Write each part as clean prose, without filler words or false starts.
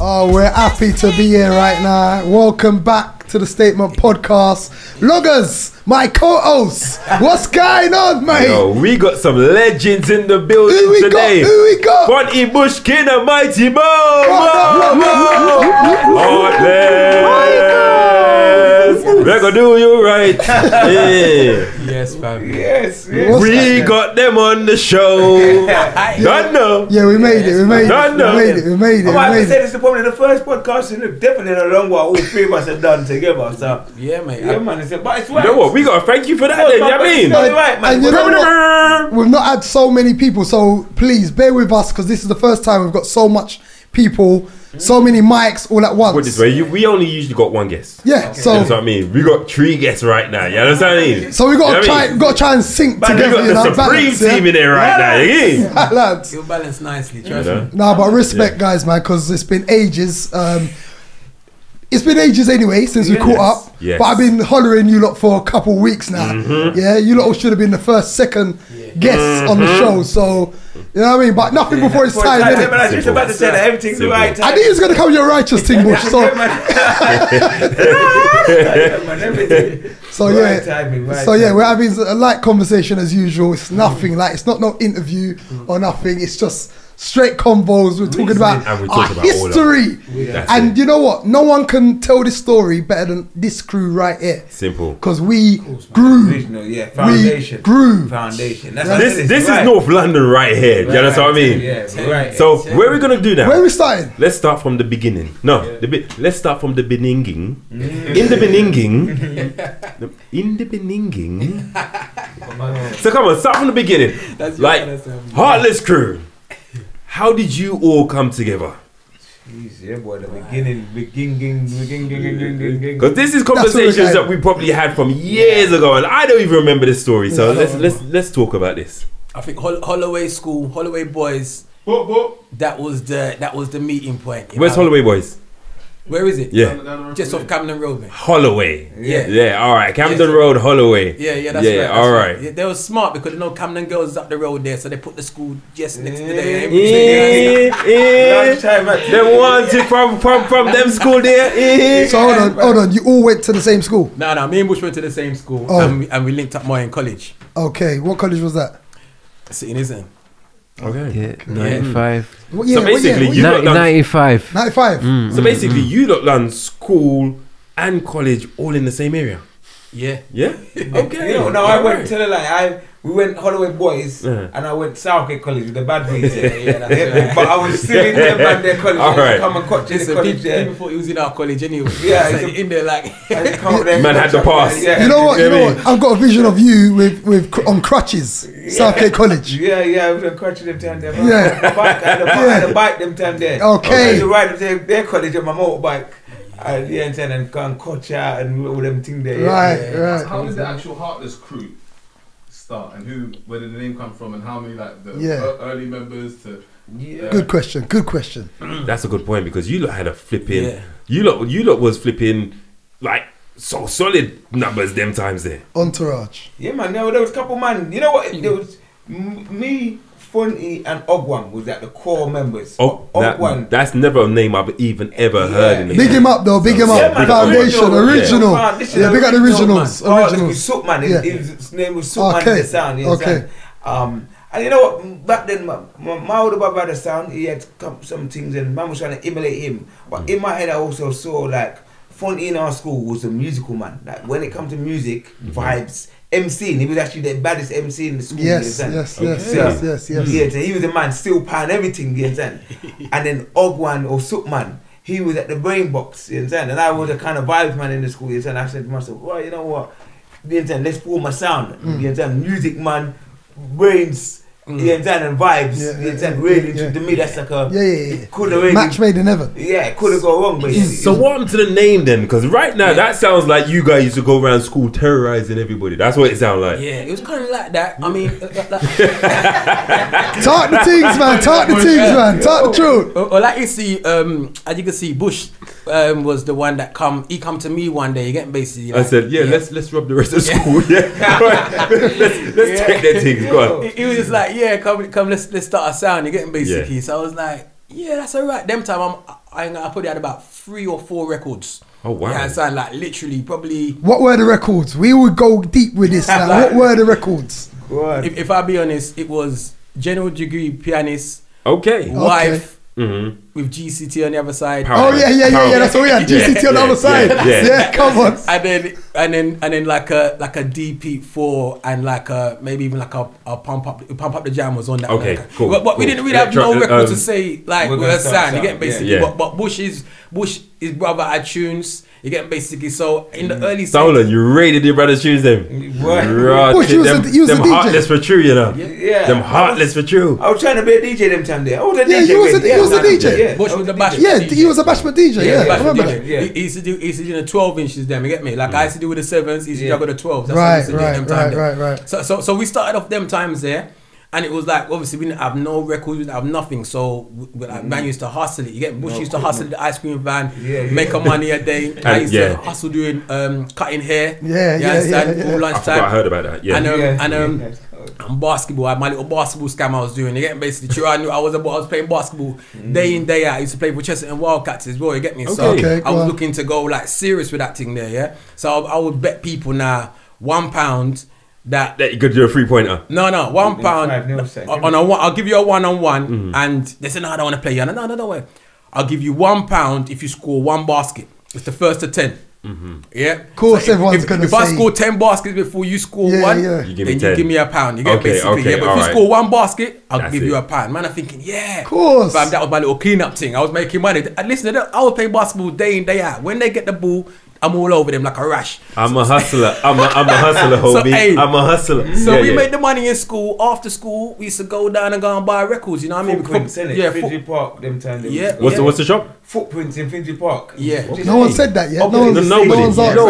Oh, we're happy to be here right now. Welcome back to the Statement Podcast. Loggers, my co-hosts, what's going on, mate? Yo, we got some legends in the building today. Who we got? Funny Bushkin and Mighty Mo. Heartless. We're gonna do you right. Yeah. Yes, fam. Yes. We got them on the show. Don't know. Yeah, we made it. We made it. Don't know. We made it. We made it. I We might made say it. this is probably the first podcast in definitely in a long while all three of us have done together. So Yeah, mate. yeah, man. But it's right. You know what? We gotta thank you for that. Then, you know what I mean? It's right, man. And you know what? We've not had so many people, so please bear with us because this is the first time we've got so much people, so many mics all at once. Put it this way, we only usually got one guest. Yeah, You so know what I mean? We got 3 guests right now. You understand what I mean? so we got You to know what I try, mean? got to try and sync Man, we together. got You know, the Supreme balance, team in there right now. You get? yeah? Lads. You'll balance nicely, trust You know? me. Nah, but respect, guys, man, because it's been ages. It's been ages anyway since we caught up. Yes. But I've been hollering you lot for a couple of weeks now. Yeah, you lot should have been the first, second guests on the show. So, you know what I mean? But nothing before it's time, I innit? was just about to say that everything's the right time. I knew he was going to come your righteous thing, Bush. So, so yeah. Right timing, right So yeah, timing. we're having a light conversation as usual. It's nothing like, it's not no interview or nothing. It's just straight convos. We're talking about And we our talk about all of history. That's And it. you know what? No one can tell this story better than this crew right here. Simple. Because we grew. Original, yeah, foundation. We grew. Foundation. That's This is North London right here. Do you understand what I mean? Yeah, right. So where are we gonna do now? Where are we starting? Let's start from the beginning. No, let's start from the beninging. In the beninging. In the beninging. So come on, start from the beginning. That's your Like understanding. Heartless Crew. How did you all come together? Jeez, yeah, boy, the beginning. Because this is conversations that we probably had from years ago, and I don't even remember this story. So let's talk about this. I think Holloway School, Holloway Boys. That was the meeting point. Where's Holloway Boys? Where is it? Yeah, Just off Camden Road, man. Holloway. Yeah. All right, Camden Yeah. Road, Holloway. Yeah, that's Yeah, right. all right. Yeah, they were smart because Camden girls is up the road there, so they put the school just next to there. Them wanted from them school there. So hold on. You all went to the same school? No, me and Bush went to the same school, Oh. and we linked up more in college. Okay. What college was that? Sitting, isn't? Okay. Yeah, 95. What So basically, you lot done, 95. 95. so basically, you lot done school and college all in the same area. Yeah. Yeah. Okay. You know, no, I went to the we went Holloway Boys Uh-huh. and I went Southgate College with the bad boys. Yeah, that's right. But I was still in the bad there college. All right. Come and coach in the Listen, college people there. thought he was in our college anyway. Yeah, So it's a- in there like. I just come up there and Man had coach the up pass. there, Yeah. You know what? Yeah, You know me. what? I've got a vision of you with on crutches, Southgate College. Yeah, I was coaching them time there. Yeah. I had a bike them time there. Okay. I used to ride their college on my motorbike. And go and coach out and all them things there. Right. How did the actual Heartless crew start, and where did the name come from, and how many early members to? Yeah. Good question. That's a good point because you lot had a flipping. Yeah. You lot was flipping like so solid numbers them times there. Entourage. Yeah, man. There was a couple man. You know what? There was me, Funny, and Ogwan was at the core members. Ogwan. That's never a name I've even ever heard in the Big him up though. Big him Yeah, up. man, Foundation. Original. Man, this is Yeah, big up the originals. Oh, Originals. Soot man. Yeah. His name was Soot Man Okay. in the sound. You Okay. understand? And you know what? Back then, my older brother had a sound. He had some things, and man was trying to emulate him. But in my head, I also saw like Funny in our school was a musical man. Like when it comes to music, vibes, MC, he was actually the baddest MC in the school. Yes. you understand? Yes. Yeah, so he was a man still pan everything, you understand? And then Ogwan or Sootman, he was at the brain box, you understand? And I was a kind of vibes man in the school, you understand? I said to myself, well, you know what? You understand? Let's form a sound. You understand? Music man, brains, you understand? And vibes. Yeah, you understand? Really, to me, that's like a Yeah. could have really, Match made in heaven. yeah, it could have gone wrong, basically. So what happened to the name then? Because right now that sounds like you guys used to go around school terrorizing everybody. That's what it sounds like. Yeah, it was kind of like that. I mean, Talk the things, man. Talk the truth. or like you see, as you can see, Bush was the one that he come to me one day. You get basically. I Like, said, let's rob the rest of school. Yeah, let's take their things. Go on. He was just like, yeah, come, let's start a sound. You getting basically. Yeah. So I was like, Yeah, that's alright. Them time I probably had about 3 or 4 records. Oh wow. Yeah, so like literally probably. What were the records? We would go deep with this now. What were the records? If I be honest, it was general degree pianist, Okay. wife. Mm-hmm. With GCT on the other side. Oh yeah. That's what we had. GCT on the other side. Yeah, come on. And then like a DP4 and like a maybe even like a pump up the jam was on that. Okay, like, cool. But we didn't really have no record to say like we're with gonna a sound. You start get basically. yeah. But Bush his brother had tunes. You get basically. So in the early Stolen, you rated your brother's tunes them. What? Right. Bush, he was a DJ. Heartless for true, you know. Yeah. Them Heartless for true. I was trying to be a DJ them time there. I was a Yeah, DJ. he was a DJ. Yeah, Bush was the bash. Yeah, he was a bashment DJ. Yeah, I Bash remember DJ. that. Yeah. He used to do the 12 inches them. You get me? Like I used to do with the 7s. He used to juggle the 12s. That's what I used to do them time there. Right. So we started off them times there, and it was like obviously we didn't have no records, we didn't have nothing. So man used to hustle it. You get Bush used to hustle the ice cream van, make a money a day. I used to hustle doing cutting hair. All lunchtime. I heard about that. Yeah. And basketball, I had my little basketball scam I was doing. You get me? Basically, true. I was playing basketball day in day out. I used to play for Chester and Wildcats as well. You get me? So I was looking to go like serious with that thing there. Yeah. So I would bet people now £1 that you could do a 3-pointer. No, £1 on a one. I'll give you a 1-on-1, and they say no, I don't want to play you. No way. I'll give you £1 if you score 1 basket. It's the first to 10. Yeah. Of course, so everyone's gonna if say. I score 10 baskets before you score 1, You give then me 10. you give me £1. You get basically. Okay, But if you score 1 basket, I'll That's give you it. £1. Man, I'm thinking, yeah. Of course. Fam, that was my little clean-up thing. I was making money. And listen, I was playing basketball day in, day out. When they get the ball, I'm all over them like a rash. I'm a hustler. I'm a hustler, homie. hey, I'm a hustler. So we made the money in school. After school, we used to go down and go and buy records. You know what I mean? Footprints, innit? Yeah. Finsbury Park, them time. Yeah. What's the shop? Footprints in Finsbury Park. Yeah. No one said that yet. Nobody. No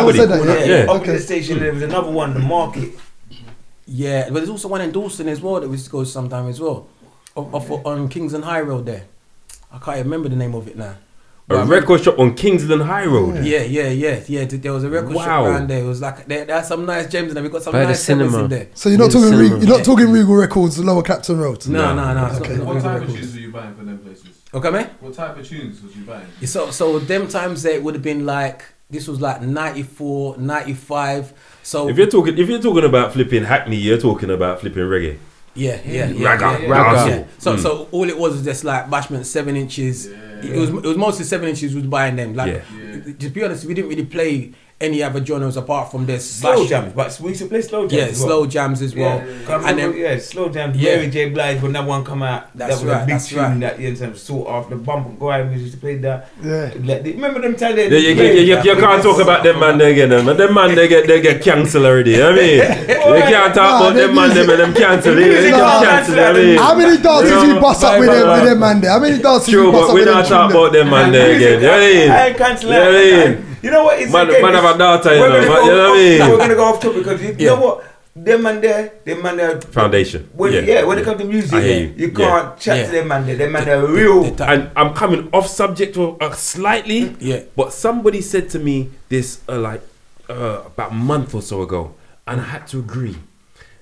one said that yet. Yeah. Up in the station, there was another one, the market. Yeah, but there's also one in Dawson as well that we used to go sometime as well. On Kingsland High Road there. I can't even remember the name of it now. A record shop on Kingsland High Road. Yeah. There was a record shop around there. It was like there are some nice gems, and we got some By the nice sevens cinema. in there. So you're not talking you're not talking Regal Records, Lower Clapton Road. No. It's Okay. not What Regal type of Records. tunes were you buying for them places? Okay, man. What type of tunes was you buying? So them times there it would have been like this was like 94, 95. So If you're talking about flipping Hackney, you're talking about flipping reggae. yeah. Ragga. So all it was just like bashment 7 inches. It was mostly 7 inches we was buying them. Like to be honest, we didn't really play any other genres apart from this Slow jams, but we used to play slow jams. Yeah, as well. slow jams as well. And then, slow jams. Mary J. Blige when that one come out. That's that was right, a big that's tune right. that you know, sort of the bump go out. We used to play that. Yeah. Like, remember them time? You can't talk about them man there again, man. Them man they get cancelled already. I mean, you can't talk about them man them cancelled. They get cancelled. I mean, How many dances you bust up with them man there? How many dances you true, bust but up we with not them? talk about them man there again. I ain't cancelling. You know what? It's Man again, have a daughter, you we're know. gonna You know what I mean? We're gonna go off topic because you know what? Them man there. Foundation. When it comes to music, I hear you. can't chat to them man there. Them man they're real. And I'm coming off subject slightly. Yeah. But somebody said to me this about a month or so ago, and I had to agree.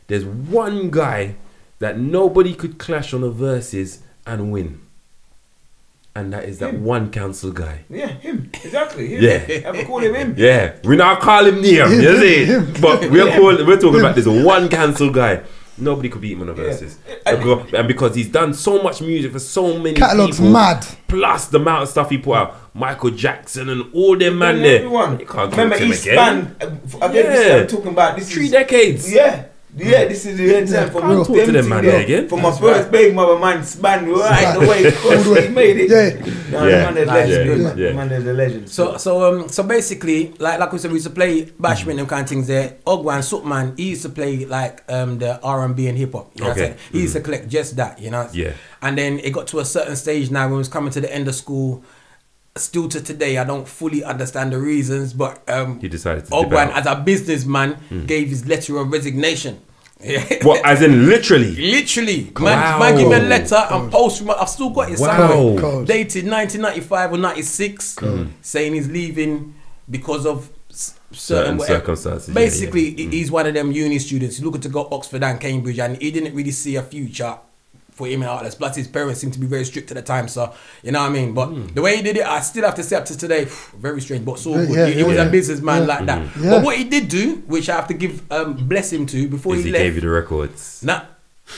There's one guy that nobody could clash on the verses and win. And that is that one council guy. Yeah, him. Exactly. Him. Yeah. I call him. Yeah. We not call him name, you see? But we're talking about this one council guy. Nobody could beat him on the verses. And because he's done so much music for so many Catalog's people. mad. Plus the amount of stuff he put out. Michael Jackson and all them man there. Everyone. You can't Remember, talk to him he again. spanned. I'm talking about this 3 decades. Yeah, this is the end time for Can't talk to them man there again. For my first baby mother, man, span right the way he made it. Man, there's legend. Yeah. Man, there's a legend. So basically, like we said, we used to play bashment and kind of things there. Ogwan Sutman, he used to play like the R&B and hip hop. You know what I'm saying? He used to collect just that, you know. Yeah. And then it got to a certain stage now when it was coming to the end of school. Still to today, I don't fully understand the reasons, but He decided to Ogwan, dip out. as a businessman, gave his letter of resignation. What, as in literally? Literally, Wow. man give me a letter and post. I've still got it Wow. somewhere, Cold. dated 1995 or 96, saying he's leaving because of certain whatever. circumstances. Basically, he's one of them uni students. He's looking to go Oxford and Cambridge, and he didn't really see a future for him and Heartless. Plus his parents seemed to be very strict at the time, so you know what I mean. But the way he did it, I still have to say up to today, very strange, but so good. He was a businessman like that. But what he did do, which I have to give bless him to, before he left, gave you the records. No,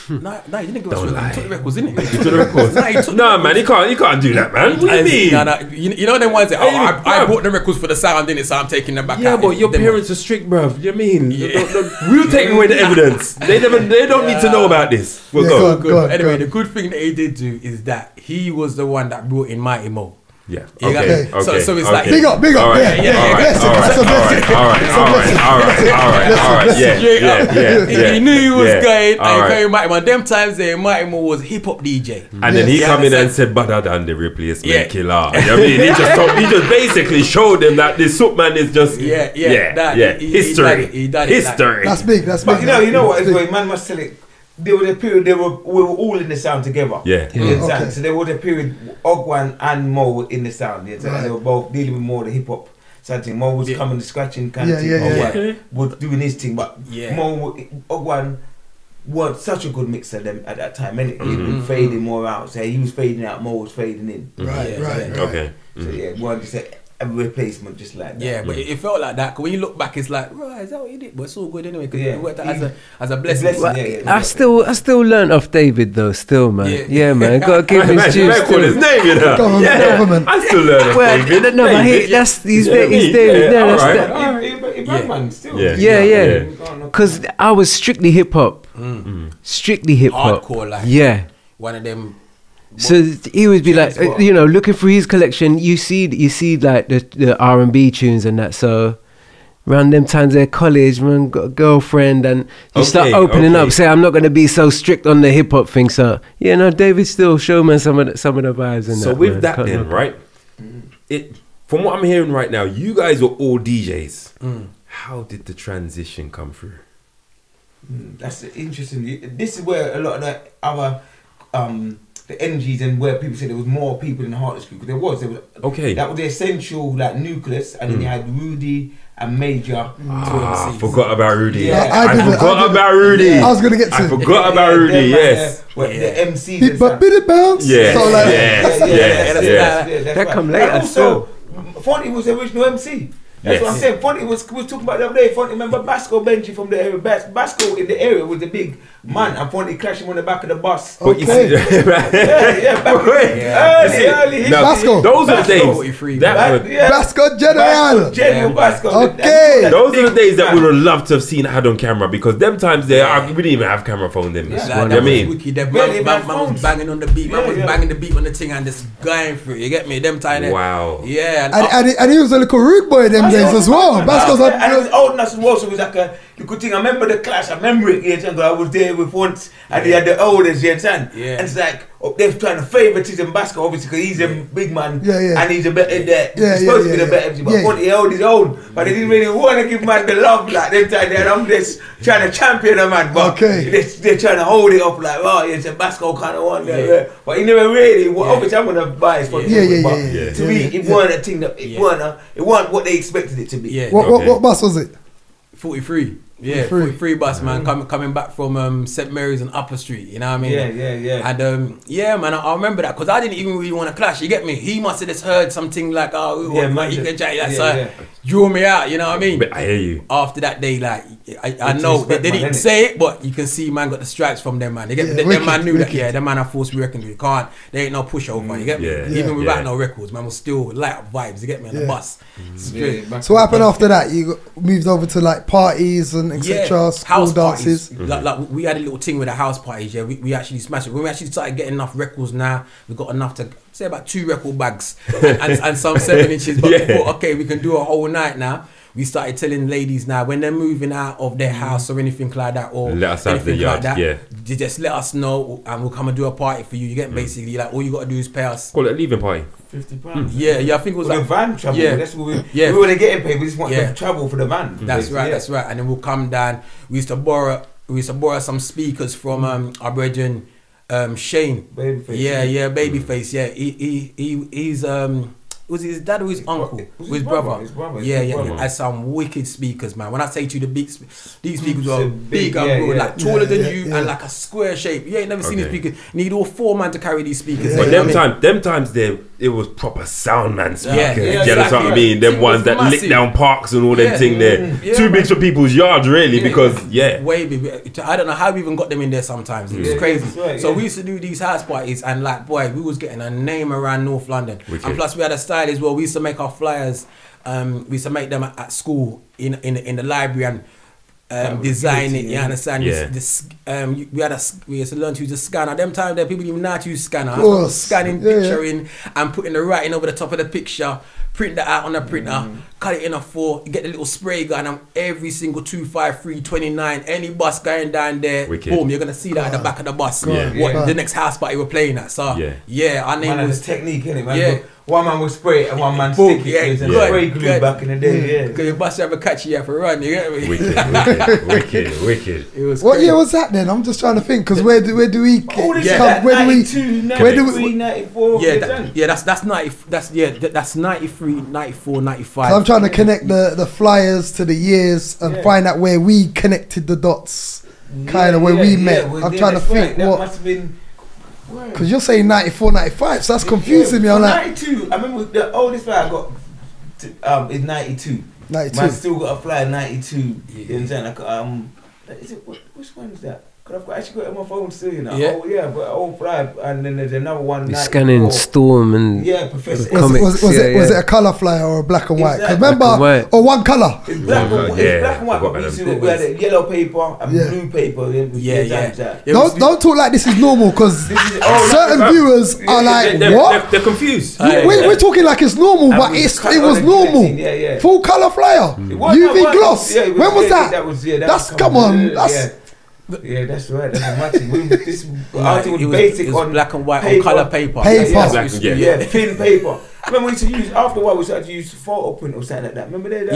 he didn't give us records. He took the records, didn't he? He took the records. No, man, he can't do that, man. What do you mean? No, you know them ones that I bought the records for the sound, didn't it? So I'm taking them back. Yeah, but your parents are strict, bruv. You mean? We'll take away the evidence. They don't need to know about this. We'll go. Anyway, the good thing that he did do is that he was the one that brought in Mighty Mo. Yeah. Okay. So it's like big up. All right. He knew he was going, and he came Mighty Mo. Them times there, Mighty Mo was hip hop DJ, and then he come in and said, "Better than the replacement killer." You know what I mean, he just basically showed them that this Superman is just history. He done it. History. That's big. But you know what? Man must tell it. There was a period we were all in the sound together. So there was a period Ogwan and Mo were in the sound. And they were both dealing with more the hip hop side thing. Mo was coming to scratching kind of thing. Ogwan was doing his thing, but Ogwan was such a good mixer them at that time. He'd been fading more out. So he was fading out, Mo was fading in. Right. Okay. So one just a replacement just like that. Yeah, but it felt like that. Cause when you look back, it's like, right, is that what you did? But it's all good anyway. Cause it worked out as a blessing. I still learned off David though. Still, man. Yeah, man. Gotta give his due. Call his name, you know. Government. I still learn off David. No, but he's David. Yeah. Because I was strictly hip hop. Strictly hip hop. Hardcore, like. Yeah. One of them. So he would be like, looking through his collection. You see like the R&B tunes and that. So around them times at college, man, got a girlfriend, and you start opening up. Say, I'm not going to be so strict on the hip hop thing. So David still showed me some of the vibes and that. So with that, then, right? From what I'm hearing right now, you guys were all DJs. How did the transition come through? That's interesting. This is where a lot of the other the energies and where people said there was more people in the Heartless crew, because there was that was the essential like nucleus, and then you had Rudy and Major. I forgot about Rudy. I forgot about Rudy. I was gonna get to. I forgot about Rudy. Yes. The MCs. But bit it bounce. Yeah. That come later. Also, Fonty was the original MC. That's what I'm saying. Fonty was talking about the other day. Fonty, remember Basco Benji from the area? Basco in the area was the big man, and Fonty crashed him on the back of the bus. Okay. Early. Basco. Those are the days. Basco General. Basco. Okay. Those are the days that we would love to have seen had on camera, because them times we didn't even have camera phone them. You know what I mean? Man was banging on the beat. Man was banging the beat on the thing and just going through it. You get me? Them time. Wow. Yeah. And he was a little rude boy them days as well. Basco's and he was old enough as well, so it was like a good thing. I remember the clash. I remember it. I was there with once, and they had the oldest, and it's like they're trying to favoritism Basco, obviously, because he's a big man, and he's a better. He's supposed to be the better MC, but he held his own. But they didn't really want to give man the love like them time. I'm just trying to champion a man, but they're trying to hold it up like, it's a Basco kind of one. But he never really. Obviously, I'm gonna buy his but to me, it wasn't a thing that it wasn't what they expected it to be. What bus was it? 43. Yeah, 43 bus, man, coming back from St. Mary's and Upper Street, you know what I mean? Yeah. And man, I remember that, because I didn't even really want to clash, you get me? He must have just heard something like, he can chat like so drew me out, you know what I mean? But I hear you. After that day, like, I know, they didn't say it, but you can see man got the stripes from them, man. They get them man knew that, them man are forced to be reckoned with. They ain't no pushover, you get me? Even without no records, man was still light up vibes, you get me, on the bus. So what happened after that? You moved over to like parties and etc. School dances. Like we had a little thing with the house parties. Yeah, we actually smashed it. When we actually started getting enough records now, we got enough to say about 2 record bags and some 7 inches. But we thought, we can do a whole night now. We started telling ladies now when they're moving out of their house or anything like that, or let us have the yard, they just let us know and we'll come and do a party for you. You get basically like all you got to do is pay us. Call it a leaving party. £50. Yeah, I think it was like van travel. That's what we weren't getting paid. We just want to travel for the van. That's right. And then we'll come down. We used to borrow some speakers from our brethren Shane. Babyface. Babyface. Yeah, he's was his dad or his uncle? His brother. Yeah. Had some wicked speakers, man. When I say to you, these speakers were big and broad, like taller than you and like a square shape. You ain't never seen these speakers. You need all 4 man to carry these speakers. But them times there, it was proper sound man speakers. You know what I mean? Them ones that lick down parks and all them thing there. Too big for people's yards, really, because way big. I don't know how we even got them in there sometimes. It was crazy. So we used to do these house parties and like, boy, we was getting a name around North London. Wicked. And plus we had a style as well. We used to make our flyers, we used to make them at school in the library and design it, you understand? We used to learn to use a scanner. Them times there people didn't know how to use scanner. Scanning, picturing and putting the writing over the top of the picture, print that out on the printer, cut it in a 4, get the little spray gun, and every single 253, 29, any bus going down there, boom, you're gonna see that at the back of the bus. What the next house party we're playing at. So our name was technique, innit, man? One man will spray it and one man stick it. And spray glue back in the day. Because your bus ever catch you for a run, you get me? Wicked. It was what year was that then? I'm just trying to think, because where do we come? Where do we? 94. That's 93, 94, 95. So I'm trying to connect the flyers to the years and find out where we connected the dots, kind of where we met. I'm trying to think what must have been. Because you're saying 94, 95, so that's confusing me. I'm like 92. I remember the oldest flyer I got is 92. 92. Man still got a flyer 92. You know what I'm saying? Is it which one is that? I've actually got it on my phone still, you know. But old flyer, and then there's another one. You're scanning Storm and Professor. Was it a colour flyer or a black and white? Because remember, or one colour. It's black and white. But we had a yellow paper and blue paper. Don't talk like this is normal, because certain viewers are like, what? They're confused. We're talking like it's normal, but it was normal. Full colour flyer. UV gloss. When was that? That's come on. Yeah, that's right. That's a matching. This article was basic on black and white on colour paper. Thin paper. Remember we used to use, after a while we started to use photo print or something like that. Remember that?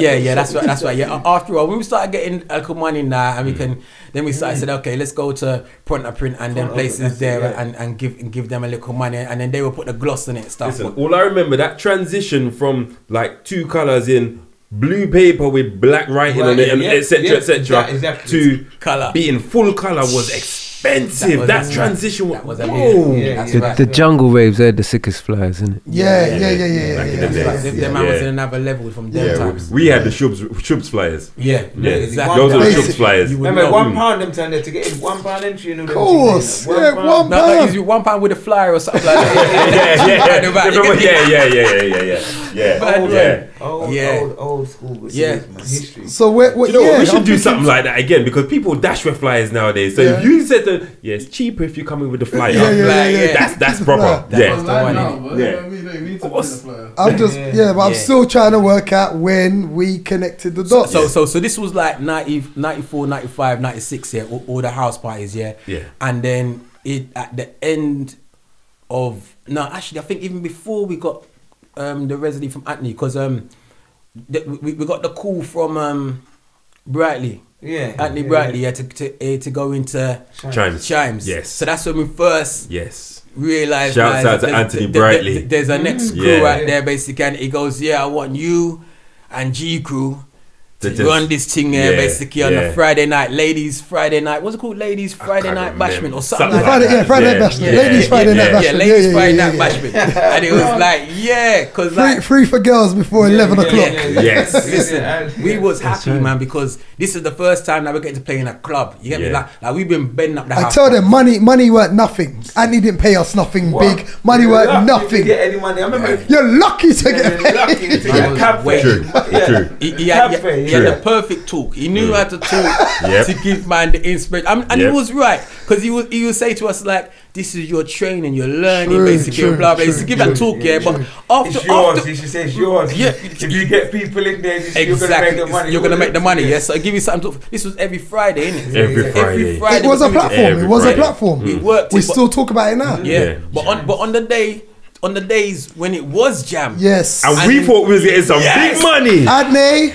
That's right. Yeah, after a while when we started getting a little money now, and we started said, okay, let's go to print and then places there and give them a little money, and then they will put the gloss on it and stuff. Listen, all I remember that transition from like 2 colours in blue paper with black writing on it, and etc. to colour being full colour was expensive. That transition was the jungle waves, they're the sickest flyers, isn't it? Them man was in another level from them times. We had the Shubs flyers. Exactly. Those are the Shubs flyers. Remember £1 them time there to get in £1 entry and all that. Of course, £1. £1 with a flyer or something like that. Old school. History. So we should do something like that again, because people dash with flyers nowadays. So if you said it's cheaper if you come in with the flyer. That's proper. I'm still trying to work out when we connected the dots. So this was like 90, 94, 95, 96 all the house parties, and then at the end of I think even before we got the resident from Anthony, because we got the call from Brightly. Anthony Brightly to go into Chimes. Yes. So that's when we first realised. Shouts out to Anthony Brightly. There's a next crew out there basically, and he goes, I want you and GCrew to run this thing basically on a Friday night, ladies Friday night. What's it called? Ladies Friday night bashment or something like that. Friday night bashment. Ladies Friday night bashment. Ladies Friday night bashment. And it was like, because free for girls before 11 o'clock. Yes. Listen, we was happy, man, because this is the first time that we're getting to play in a club. You get me? Like we've been bending up the house. I tell them, money weren't nothing. Anthony didn't pay us nothing big. Money weren't nothing. To get any money. I remember you're lucky to get paid. To get cab fare. True. He had the perfect talk. He knew how to talk to give man the inspiration. And he was right, because he would say to us like, this is your training, you're learning basically, blah blah. He used to give that talk, but after he should say it's yours. Yeah, if you get people in there, you're gonna make the money. You're gonna make the money. Yes, so I give you something to. This was every Friday, innit? Every Friday. It was a platform. It was a platform. It worked. We still talk about it now. Yeah, but on the day. On the days when it was jam, and we thought we was getting some big money. Adney,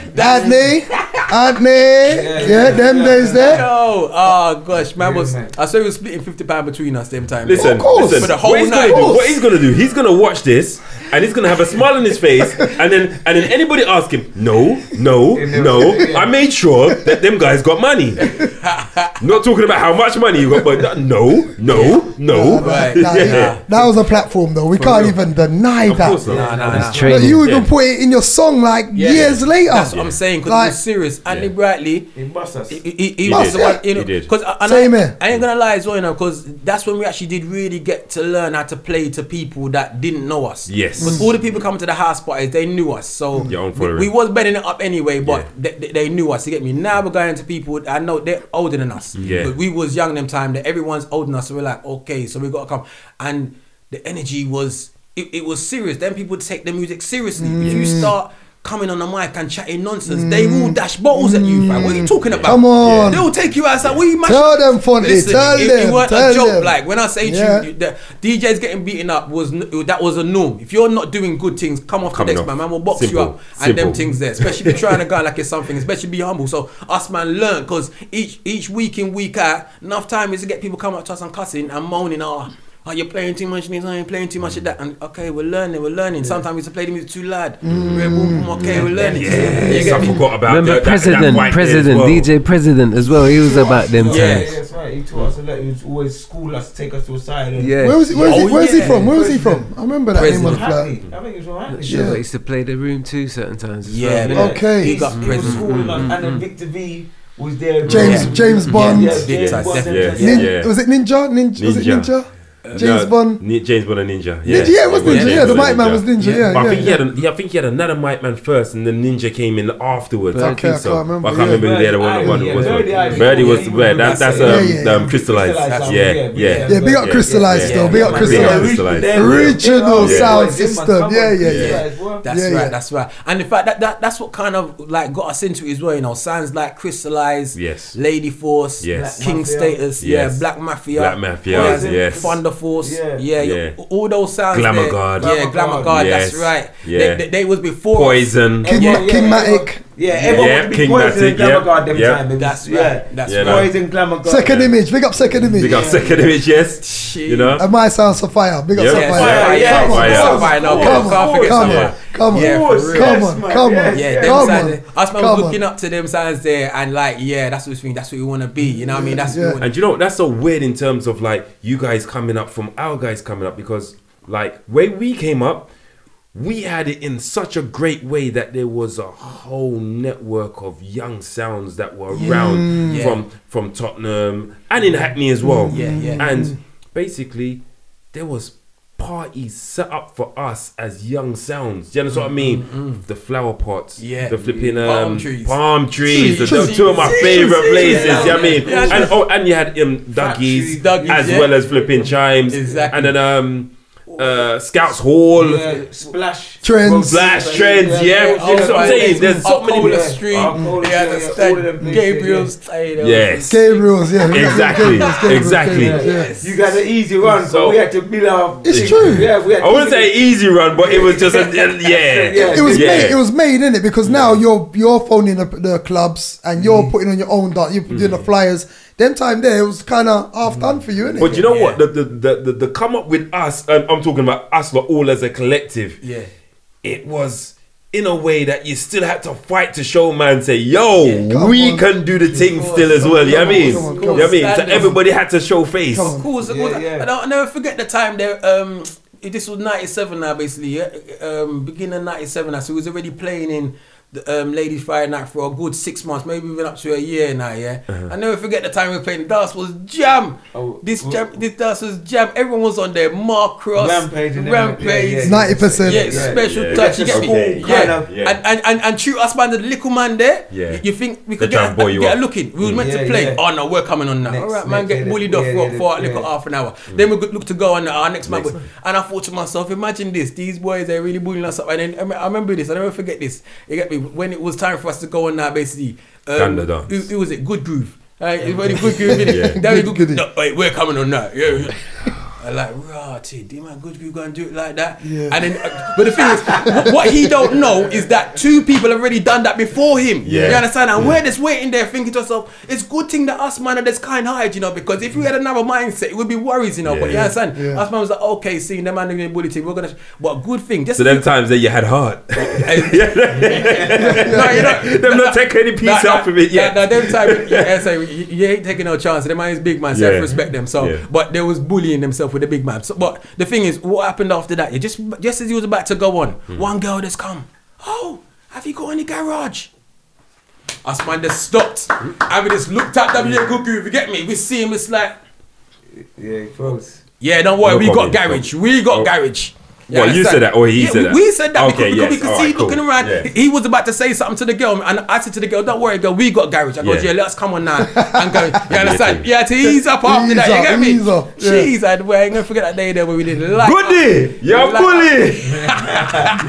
them days there. Oh gosh, man I saw he was splitting £50 between us them time. Listen, for the whole night. What he's gonna do? He's gonna watch this and he's gonna have a smile on his face, and then anybody ask him, no. I made sure that them guys got money. Not talking about how much money you got, but no. That was a platform though. We can't even deny that. That's training. You even put it in your song like years later. That's what I'm saying, because it was serious. And rightly, He bust us. he was the one, you know. Because I ain't gonna lie as well, you know, because that's when we actually did really get to learn how to play to people that didn't know us. Yes. Because all the people coming to the house parties, they knew us. So we was bending it up anyway, but they knew us. You get me? Now we're going to people I know they're older than us. Yeah. But we was young them time. That everyone's older than us. So we're like, okay, so we got to come. And the energy was it was serious. Then people take the music seriously. If you start coming on the mic and chatting nonsense, they will dash bottles at you, fam. What are you talking about? Come on. They will take you outside. What are you mashing? Tell them, Fonty. It weren't a joke. Like when I say to you, the DJs getting beaten up that was a norm. If you're not doing good things, come off the decks, man will box you up and them things there. Especially if you're trying to go like it's something. Especially be humble. So us man learn, because each week in week out, enough time is to get people come up to us and cussing and moaning. Oh, you're playing too much of this, you're playing too much of that. And okay, we're learning. Sometimes we used to play the music too loud. Okay, we're learning. I forgot about Remember President, DJ President as well. He was about them times. Yeah, that's right. He taught us a lot. He would always school us, take us to a side. And Where's he from? Where was he from? I remember that name on the flag. I think he was from Hackney. Sure, I used to play the room too certain times as well. Yeah. Okay. He got was schooling us, and then Victor V was there. James Bond. Was it Ninja? Was it Ninja? James Bond and Ninja. Yeah, the mic man was Ninja. I think he had another mic man first, and then Ninja came in afterwards. Okay, I think so. I can't remember. I can't remember who the other one was. Birdie was that's Crystallized. Yeah. Big up Crystallized though. Big up Crystallized. Original sound system. Yeah. That's right. And in fact, that's what kind of like got us into it as well. You know, sounds like Crystallized, Lady Force, King Status, Black Mafia, Thunder Force, all those sounds. Glamour Guard, Glamour Guard. That's right. They was before Poison, Kingmatic. Everyone would be Poison and Glamour Guard them time. That's right. That's right. Poison, Glamour Guard. Second Image. Big up Second Image. Yes. You know. And My Sound Sapphire. Big up Sapphire. Come on. Us man looking up to them sounds there, and like, that's what we want to be. You know what I mean? That's what. And you know that's so weird in terms of like you guys coming up from our guys coming up, because like when we came up, we had it in such a great way that there was a whole network of young sounds that were around from Tottenham and in Hackney as well. And basically there was parties set up for us as young sounds. Do you understand what I mean? The flower pots, the flipping palm trees. The two of my favorite places. You know what I mean? And you had Dagz as well as flipping Chimes. And then Scouts Hall, Splash Trends, you know what I'm saying? There's so many Street, Gabriel's, Gabriel's, exactly. You got an easy run, so we had to build our. It's true. I wouldn't say easy run, but it was just it was made, innit? Because now you're phoning the clubs and you're putting on your own dot. You're doing the flyers. Them time there, it was kind of half done for you, innit? But you know what? The come up with us, and I'm talking about us, but all as a collective. It was in a way that you still had to fight to show man, say, yo, we can do the thing still as well. You know what I mean? You know what I mean? So everybody had to show face. Of course. I'll never forget the time there. This was 97 now, basically. Beginning of 97 now. So he was already playing in the Ladies Friday Night for a good 6 months, maybe even up to a year now. I never forget the time we were playing. The dance was jam. This dance was jam. Everyone was on there. Mark Cross, Rampage, 90%. Special touch. You get me? And true us man, the little man there. You think we could get a look in? We were meant to play. Oh no, we're coming on now. All right, man, get bullied off for a little half an hour. Then we could look to go on our next man. And I thought to myself, imagine this. These boys, they're really bullying us up. And then I remember this. I never forget this. You get me? When it was time for us to go on now, basically, who was it? Good Groove. It's very Good Groove. Good Groove. No, wait, we're coming on now. Like, right, do man, good you gonna do it like that? Yeah. And then, but the thing is, what he don't know is that 2 people already done that before him. Yeah. You understand? And we're just waiting there thinking to ourselves, it's good thing that us man are this kind-hearted, you know, because if we had another mindset, it would be worries, you know. But you understand? Yeah. Us man was like, okay, seeing them man doing the bully team, we're gonna. But good thing. Just So them times that you had heart. no, you know, Them not take any piece off of it yet. No, them times, so you ain't taking no chance. The man is big man, so I respect them. So, but they was bullying themselves with the big man. So, but the thing is, what happened after that? Just as he was about to go on, one girl just come. Oh, have you got any garage? Us man just stopped. And we just looked at GCrew. If you get me, we see him. It's like, yeah, he froze. Yeah, don't worry. No we problem. got garage. We got garage. Well, you said that, or he said that? We said that Okay, because we could see cool. looking around. Yeah. He was about to say something to the girl, and I said to the girl, "Don't worry, girl, we got garage." I goes, "Yeah, let's come on now." And go, you understand? Yeah, to ease up after that. You get me? Jeez, I ain't gonna forget that day there where we did like. Goodie, you're bully.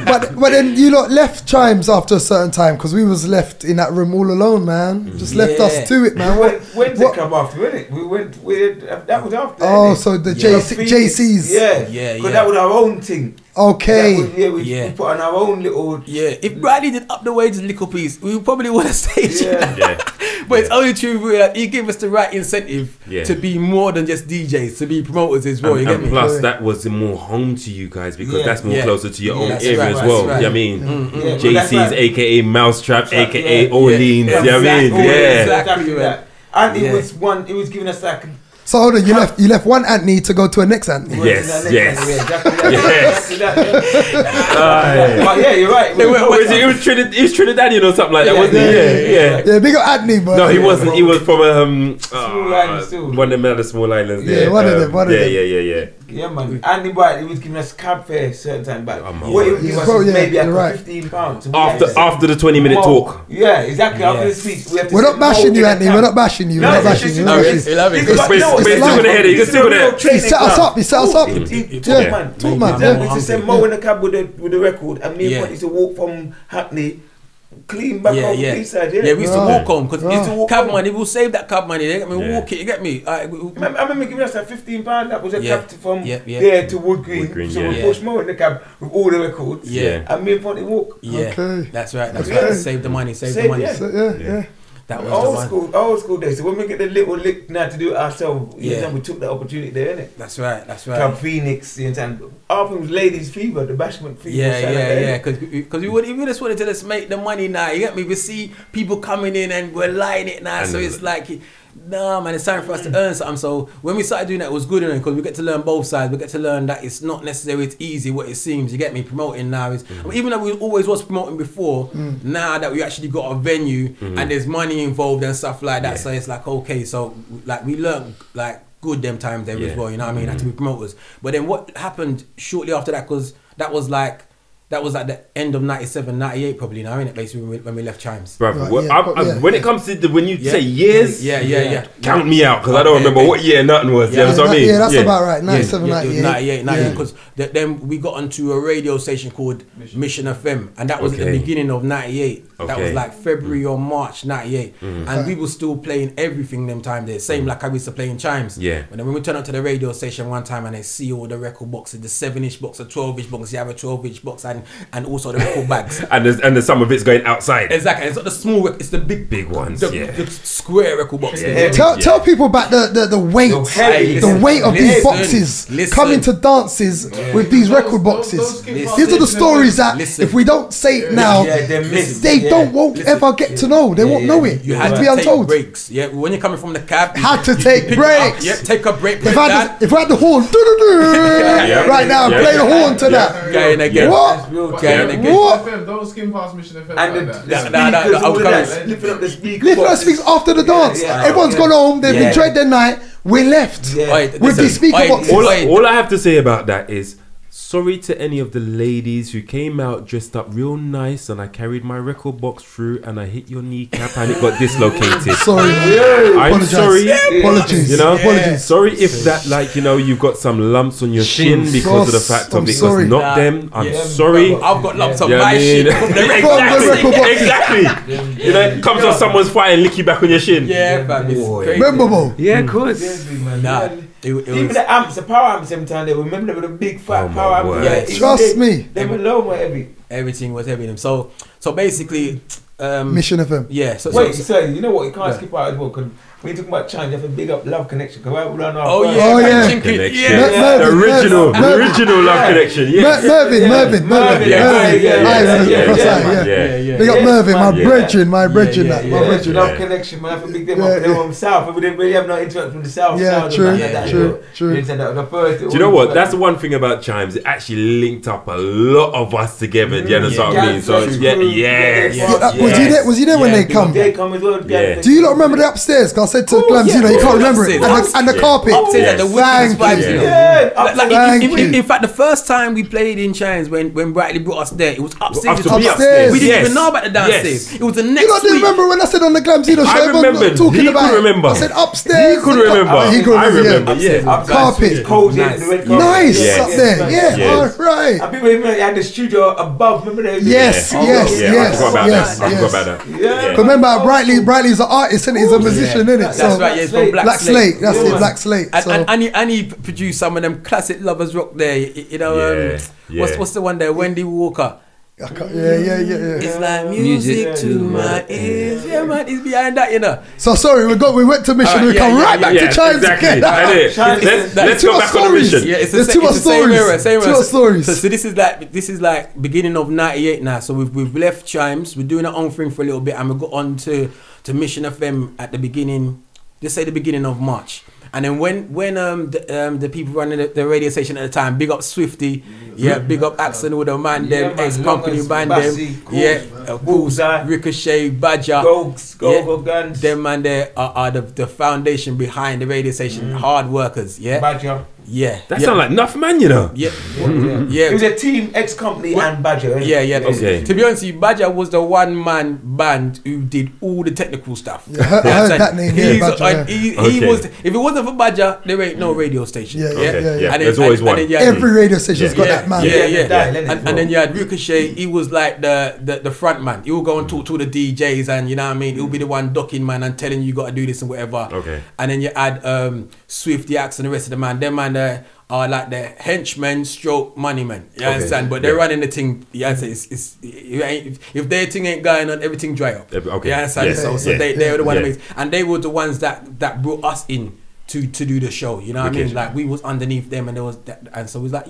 But then you lot left Chimes after a certain time because we was left in that room all alone, man. Just left us to it, man. When did it come after, wasn't it? We went with that was after. Oh, so the JCs. Yeah. Because that was our own thing. Okay. We put on our own little. Yeah, if Bradley did up the wages a little piece, we probably would have stayed. Yeah. But it's only true that he gave us the right incentive to be more than just DJs, to be promoters as well. And plus, that was more home to you guys because that's more closer to your own area as well. Right. You know what I mean? Mm-hmm. JC's, aka Mousetrap, aka Orleans. You know what I mean? Exactly that. And it was giving us like. So hold on, you left one Anthony to go to a next Anthony. Yes. But yeah, you're right. He was Trinidadian or something like that, wasn't he? Yeah, big up Anthony, but no, he wasn't. He was from Small islands too. one of them other small islands. Yeah, one of them. Yeah. Yeah, man. And he was giving us cab fare certain time back. What he would give us Bro, is maybe right. £15. So After the 20-minute talk. Yeah, exactly. After the speech, we have to we're not bashing you, Anthony. We're not bashing you. We're not bashing you. But he's still gonna hear it. He's still gonna. He set us up. He set us up. Talk, man. We used to send Mo in the cab with the record, and me and Pont used to walk from Hackney clean back home the east side. Yeah, we used to walk home because cab money. We'll save that cab money. They get me walk it. You get me? I remember giving us that £15. That was a cab from there to Wood Green. So we pushed Mo in the cab with all the records. Yeah, and me and Pont walk. Yeah, that's right. That's right. Save the money. Save the money. Yeah. That was old school days. So when we get the little lick now to do it ourselves, we took the opportunity there, innit? That's right. Club Phoenix, you know, our thing was Ladies Fever, the bashment fever. Yeah. Because we just wanted to just make the money now. You get me? We see people coming in and we're lining it now. So it's like, nah, man, it's time for us to earn something. So when we started doing that, it was good because we get to learn both sides. We get to learn that it's not necessarily it's easy what it seems. You get me? Promoting now is even though we always was promoting before. Now that we actually got a venue and there's money involved and stuff like that, so it's like okay. So like we learned like good them times there as well. You know what I mean? Had to be promoters. But then what happened shortly after that? Because that was at the end of 97, 98 probably now, innit? Basically when we left Chimes. Brother, when it comes to when you say years, count me out because I don't remember what year nothing was. You know what I mean? Yeah, that's about right. 97, 98. 98. Because then we got onto a radio station called Mission FM, and that was at the beginning of 98. That was like February or March 98, and we were still playing everything them time there. Same like I used to play in Chimes. Yeah. And then when we turned up to the radio station one time and I see all the record boxes, the 7-inch box, a 12-inch box, you have a 12-inch box, and also the record bags. and some of it's going outside. Exactly. It's not the small, it's the big ones. The square record box. Tell people about the weight, the weight of these boxes coming to dances with these record boxes. These are the stories that if we don't say it now, they won't ever get to know. They won't know it. You had to take breaks. Yeah, when you're coming from the cab, had to take breaks. Yeah, take a break. If I had the horn, right now, play the horn to that. Going again. What? What? Don't skim past Mission FM. And lifting up the speakers. Lift up speakers after the dance. Everyone's gone home. They've enjoyed their night. We left with these speaker boxes. All I have to say about that is sorry to any of the ladies who came out dressed up real nice and I carried my record box through and I hit your kneecap and it got dislocated. Sorry. I'm sorry. Apologies. You know, apologies. Sorry if that, like, you know, you've got some lumps on your shin because of the fact of it was not them. I'm sorry. I've got lumps on my shin. Exactly. You know, it comes off someone's fire and lick you back on your shin. Yeah, fam. Memorable. Yeah, of course. Even the amps, the power amps, sometimes they remember them with a big fat power amp. Yeah, trust me. They were low were heavy. Everything was heavy in them. So basically, Mission FM. Yeah. So you know what? You can't skip out as well. Cause when you talk about Chimes, you have to big up Love Connection. Cause we run our Connection. The original Love Connection. Yeah. Mervin. Big up Mervin, my brethren. Love Connection, man. I have to big them up. They were from South. We didn't really have no interaction from the South. Yeah, true. Do you know what? That's the one thing about Chimes. It actually linked up a lot of us together. Do you understand what I mean? So was he there when they come? They come as well. Do you not remember the upstairs? I said to Glams, you can't remember it. And the carpet. Upstairs at the wickedest vibes, in fact, the first time we played in Chimes, when Brightly brought us there, it was upstairs. We didn't even know about the downstairs. It was the next week. You remember when I said on the Glams, show talking about it? I said upstairs. He couldn't remember. He couldn't remember. Yeah. Carpet. Cold. Nice up there. Yeah. All right. And people even had the studio above. Remember that? Yes. I forgot about that. Yeah. Remember, Brightly's an artist and he's a musician, isn't it? That's right. Yeah, it's from Black Slate. That's it. Black Slate. And he produced some of them classic Lovers Rock there. You know, what's the one there? Wendy Walker. Yeah. It's like music to my ears. Yeah, man, it's behind that, you know. So sorry, we went to Mission. We come right back to Chimes again. Let's go back on the mission. Yeah, there's two more stories. Two more stories. So this is like beginning of '98 now. So we've left Chimes. We're doing our own thing for a little bit, and we got on to Mission FM at the beginning. Let's say the beginning of March. And then when the people running the radio station at the time, big up Swifty, big up Axon with the man them, ex-company band them, Bullseye, Ricochet, Badger, Go Guns. Them man there are the foundation behind the radio station, hard workers, Badger. Yeah. That sounds like enough, man, you know. Yeah. It was a team, ex-company and Badger. Yeah. Okay. To be honest with you, Badger was the one-man band who did all the technical stuff. Yeah, I heard that name. He was. If it wasn't for Badger, there ain't no radio station. Yeah. And there's always one. Every radio station's got that man. And then you had Ricochet. He was like the front man. He would go and talk to the DJs, and you know what I mean. He'll be the one docking man and telling you got to do this and whatever. Okay. And then you had Swift, the Axe, and the rest of the man. Them man are like the henchmen stroke money man. You understand? But they're running the thing. You understand? If their thing ain't going on, everything dry up. Okay. You understand? So they're the ones and they were the ones that brought us in to do the show. You know what I mean? Like we was underneath them, and there was that, and so it was like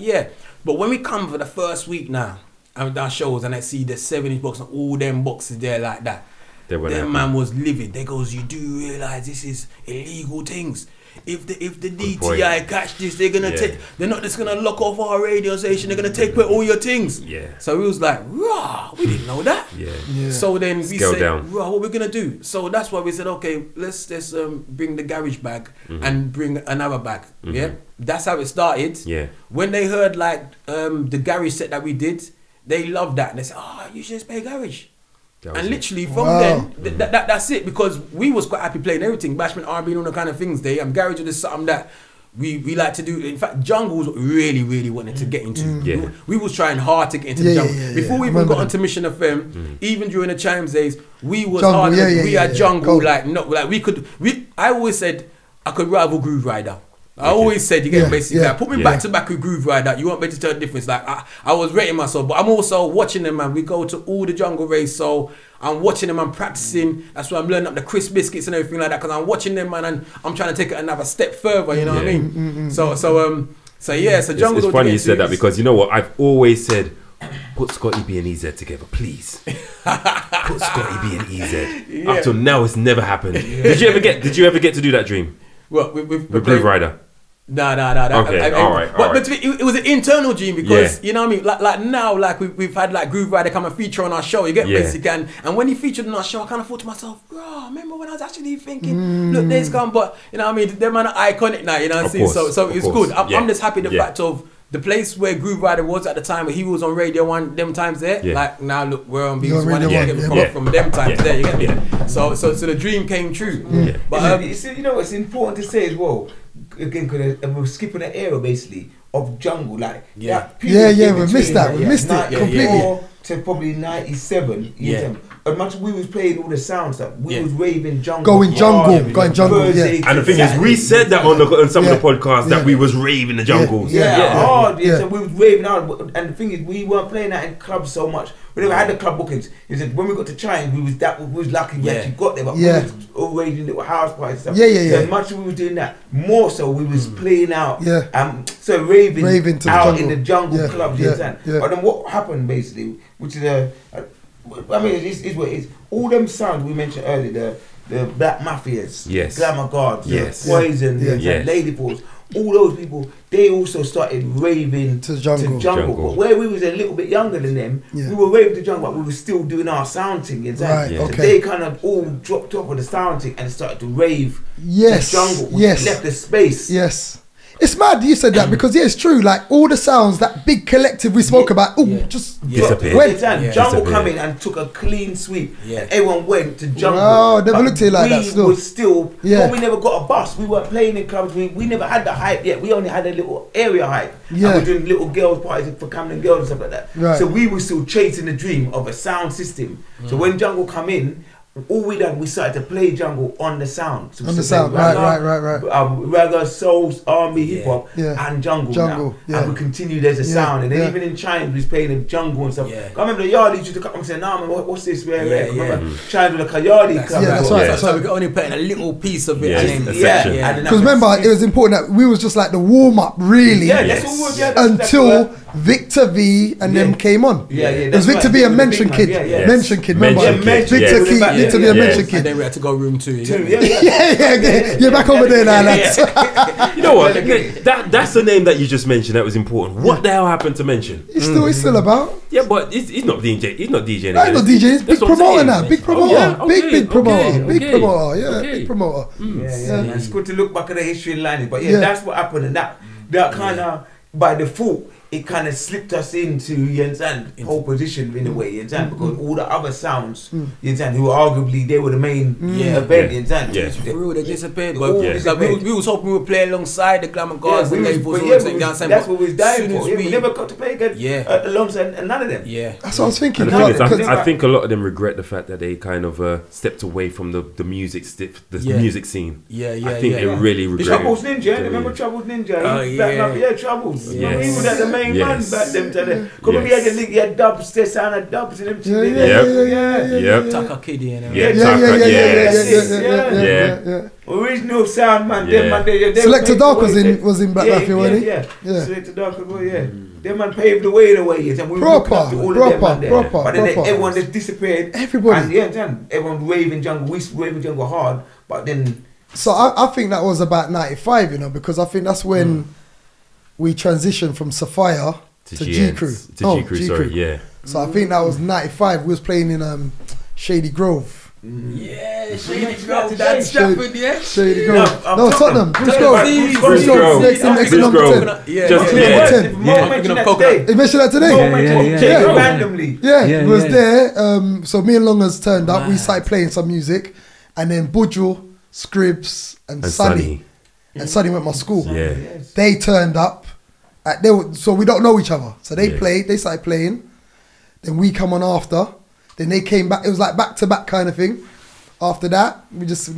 But when we come for the first week now, and our shows, and I see the 7-inch box and all them boxes there like that, them man was livid. They goes, you do realise this is illegal things. If the DTI catch this, they're gonna take. They're not just gonna lock off our radio station. They're gonna take away all your things. Yeah. So we was like, rah, we didn't know that. Yeah. So then we Scale said, down. rah, what we gonna do? So that's why we said, okay, let's bring the garage bag and bring another bag. Yeah. That's how it started. Yeah. When they heard like the garage set that we did, they loved that. And they said, oh, you should just play garage. And literally from then, that's it, because we was quite happy playing everything, bashment, R&B and all the kind of things there. Garage is something that we like to do. In fact, jungle was really, really wanted to get into. We was trying hard to get into the jungle. Before we even got onto Mission FM, even during the Chimes days, we was jungle, hard. We had jungle, I always said I could rival Groove Rider. I always said, you get basically like, put me back to back with Groove Rider, you won't be able to tell the difference. Like I was rating myself, but I'm also watching them, man. We go to all the jungle race, so I'm watching them, I'm practicing. That's why I'm learning up the crisp biscuits and everything like that, because I'm watching them, man, and I'm trying to take it another step further. You know what I mean? So jungle. It's funny you said that, because you know what I've always said. Put Scotty B and EZ together, please. Put Scotty B and EZ. Up till now, it's never happened. Did you ever get to do that dream? Well, with Groove Rider. No. Okay, all right. But it was an internal dream, because you know what I mean. Like now, like we've had like Groove Rider come and feature on our show. You get basic, and when he featured on our show, I kind of thought to myself, bro, remember when I was actually thinking, look, days come, but you know what I mean. Them man are iconic now. You know what I'm saying. So it's good. I'm just happy the fact of the place where Groove Rider was at the time, where he was on Radio 1 them times there. Like now, look, we're on BBC 1 from them times there. You get me? So the dream came true. But you know, it's important to say as well. Again, because we're skipping an era basically of jungle, like we missed that. We missed it completely. Yeah. To probably 97. as much as we was playing all the sounds stuff, we was raving jungle. Going jungle, yeah. And the thing is, we said that on some of the podcasts that we was raving the jungles. So we was raving out. And the thing is, we weren't playing that in clubs so much. We never had the club bookings. He said when we got to China, we was lucky we actually got there. But we was all raving little house parties and stuff. So as much as we were doing that, more so we was playing out. So raving to out in the jungle clubs. But then what happened basically, which is I mean, it's what it is. All them sounds we mentioned earlier, the Black Mafias, Glamour Guards, Poison, Lady Falls, all those people, they also started raving to jungle. But where we was a little bit younger than them, we were raving to jungle, but we were still doing our sound thing. So they kind of all dropped off of the sound thing and started to rave to jungle. Left the space. It's mad you said that because it's true. Like all the sounds, that big collective we spoke about, just disappeared. Jungle come in and took a clean sweep. And everyone went to jungle. Wow, never looked at it like that. We were still. Well, we never got a bus. We weren't playing in clubs. We never had the hype yet. We only had a little area hype. And we were doing little girls parties for Camden girls and stuff like that. So we were still chasing the dream of a sound system. So when jungle come in, all we done, we started to play jungle on the sound. So on the sound, right. Reggae, soul, R&B, hip hop, and jungle now. And we continued as a sound. And then even in China, we was playing in jungle and stuff. I remember the Yardies used to come and say, "Nah, man, what's this? Remember China with the Yardi club." That's right. So we could only put in a little piece of it. Because remember, it was important that we was just like the warm up, really. That's all we were. Until Victor V and them came on. It was Victor V and Mention Kid. Mention Kid, remember? Victor V. To be a Mention Kid. And then we had to go room 2. You're back over there now, lads. You know what? That's the name that you just mentioned that was important. What the hell happened to Mention? He's still about. Yeah, but he's not DJ. He's not DJing. I'm not DJ. He's big promoter now. Big promoter. Big promoter. Big promoter. Yeah, big promoter. It's good to look back at the history and line. But that's what happened. And that kind of by default, it kind of slipped us into whole position in a way, because all the other sounds, who arguably they were the main event, they disappeared. But we was hoping we would play alongside the Glamour Guards, the labels, that's what we was dying for. We never got to play alongside none of them. That's what I was thinking. I think a lot of them regret the fact that they kind of stepped away from the music music scene. I think they really regret. Troubles Ninja, remember Troubles Ninja? Troubles. We were at the main man back them today. Come on, we had the link, you had dubs, they sounded dubs and everything. Taka Kiddy and original sound man, them man. Selector Dark was in Black Mafia, wasn't he? Selector Dark as well, Them man paved the way in a way, and we proper. But then everyone just disappeared. Everybody. And everyone raving jungle, we raving jungle hard, but then. So I think that was about 95, because I think that's when we transitioned from Sapphire to GCrew. GCrew. So I think that was 95. We was playing in Shady Grove. Shady Grove. That's Stratford, Shady Grove. No, Tottenham. Bruce Grove. Next number 10. Just He mentioned that today? Randomly. He was there. So me and Longers turned up. We started playing some music. And then Budjo, Scribs, and Sonny. And Sonny went to my school. They turned up. So we don't know each other. So they played. They started playing. Then we come on after. Then they came back. It was like back to back kind of thing. After that, we just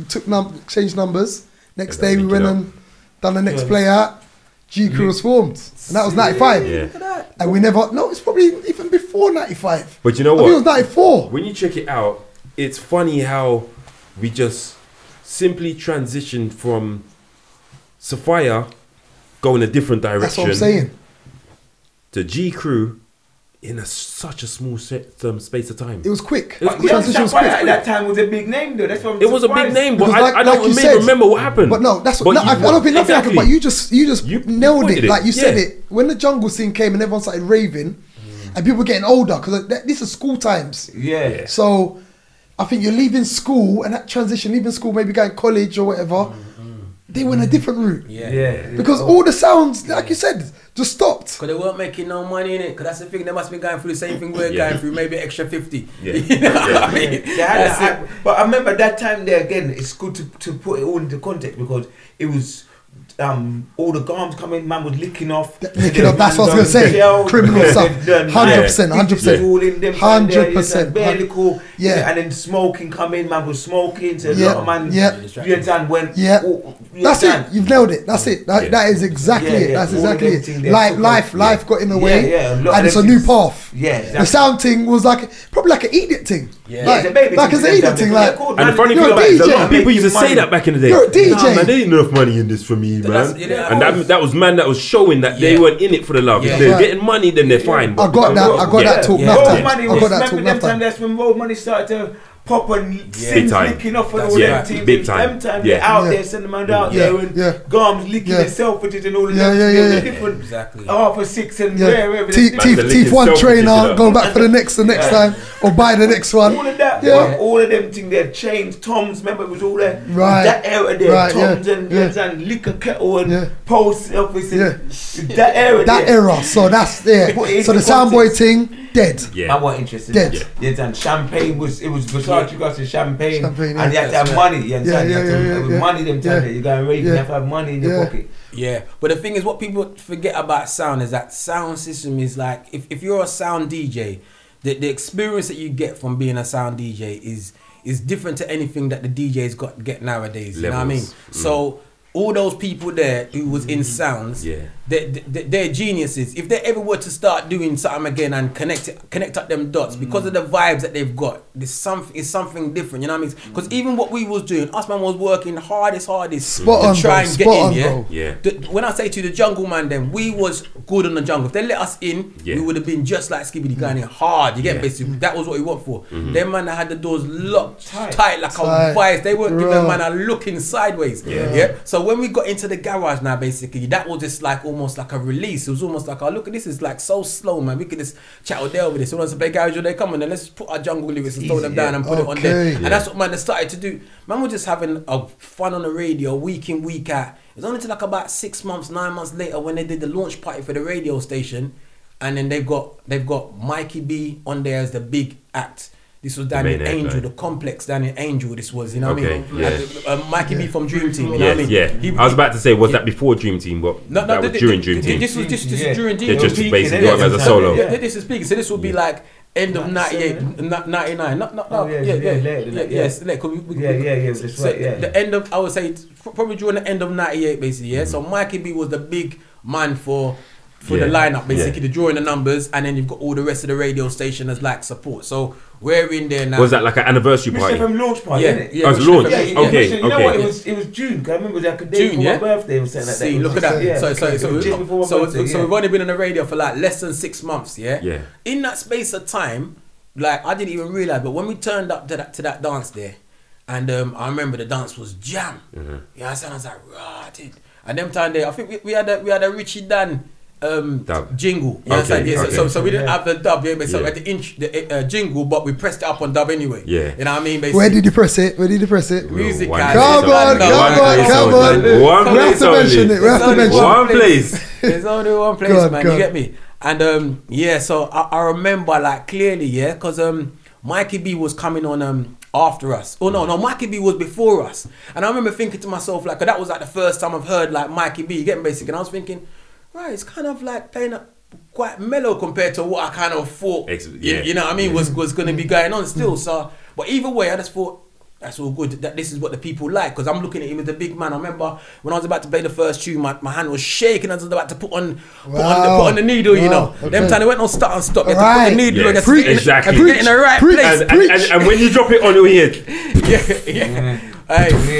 changed numbers. Next day we went and done the next play out. GCrew was formed, and that was 95. And we never. No, it's probably even before 95. But you know what? I think it was 94. When you check it out, it's funny how we just simply transitioned from Sapphire going a different direction. That's what I'm saying. To GCrew in such a small space of time. It was quick. The transition was quick. At that time was a big name though. That's what I'm surprised. It was a big name, but I don't remember what happened. But no, that's what. I don't think nothing happened. But you just nailed it. Like you said it. When the jungle scene came and everyone started raving, and people were getting older because this is school times. So I think you're leaving school and that transition, leaving school, maybe going to college or whatever. They went a different route. Because all the sounds, like you said, just stopped. Because they weren't making no money in it. Because that's the thing, they must be going through the same thing we're going through, maybe extra 50. You know what I mean? But I remember that time there again, it's good to put it all into context because it was all the garms coming, man was licking off. Licking off, that's what I was going to say. Criminal stuff. 100%, 100%. 100%. Yeah. And then smoking coming, man was smoking. So a lot of man, went. That's it. You've nailed it. That's it. That is exactly it. That's exactly it. Life got in the way. And it's a new path. The sound thing was probably like an edict thing. Like it's an edict thing. And the funny thing about it is a lot of people used to say that back in the day. You're a DJ. Nah, man, there ain't enough money in this for me, man. And that was man that was showing that they weren't in it for the love. If they're getting money, then they're fine. I got that talk enough time. That's when road money started to pop and sins licking off and all them teams. Big time. They're out there, sending them out there and Garms licking themselves and all of them. Different. Exactly. For 6 and wherever. Teeth one trainer, go back for the next time, or buy the next one. All of that. All of them things there changed. Tom's, remember, it was all there. Right. That era there. Tom's and liquor kettle and post office. That era. That era. So that's So the soundboy thing. Dead. I wasn't interested. Dead. And champagne was Versace got the champagne and you had to have money. You understand? With money them time you go and rave, you have to have money in your pocket. Yeah, but the thing is, what people forget about sound is that sound system is like, if you're a sound DJ, the experience that you get from being a sound DJ is different to anything that the DJs get nowadays. You know what I mean? So all those people there who was in sounds, they're geniuses. If they ever were to start doing something again and connect up them dots, because of the vibes that they've got, it's something different. You know what I mean? Because even what we was doing, us man was working hardest to try and get in. When I say to you, the jungle man, then we was good on the jungle. If they let us in, we would have been just like Skibbity going in hard. You get basically that was what we went for. Them man that had the doors locked tight like a vice. They weren't giving man a looking sideways. So when we got into the garage now, basically, that was just like almost like a release. It was almost like, oh, look at this, is like so slow, man. We could just chat with there with this. So once to play garage, they come and then let's put our jungle lyrics and throw them down and put it on there. And that's what man they started to do. Man was just having a fun on the radio week in, week out. It was only till like about 6 months, 9 months later when they did the launch party for the radio station, and then they've got Mikey B on there as the big act. This was down in Angel, the complex down in Angel. This was, you know what I mean? Mikey B from Dream Team, you know what I mean? I was about to say, was that before Dream Team? But that was during Dream Team. This was during Dream Team. Just basically got him as a solo. This is speaking. So this would be like end of 98, 99. The end of, I would say, probably during the end of 98, basically. So Mikey B was the big man for the lineup, basically, the drawing the numbers, and then you've got all the rest of the radio station as like support. So we're in there now. Was that like an anniversary party? Mr. FM launch party, innit? Yeah, it was launch. Okay. You know what? It was June. I remember it was like a day before my birthday or something like that. See, look at that. So we've only been on the radio for like less than 6 months. Yeah. In that space of time, like I didn't even realize, but when we turned up to that dance there, and I remember the dance was jam. Yeah, I was like, right, dude. And them time there, I think we had a Richie Dan jingle. So we didn't have the dub, but so at the jingle, but we pressed it up on dub anyway. You know what I mean? Basically. Where did you press it? Music. Come on. One place only. One place. There's only one place, man. You get me? And so I remember like clearly, because Mikey B was coming on after us. Oh no, Mikey B was before us. And I remember thinking to myself, like, that was like the first time I've heard like Mikey B, you get me, basically. And I was thinking, right, it's kind of like playing up quite mellow compared to what I kind of thought, you know what I mean, was going to be going on still. So, but either way, I just thought, that's all good, that this is what the people like, because I'm looking at him as a big man. I remember when I was about to play the first tune, my hand was shaking. I was about to put on the needle, you know. Them time they went on start and stop. You had to put the needle on, exactly. Get in the right place. And when you drop it on your head.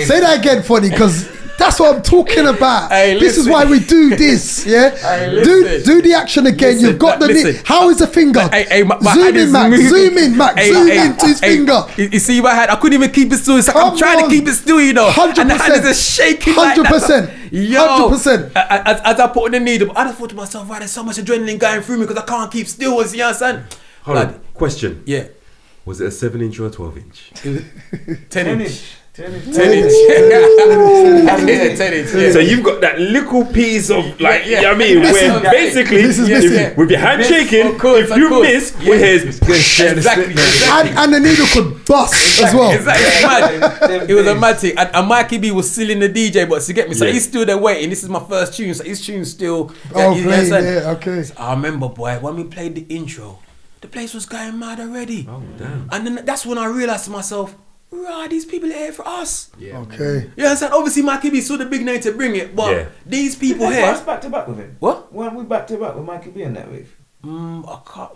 Say that again, funny, because that's what I'm talking about. This is why we do this, do the action again. You've got the how is the finger? Zoom in, Max. Zoom into his finger. You see my hand? I couldn't even keep it still. It's like I'm trying to keep it still, you know. 100%. And the hand is just shaking like that. 100%. As I put on the needle, I just thought to myself, right, there's so much adrenaline going through me because I can't keep still. You understand? Hold on. Question. Yeah. Was it a 7-inch or a 12-inch? 10-inch. 10-inch. So you've got that little piece of like, you know what I mean, where basically with your hand shaking, if you miss, your hair's exactly. And the needle could bust as well. Exactly. It was a mad thing. And Mikey B was still in the DJ box, you get me? So he's still there waiting. This is my first tune, so his tune's still. Okay. So I remember, boy, when we played the intro, the place was going mad already. Oh damn! And then that's when I realised to myself, right, these people are here for us. Yeah. Okay. You understand? Obviously, Mikey B saw the big name to bring it, but these people here. Us back to back with him. What? Weren't we back to back with Mikey B and that wave? I can't.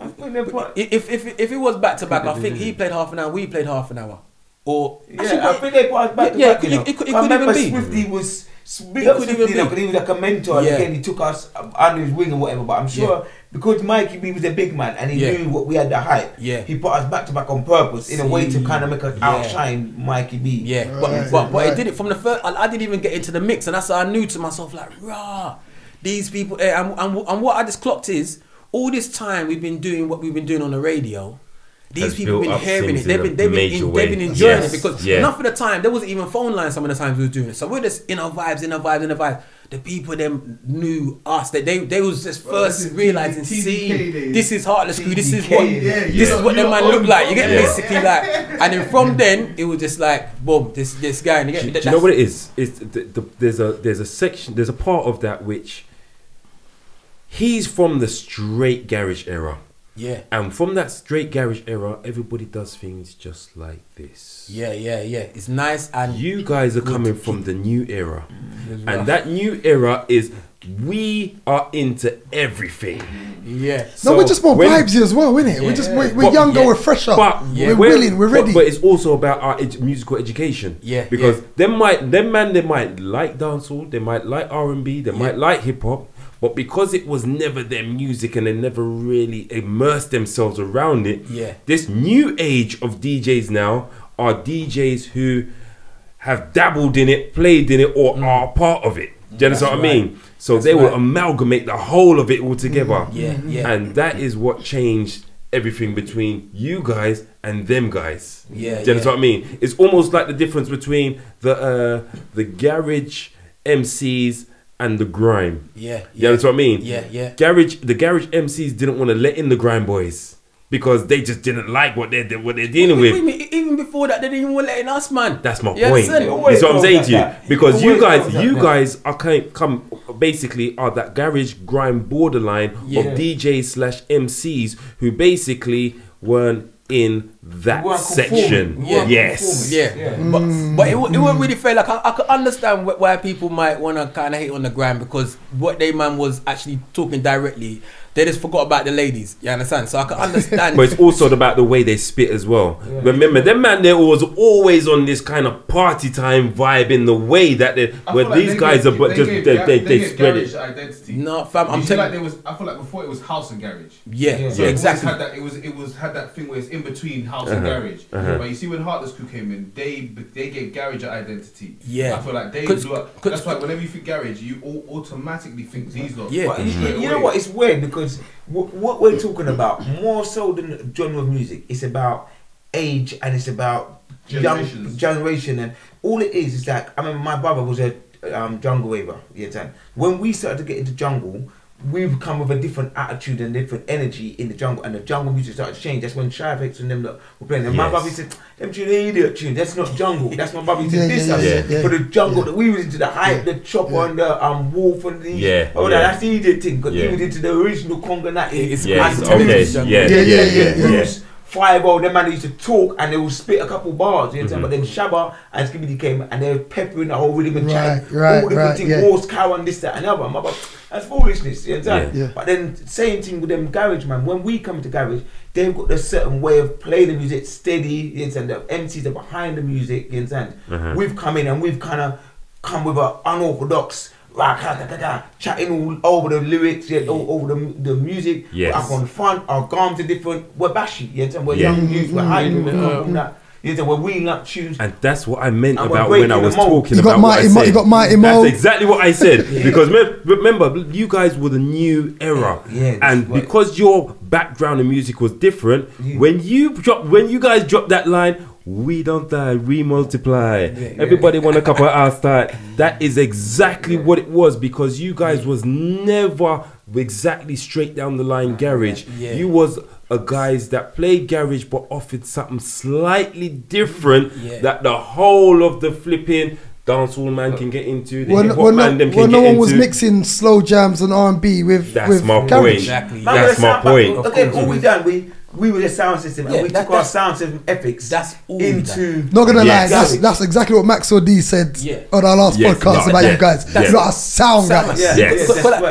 If it was back to back, I think he played half an hour, we played half an hour. Or I think they put us back to back. It could I remember even be. Swifty was. It could even be. Because he was like a mentor, and again he took us under his wing and whatever. But I'm sure because Mikey B was a big man and he knew what we had the hype. Yeah. He put us back to back on purpose in a way to kind of make us outshine Mikey B. Yeah. But it did it from the first. I didn't even get into the mix, and that's how I knew to myself like, rah, these people. And what I just clocked is all this time we've been doing what we've been doing on the radio. These people have been hearing it. They've been enjoying it because enough of the time there wasn't even phone lines. Some of the times we were doing it, so we're just in our vibes. The people them knew us. They was just first realizing, see, this is Heartless Crew. This is what them man look like. You get basically like, and then from then it was just like, boom, this guy. And you get, do you know what it is? It's there's a section. There's a part of that which he's from the straight garage era. Yeah. And from that straight garage era, everybody does things just like this. Yeah. It's nice. And you guys are coming from the new era. And that new era is we are into everything. Yeah. So we're just more vibesy as well, innit? Yeah. We're younger, we're fresher. But we're willing, we're ready. But it's also about our musical education. Yeah. Because they might like dancehall, they might like R&B, they might like hip hop. But because it was never their music and they never really immersed themselves around it, this new age of DJs now are DJs who have dabbled in it, played in it, or are part of it. Do you understand what I mean? So they will amalgamate the whole of it all together. And that is what changed everything between you guys and them guys. Do you understand what I mean? It's almost like the difference between the garage MCs and the grime. You know what I mean? The garage MCs didn't want to let in the grime boys because they just didn't like what they're dealing with. Even before that, they didn't even want to let in us, man. That's my point. That's what I'm saying to you. Because you guys are basically are that garage grime borderline of DJs / MCs who basically weren't in that section. But it wasn't really fair. Like I could understand why people might want to kind of hate on the gram because what they man was actually talking directly. They just forgot about the ladies. You understand? So I can understand. But it's also about the way they spit as well. Remember, them man, they was always on this kind of party time vibe in the way that they spread it. Identity. No, fam, I feel like before it was house and garage. Exactly. It was had that thing where it's in between house and garage. But you see when Heartless Crew came in, they gave garage an identity. I feel like that's why whenever you think garage, you automatically think these lot. But you know what? It's weird because what we're talking about more so than the genre of music, it's about age and it's about young generation, and all it is like I remember my brother was a jungle waver. When we started to get into jungle, we've come with a different attitude and different energy in the jungle, and the jungle music started to change. That's when Shy Effects and them were playing. And my brother said, "Them tune idiot tune. That's not jungle." That's my brother said, for the jungle that we was into the hype, the chopper and the wolf and the that's the idiot thing. Because he was into the original Conga Natty. Fireball, them man used to talk and they would spit a couple bars, you know, but then Shabba and Skibidi came and they were peppering the whole rhythm and chatting, all different things, Wars, cow and this, that and the other. That's foolishness, you know. But then same thing with them garage, man. When we come to garage, they've got a certain way of playing the music steady, you know, the MCs are behind the music, you know. We've come in and we've kind of come with an unorthodox chatting all over the lyrics, all over the music. We're up on fun, our garms are different, we're bashy, you know, we're young youth, we're high, you know, we're wheeling up tunes. And that's what I meant about when I was talking about what I said. You got Mighty Mo. That's exactly what I said. Because remember, you guys were the new era. And because your background in music was different, when you guys dropped that line, we don't die, we multiply. Everybody want a couple of hours start. That is exactly what it was, because you guys was never exactly straight down the line garage. You was a guys that played garage but offered something slightly different that the whole of the flipping dancehall man can get into. The hip hop man them can get no one into. was mixing slow jams and R&B with my garage. point. Exactly. That's my point. Okay, all we done, we were the sound system, and we took our sound system epics. That's all into. Not gonna lie, that's exactly what Maxwell D said on our last podcast about you guys. You're not a sound guy.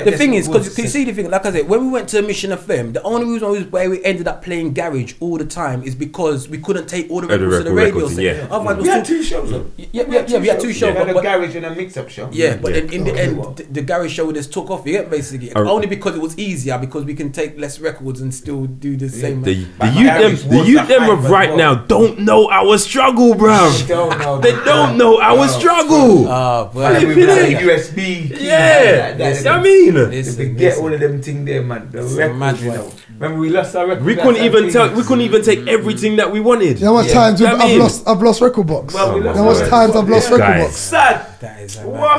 The thing is, because you see the thing, like I said, when we went to Mission FM, the only reason why we ended up playing garage all the time is because we couldn't take all the records to the radio. We had 2 shows. We had 2 shows. We had a garage and a mix-up show. Yeah, but in the end, the garage show just took off. Basically, only because it was easier, because we can take less records and still do the same. The youth them of right now don't know our struggle, bruv. They don't know our struggle. USB. I mean, they get all of them things there, man. The records, you know. Remember we lost our records. We couldn't even take everything that we wanted. You know how much times I've lost record box. You know how much times I've lost record box. Sad.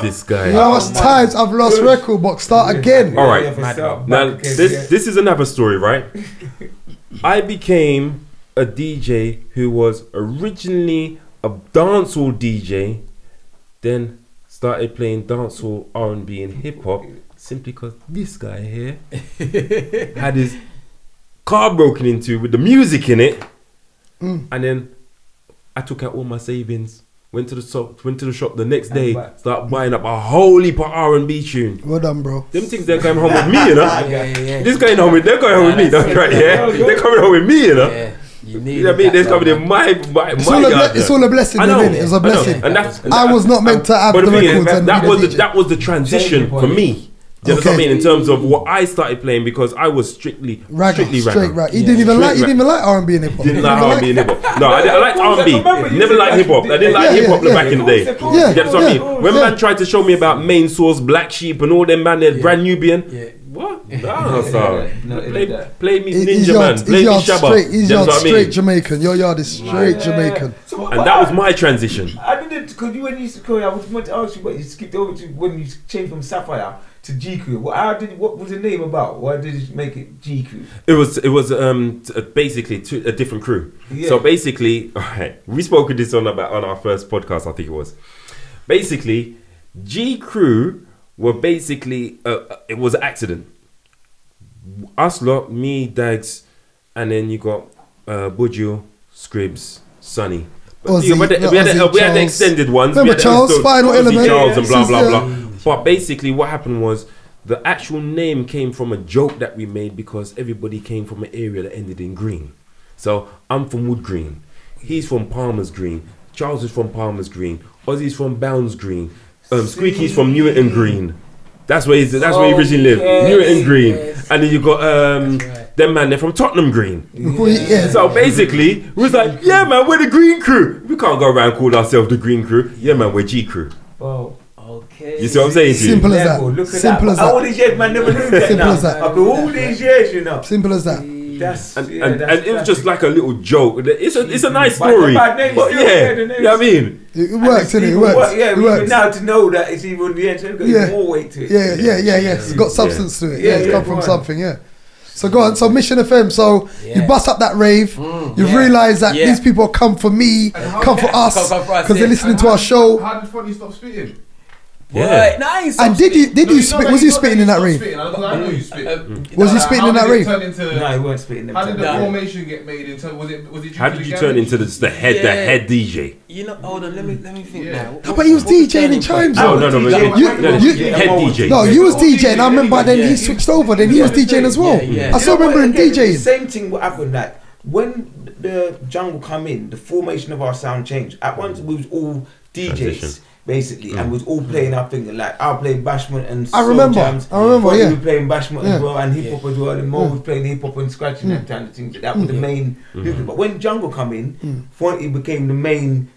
This guy. You know how much times I've lost record box. Start again. All right. Now this is another story, right? I became a DJ who was originally a dancehall DJ, then started playing dancehall, R&B and hip hop simply because this guy here had his car broken into with the music in it, and then I took out all my savings, went to the shop the next day, started buying up a whole heap of R&B tune. Well done, bro. Them things they're coming home with me, you know. This going home with they're going home with me, that's right. They're coming home with me, you know. You know what I mean? They're coming in my it's all a blessing. It was a blessing. I was not meant to have the records. That was the transition for me. Do you know what I mean? In terms of what I started playing, because I was strictly rag. He didn't even like R&B and hip hop. Didn't like R&B and hip hop. No, I liked R&B. Never liked hip hop. I didn't like hip hop back in the day. Yeah, that's what I mean. When man tried to show me about Main Source, Black Sheep, and all them man, they're brand Nubian. What? No, sorry. Play me Ninja Man. Play me Shabba. He's yard straight Jamaican. Your yard is straight Jamaican. And that was my transition. I didn't, because when you used to call, I was meant to ask you, but you skipped over to when you changed from Sapphire to GCrew. What was the name about? Why did you make it GCrew? It was basically a different crew. So basically, alright, we spoke of this on our first podcast, I think it was. Basically, GCrew were basically it was an accident. Us lot, me, Dagz, and then you got Buju, Scribs, Sonny. But we had the extended ones. Remember Charles, Final Element, Charles and blah blah blah. But basically, what happened was the actual name came from a joke that we made because everybody came from an area that ended in green. So I'm from Wood Green, he's from Palmer's Green, Charles is from Palmer's Green, Ozzy's from Bounds Green, Squeaky's from Newton Green. That's where he originally lived, Newton Green. And then you got them man, they're from Tottenham Green. So basically, we was like, yeah man, we're the Green Crew. We can't go around calling ourselves the Green Crew. Yeah man, we're GCrew. Oh. You see what I'm saying? Simple as that. Simple as that. All these years, man, never knew that. Simple as that. After all these years, you know. Simple as that. And it was just like a little joke. It's a nice story. But you know what I mean? It works, innit? It works. Yeah, we works. Now to know that it's even the end, it's got more weight to it. Yeah. It's got substance to it. It's come from something, So go on, so Mission FM, so you bust up that rave, you realise that these people come for me, come for us, because they're listening to our show. How did Fonny stop spitting? Right, nice. And did you spit? Was you spitting in that rave? I know you spit. Was he spitting in that rave? No, he weren't spitting. How did the formation get made? Was it? How did you turn into the head DJ? You know, hold on, let me think now. No, but he was DJing in Chimes. No, head DJ. No, you was DJing. I remember then he switched over. Then he was DJing as well. I still remember him DJing. Same thing what happened. Like when the jungle come in, the formation of our sound changed. At once we was all DJs. Basically, and was all playing our thing. Like I played Bashment and jams. I remember. We were playing Bashment as well and hip hop as well. And Mo was playing hip hop and scratching and kind of things. That was the main. But when jungle come in, Fonty became the main.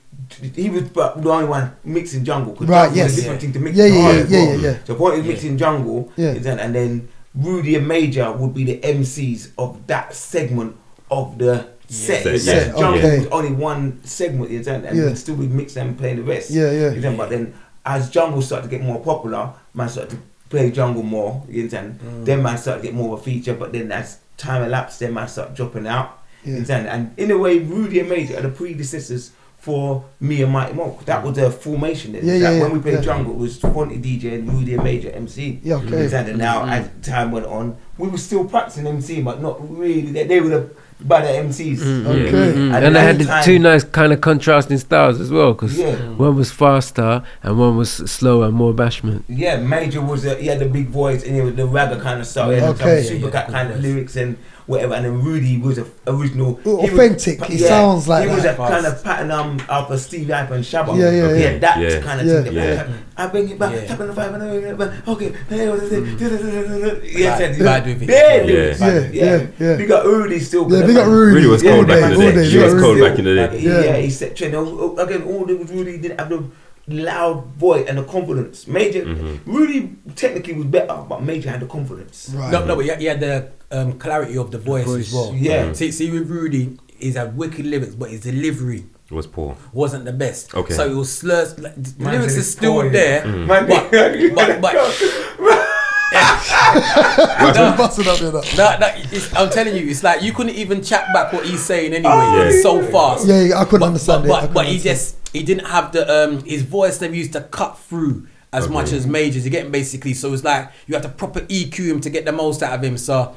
He was the only one mixing jungle. Right. Yes. Different thing to mix. Yeah. So Fonty was mixing jungle. And then Rudy and Major would be the MCs of that segment of the set. Okay. Jungle was only one segment, you know, and we'd still be mixing and playing the rest. You know, but then as jungle started to get more popular, man started to play jungle more, you know, then man started to get more of a feature, but then as time elapsed, then man started dropping out. You know, and in a way, Rudy and Major are the predecessors for me and Mighty Mo. That was the formation then. When we played jungle, it was Fonty DJ and Rudy and Major MC. And now as time went on, we were still practicing MC, but not really. They were the better MCs. And they had the two nice kind of contrasting styles as well, because one was faster and one was slower and more bashment. Yeah, Major was he had the big voice and he was the ragga kind of style. He had some super cat kind of lyrics and whatever. And then Rudy was a original, authentic. He sounds like he was a kind of pattern after Steve Hype and Shabba. He had that kind of thing. I bring it back, tap on the 5 and okay. We got Rudy still. We got Rudy. Rudy was cold back in the day. He was cold back in the day. Yeah, he set trend. Again, all it was Rudy didn't have the loud voice and the confidence. Major, Rudy technically was better, but Major had the confidence. No, but he had the clarity of the voice as well. See, with Rudy, he's had wicked lyrics, but his delivery was poor. Wasn't the best. Okay. So it was slurs. Like, the lyrics are still there, but I'm telling you, it's like you couldn't even chat back what he's saying anyway. It's so fast. I couldn't understand it. But he didn't have the his voice that used to cut through as much as Majors. You're getting basically, so it's like you have to proper EQ him to get the most out of him. So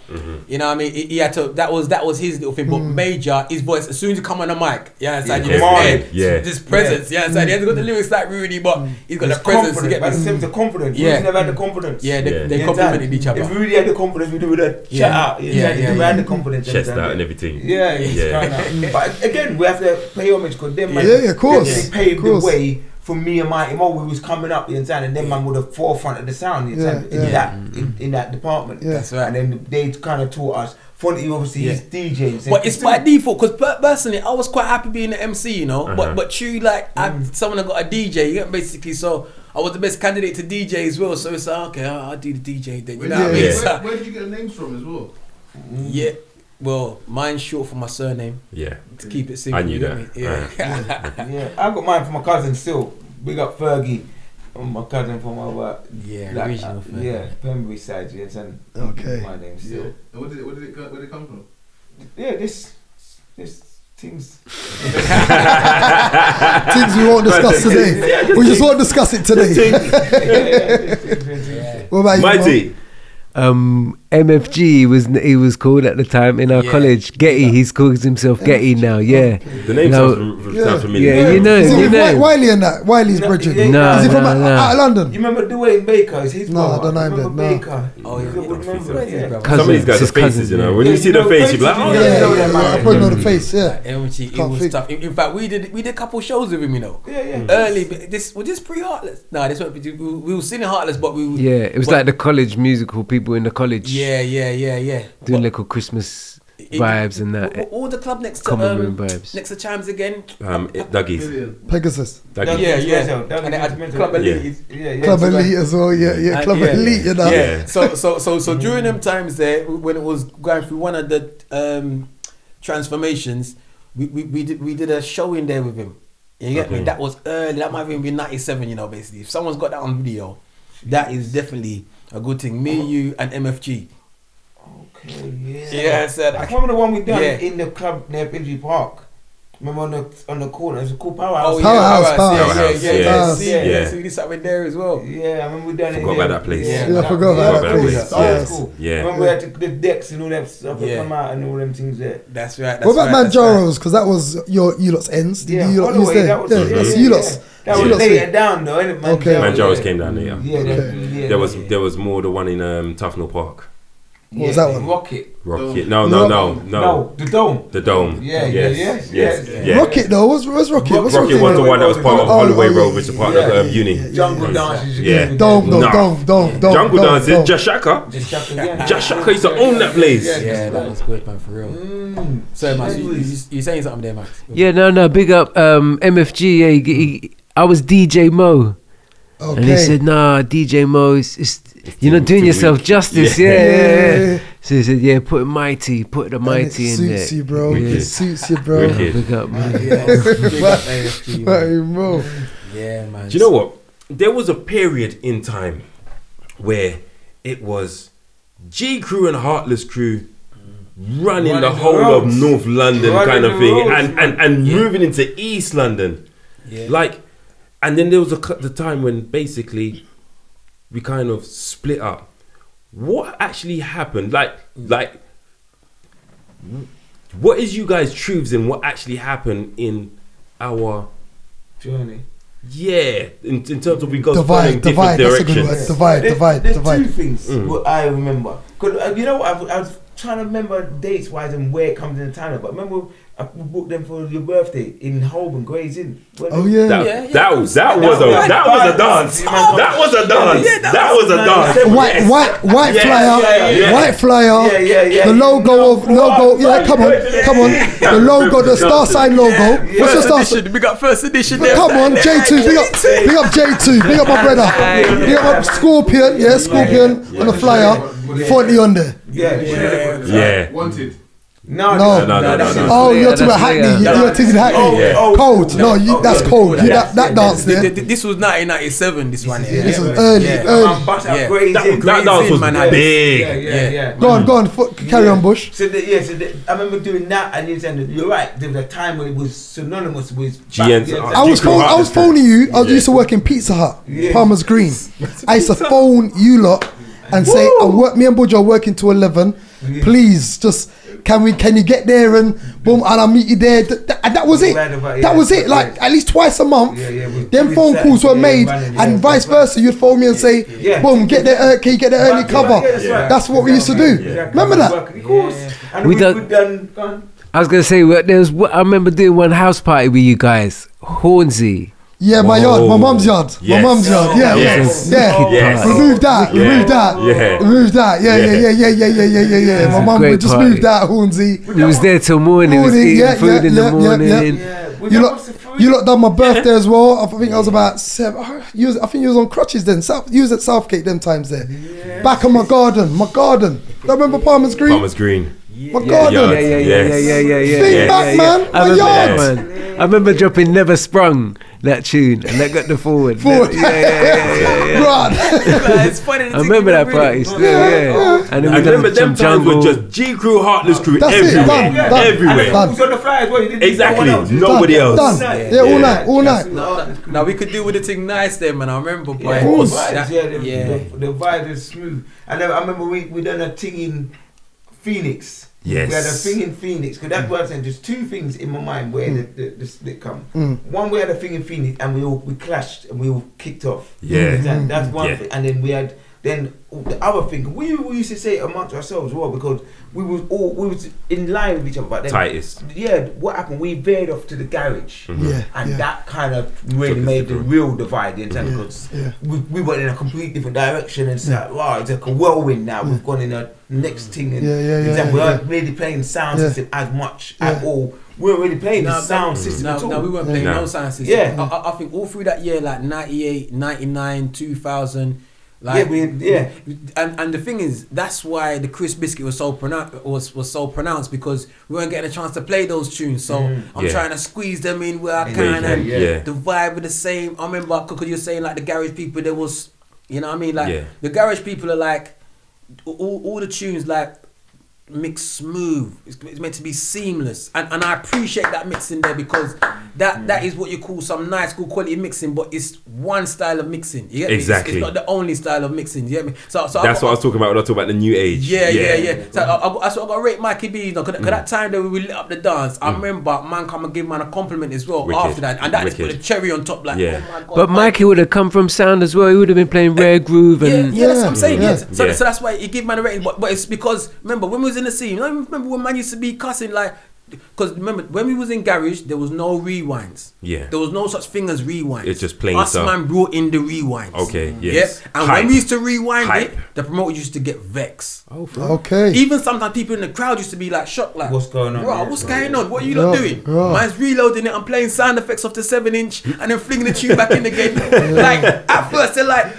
you know what I mean, he had to. That was his little thing. But Major, his voice, as soon as you come on the mic, this presence. He hasn't got the lyrics like Rudy, but he's got the presence. You get me? The confidence. Rudy never had the confidence. They complemented each other. If Rudy had the confidence, we would have chat out. He had the confidence. Chest out and everything. But again, we have to pay homage because them man, of course, they paved the way for me and Mighty Mo. We was coming up, you know, and then man were the forefront of the sound, you know, in that department. That's right. And then they kind of taught us. Fonty obviously is DJing. But it's by default, because personally I was quite happy being the MC, you know. But true, like someone that got a DJ, you get basically. So I was the best candidate to DJ as well. So it's like, okay, I'll do the DJ then. You know what I mean? Where did you get the names from as well? Well, mine's short for my surname. To keep it simple. I knew that. I got mine from my cousin still. Big up Fergie. My cousin from my work. Original Fergie. Pembury side, and my name still. Where did it come from? This things. Things we won't discuss today. We just won't discuss it today. What about you, Mighty? MFG he was called at the time in our college. Getty, he's called himself Getty now. The name sounds familiar. Yeah, you know. Wiley and that. Wiley's bridging. Is he from out of London? You remember Dwayne Baker? Is his I don't know him. Baker. Some of these guys are faces, you know. When you see the face, you're like, I probably know the face. He was tough. In fact, we did a couple shows with him, you know. Early. This pre-Heartless. No, this we were singing Heartless, but we. It was like the college musical people in the college. Yeah. Doing little Christmas vibes and that. All the club next to common room vibes. Next to Chimes again. Dagz. Pegasus. And they had Club Elite. Club Elite as well. Club Elite. You know. So during them times there, when it was going through one of the transformations, we did a show in there with him. You get me? That was early. That might have even been 97. You know, basically, if someone's got that on video, that is definitely a good thing. Me, you, and MFG. I remember the one we done in the club near Finsbury Park. Remember on the corner? It's a cool Powerhouse. Powerhouse. Yeah. So we did something there as well. Yeah, I remember we done it. Forgot about that place. I forgot about that place. That was cool. Remember we had the decks and all that stuff that come out and all them things there. That's right. What about Manjaro's? Because that was you lot's ends. Did you lot use there? That's you lot's. That was later down though, isn't it? Manjaro's came down later. There was more the one in Tufnell Park. What was that one? Rocket. No. The Dome. The Dome. Yes. Rocket though. What's Rocket? Rocket was the one that was part of Holloway Road, which is part of uni. Jungle dances. Dome. Jungle dances. Jashaka used to own that place. Yeah, that was good, man, for real. So, Max, you saying something there, Max? Yeah, no. Big up MFG. I was DJ Mo. And he said, nah, DJ Mo is you're not doing yourself justice. Yeah. So he said, yeah, put the mighty in there. It suits you, bro. It suits you, bro. Big up, man. Yeah, man. Do you know what? There was a period in time where it was GCrew and Heartless crew running the whole of North London kind of thing, and moving into East London. Yeah. Like, and then there was the time when basically we kind of split up. What actually happened? Like, what is you guys' truths in what actually happened in our journey? Yeah, in terms of we got divide. different directions. That's a good word. Divide. There's two things what I remember. Cause you know, I was trying to remember dates wise and where it comes in the time. But remember, I booked them for your birthday in Holborn, Gray's Inn. Oh yeah. That was a dance. That was a dance. White flyer. The logo. Yeah, come on. The logo, the star sign logo. What's the star sign? We got first edition there. Come on, J2. Big up J2. Big up my brother. Big up Scorpion. Yeah, Scorpion on the flyer. 40 on there. Yeah. Wanted. No. Oh, you're talking about Hackney. You're thinking Hackney. Cold. No, that's cold. That dance there. This was 1997. This one. This was early. That dance was big. Yeah. Go on. Carry on, Bush. So I remember doing that, and you're right. There was a time when it was synonymous with GEnts. I was phoning you. I used to work in Pizza Hut, Palmer's Green. I used to phone you lot and say, me and Bujo are working to 11. Please, just can you get there and boom, and I'll meet you there. That was it. That was it. Like at least twice a month. Them phone calls were made, and vice versa. You'd phone me and say, boom, get there. Can you get there early cover? That's what we used to do. Remember that? Of course. We done. I was gonna say I remember doing one house party with you guys, Hornsey. Yeah, my yard, my mum's yard. Yes. My mum's yard. Yeah. We moved that. Yeah. My mum would just move that, Hornsey. We was there till morning. Was eating food in the morning. You lot done my birthday as well. I think I was about 7. I think you was on crutches then. You was at Southgate them times there. Back on my garden. Don't remember Palmer's Green? Palmer's Green. My garden. Yeah. Think back, man. My yard. I remember dropping Never Sprung, that tune, and that got the forward. Right. It's funny. I remember that party still, And then I remember them times were just GCrew, Heartless crew everywhere. Everywhere. Who's on the flyers? Exactly. Nobody else. Done. Yeah, all night. Now we could do with the thing nice there, man. I remember, boy. The vibe is smooth. And I remember we done a thing in Phoenix. Yes. We had a thing in Phoenix, because that's what I'm saying. There's two things in my mind where the split come. One, we had a thing in Phoenix and we clashed and we all kicked off. Yeah. That's one thing. And then we had the other thing. We used to say it amongst ourselves as well, because we was in line with each other. But then, tightest. Yeah. What happened? We veered off to the garage. And that kind of really made the real divide in terms because we went in a completely different direction, and it's like, wow, it's like a whirlwind now. We've gone in a next thing, and we aren't really playing sound system as much at all. We weren't really playing the sound system at all. No, we weren't playing no sound system. Yeah. I think all through that year, like 98, 99, 2000. Like, and the thing is, that's why the Crisp Biscuit was so pronounced, because we weren't getting a chance to play those tunes. So I'm trying to squeeze them in where I can, and the vibe was the same. I remember because you're saying like the garage people, there was, you know what I mean, like the garage people are like all the tunes like mixed smooth. It's meant to be seamless, and I appreciate that mixing there, because that is what you call some nice good quality mixing, but it's one style of mixing. You get me? Exactly. It's not the only style of mixing. You get me? So that's what I was talking about when I talk about the new age. Yeah. So that's what I got to rate Mikey B. You know, cause that time that we lit up the dance, I remember man come and give man a compliment as well after that, and that just put a cherry on top. Like, oh my God. But Mikey would have come from sound as well. He would have been playing rare groove and that's what I'm saying. So that's why you give man a rating. But it's because remember when we was in the scene. Remember when man used to be cussing like. Because remember, when we was in garage, there was no rewinds. Yeah. There was no such thing as rewinds. It's just plain Us stuff. Man brought in the rewinds. Okay, yes. Yeah. And when we used to rewind it, the promoter used to get vexed. Okay. Even sometimes people in the crowd used to be like shocked, like, what's going on? Bro, what's going on? What are you lot doing? Man's reloading it and playing sound effects off the 7-inch and then flinging the tune back in again. Like, at first they're like,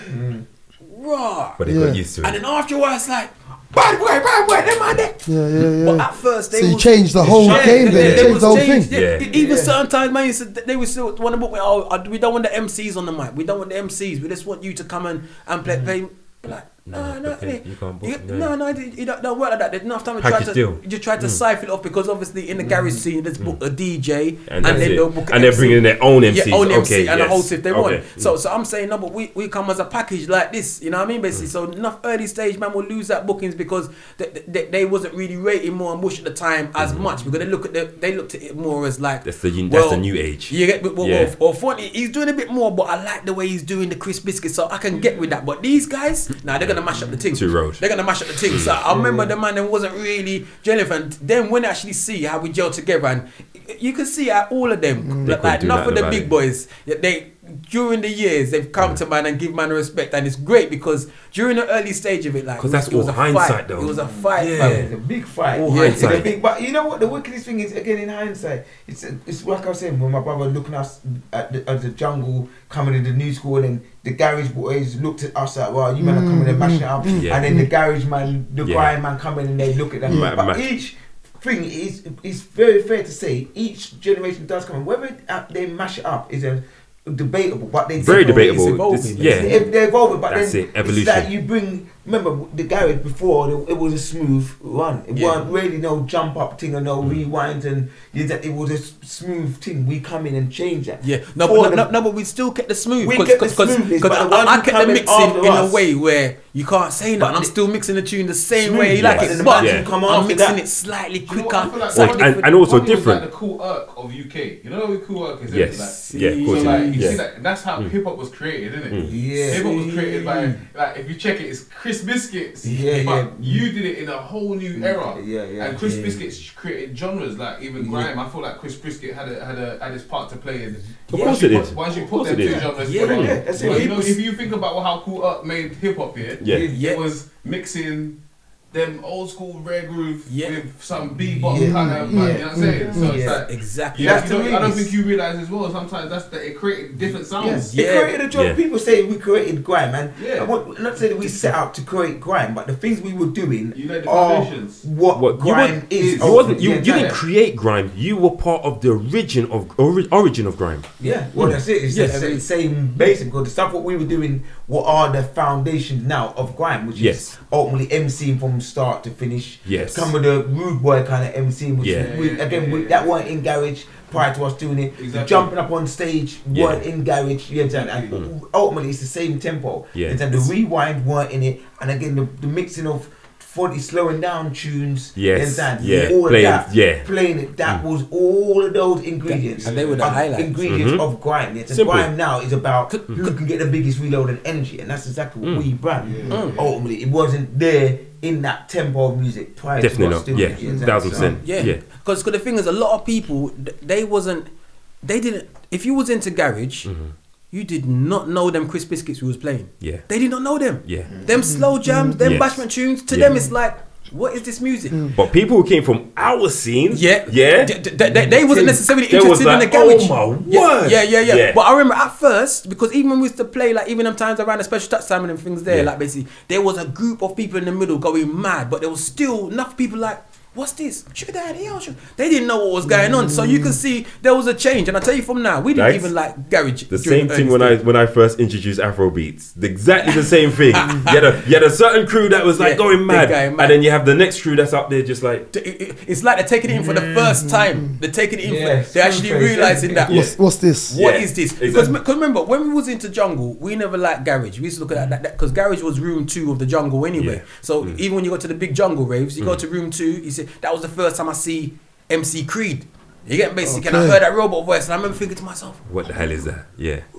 raw. But they got used to it. And then after a while it's like, bad boy, them man there. Yeah. But at first, they you changed the whole game, then you changed the whole thing. Yeah. Even certain times, man, they would still want to book me. Oh, we don't want the MCs on the mic. We don't want the MCs. We just want you to come and play. Like, no, you can't book. You don't work like that. There's enough time to try to siphon it off, because obviously in the garage scene, there's book a DJ and then they'll book and they're bringing their own MCs. Yeah, own MC and a host if they want. So I'm saying, no, but we come as a package like this, you know what I mean, basically. So enough early stage man will lose that bookings because they wasn't really rating more and Bush at the time as much, because they looked at it more as like that's the new age. You get or funny, he's doing a bit more, but I like the way he's doing the crisp biscuit, so I can get with that. But these guys, they're gonna mash up the thing. They're gonna mash up the thing. So I remember the man that wasn't really gelling, and then when I actually see how we gel together, and you can see how all of them, like enough of the big boys, they during the years they've come to man and give man respect, and it's great because during the early stage of it, like because that's all hindsight though. It was a fight, it's a big fight. Hindsight. But you know what? The wickedest thing is, again, in hindsight, it's like I was saying, when my brother looking us at the jungle coming in the new school, and then the garage boys looked at us like, well, you man are coming and mashing it up, and then the garage man, the grind man coming and they look at them. But each thing is very fair to say, each generation does come, and whether they mash it up is a debatable, but they very debatable. They're evolving, but that's then evolution. It's that you bring. Remember the garage before, it was a smooth run. It weren't really no jump up thing or no rewind, and it was a smooth thing. We come in and change that. Yeah, but we still kept the smooth. Because I kept the mixing in a way where you can't say that. I'm still mixing the tune the same way you like it, but I'm mixing it slightly quicker, and also different. Like the cool irk of UK. You know what cool irk is? Yes. Yeah, of course. So like you see that that's how hip hop was created, isn't it? Yeah. Hip hop was created by, like, if you check it, it's Chris Biscuits. But you did it in a whole new era. And Chris Biscuits created genres like even grime. I feel like Chris Biscuit had his part to play in. Of course it is. Once you put them two genres together, you know, if you think about how Cool Irk made hip hop here, it was mixing them old school rare groove with some bebop kind of, you know what I'm saying? So it's like, exactly. I don't think you realise as well, sometimes that's that it created different sounds. It created a job. People say we created grime, and I'm not saying that we set out to create grime, but the things we were doing are what grime is. You didn't create grime, you were part of the origin of grime. Yeah, well that's it. It's the same basic, because the stuff what we were doing, what are the foundations now of grime, which is ultimately MCing from start to finish. Come with the rude boy kind of MC, which that weren't in garage prior to us doing it. Jumping up on stage weren't in garage. And ultimately it's the same tempo. And the rewind weren't in it, and again the mixing of 40 slowing down tunes. All of that, playing it. That was all of those ingredients. And they were the highlights. Ingredients of grime. Grime now is about who can get the biggest reload and energy, and that's exactly what we brand. Ultimately, it wasn't there in that tempo of music prior to us doing it. 1000%. Because the thing is, a lot of people, they didn't, if you was into garage, you did not know them Chris Biscuits who was playing. They did not know them. Them slow jams, them bashment tunes, to them it's like, what is this music? But people who came from our scene, they wasn't necessarily interested in the garage. Oh my word! Yeah. But I remember at first, because even when we used to play, like even them times around the special touch time and them things there, like basically there was a group of people in the middle going mad, but there was still enough people like, what's this? They didn't know what was going on, so you can see there was a change. And I tell you from now, we didn't even like garage. The same thing when I first introduced Afro beats. Exactly the same thing. You had a certain crew that was like going mad, and then you have the next crew that's up there just like. It's like they're taking it in for the first time. They're taking it in. They're actually realizing that. What's this? What is this? Because remember, when we was into jungle, we never liked garage. We used to look at that because garage was room 2 of the jungle anyway. So even when you go to the big jungle raves, you go to room 2. You say, that was the first time I see MC Creed. You get basic, and I heard that robot voice, and I remember thinking to myself, what the hell is that?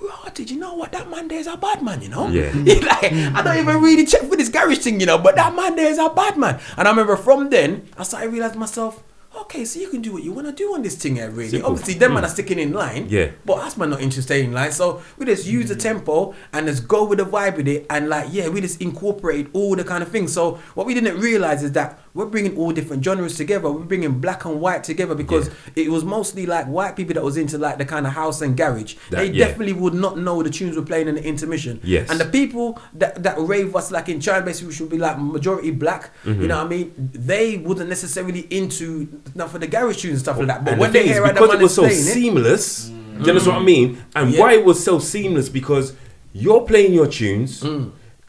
Oh, did you know what, that man there is a bad man, you know? Like, I don't even really check for this garage thing, you know, but that man there is a bad man. And I remember from then I started realizing myself, okay, so you can do what you want to do on this thing here, really. Simple. Obviously, them man are sticking in line, but us man not interested in line. So we just use the tempo and just go with the vibe with it, and like, we just incorporate all the kind of things. So what we didn't realize is that we're bringing all different genres together. We're bringing black and white together because it was mostly like white people that was into like the kind of house and garage. They definitely would not know the tunes we're playing in the intermission. Yes. And the people that rave us like in China, basically, which would be like majority black, you know what I mean? They wouldn't necessarily into enough of the garage tunes and stuff like that. But and when they hear because it was so seamless, do you understand what I mean? And why it was so seamless, because you're playing your tunes,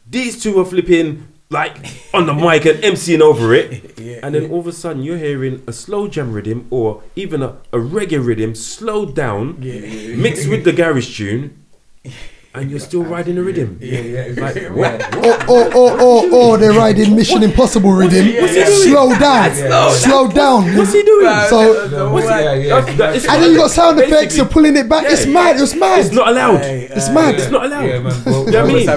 these two are flipping like on the mic and MCing over it, and then all of a sudden you're hearing a slow jam rhythm or even a reggae rhythm slowed down, mixed with the garage tune, and you're still riding the rhythm. Like, or they're riding Mission Impossible rhythm. Slow down. Slow down. What's he doing? And then you got sound effects, you're pulling it back. It's mad. It's mad. It's not allowed. It's mad. It's not allowed. Yeah, man. You know what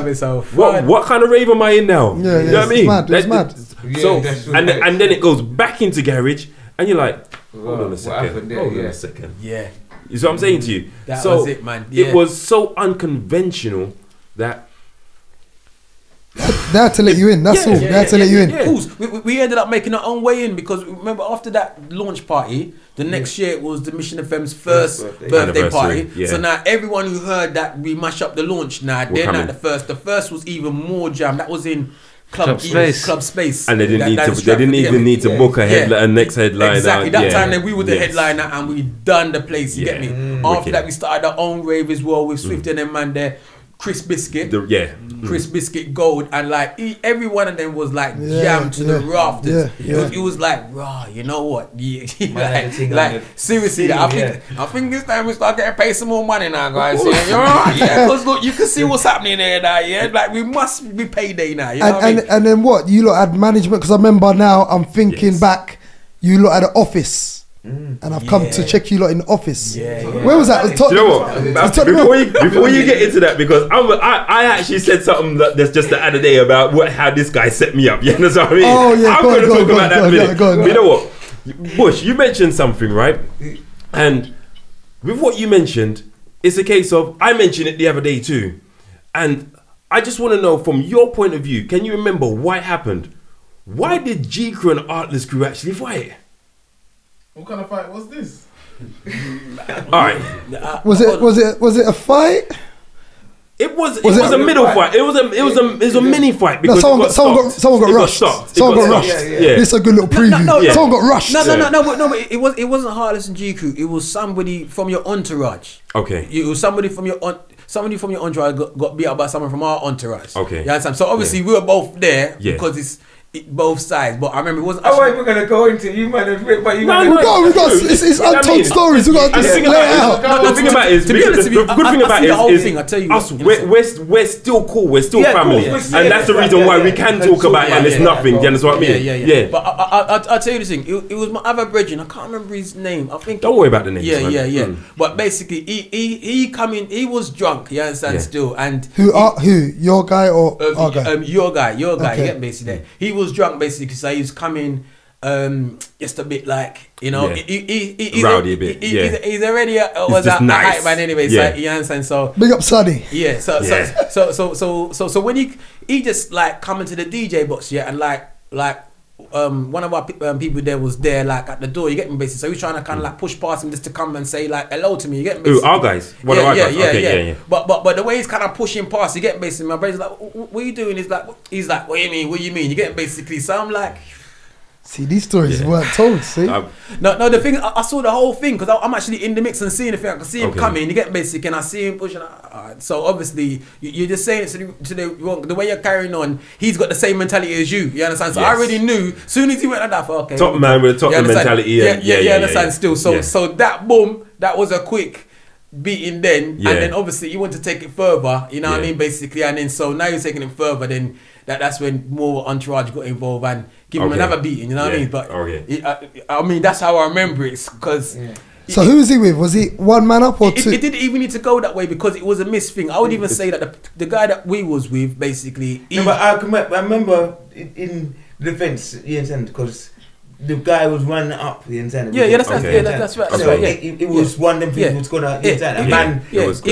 I mean? What kind of rave am I in now? Yeah, you know what I mean? It's mad. So and then it goes back into garage, and you're like, hold on a second. Hold on a second. Yeah. You see what I'm saying to you? That was it, man. It was so unconventional that they had to let you in. That's all. They had to let you in. Of course, we ended up making our own way in because remember after that launch party, the next year it was the Mission FM's first birthday party. Yeah. So now everyone who heard that we mash up the launch, now they're not the first. The first was even more jam. That was in Club Space, and they didn't even need to book a next headliner. Exactly, that time then we were the headliner and we done the place. You get me? After that, we started our own rave as well with Swift and them man there. Chris Biscuit, Chris Biscuit Gold, and like every one of them was like jammed to the rafters. It was like, raw, you know what? Like seriously, I think this time we start getting paid some more money now, guys. Because look, you can see what's happening there now. Yeah, like we must be payday now. You know what I mean? And then what? You lot had management because I remember now. I'm thinking back. You lot had an office. And I've come to check you lot in the office. Where was that? You know what? Before you get into that, because I actually said something that's just the other day about how this guy set me up. You know what I mean? Oh yeah, I'm going to talk about that in a minute. Go on. You know what, Bush? You mentioned something, right? And with what you mentioned, it's a case of I mentioned it the other day too, and I just want to know from your point of view. Can you remember why it happened? Why did GCrew and Heartless crew actually fight? What kind of fight was this? Alright. Was it a fight? It was a middle fight. It was a mini fight because someone got rushed. Someone got rushed. This is a good little preview. Someone got rushed. No, but it wasn't Heartless and GCrew. It was somebody from your entourage. Okay. It was somebody from your entourage got beat up by someone from our entourage. Okay. You understand? So obviously we were both there because it's both sides, but I remember it wasn't. Oh, wait, we're gonna go into you, man. But you, we got. It's untold stories. We got to just lay it out. The thing about it is, the good thing about it is, us. We're still cool. We're still family, and that's the reason why we can talk about it. And it's nothing. You understand what I mean? Yeah. But I'll tell you this thing. It was my other brethren. I can't remember his name. I think. Don't worry about the names. Yeah. But basically, he come in. He was drunk. You understand? Still, and who? Your guy or our guy? Your guy. You get basically there. He was drunk basically, so he was coming just a bit like, you know, he's rowdy a bit. He's already was a hype man anyway. So you understand? So big up Sunny. Yeah. So when he just like come into the DJ box, and like one of our people there was there like at the door. You get me basically. So he's trying to kind of like push past him just to come and say like hello to me. You get me? Ooh, our guys. One of our guys. Okay. But the way he's kind of pushing past, you get basically. My brother's like, what are you doing? He's like, what do you mean? What do you mean? You get basically. So I'm like. See, these stories weren't told, see? No, the thing, I saw the whole thing because I'm actually in the mix and seeing the thing. I can see him coming, you get basic, and I see him pushing. So obviously, you're just saying it to the way you're carrying on, he's got the same mentality as you. You understand? So I already knew, as soon as he went like that, okay. Top man with a top mentality. Yeah, understand still. So that boom, that was a quick beating then. And then obviously, you want to take it further, you know what I mean, basically. And then so now you're taking it further, then that's when more entourage got involved and give him another beating, you know what I mean? But I mean, that's how I remember it, because. So who was he with? Was he one man up or two? It didn't even need to go that way because it was a missed thing. I would even say that the guy that we was with, basically. But I remember in the defense, because the guy was running up, you understand? That's right. So it was one of them things was gonna, you understand? A man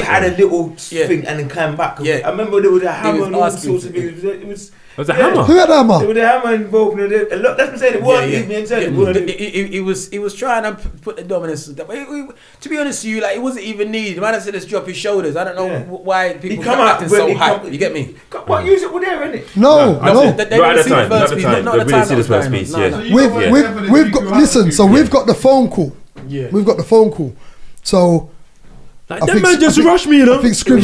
had a little thing and then came back. I remember there was a hammer and all sorts of things. It was a hammer. Who had a hammer? There was a hammer involved. That's what I'm saying. It wasn't. He was trying to put the dominance. To be honest with you, like it wasn't even needed. The man said let's drop his shoulders. I don't know why people come acting so hype. You get me? What use it with there, innit? No. Not at the time. Not at the time. See the first piece. We've got listen. So we've got the phone call. Yeah. We've got the phone call. So. Like, that man just rushed me, you know. I think Scribs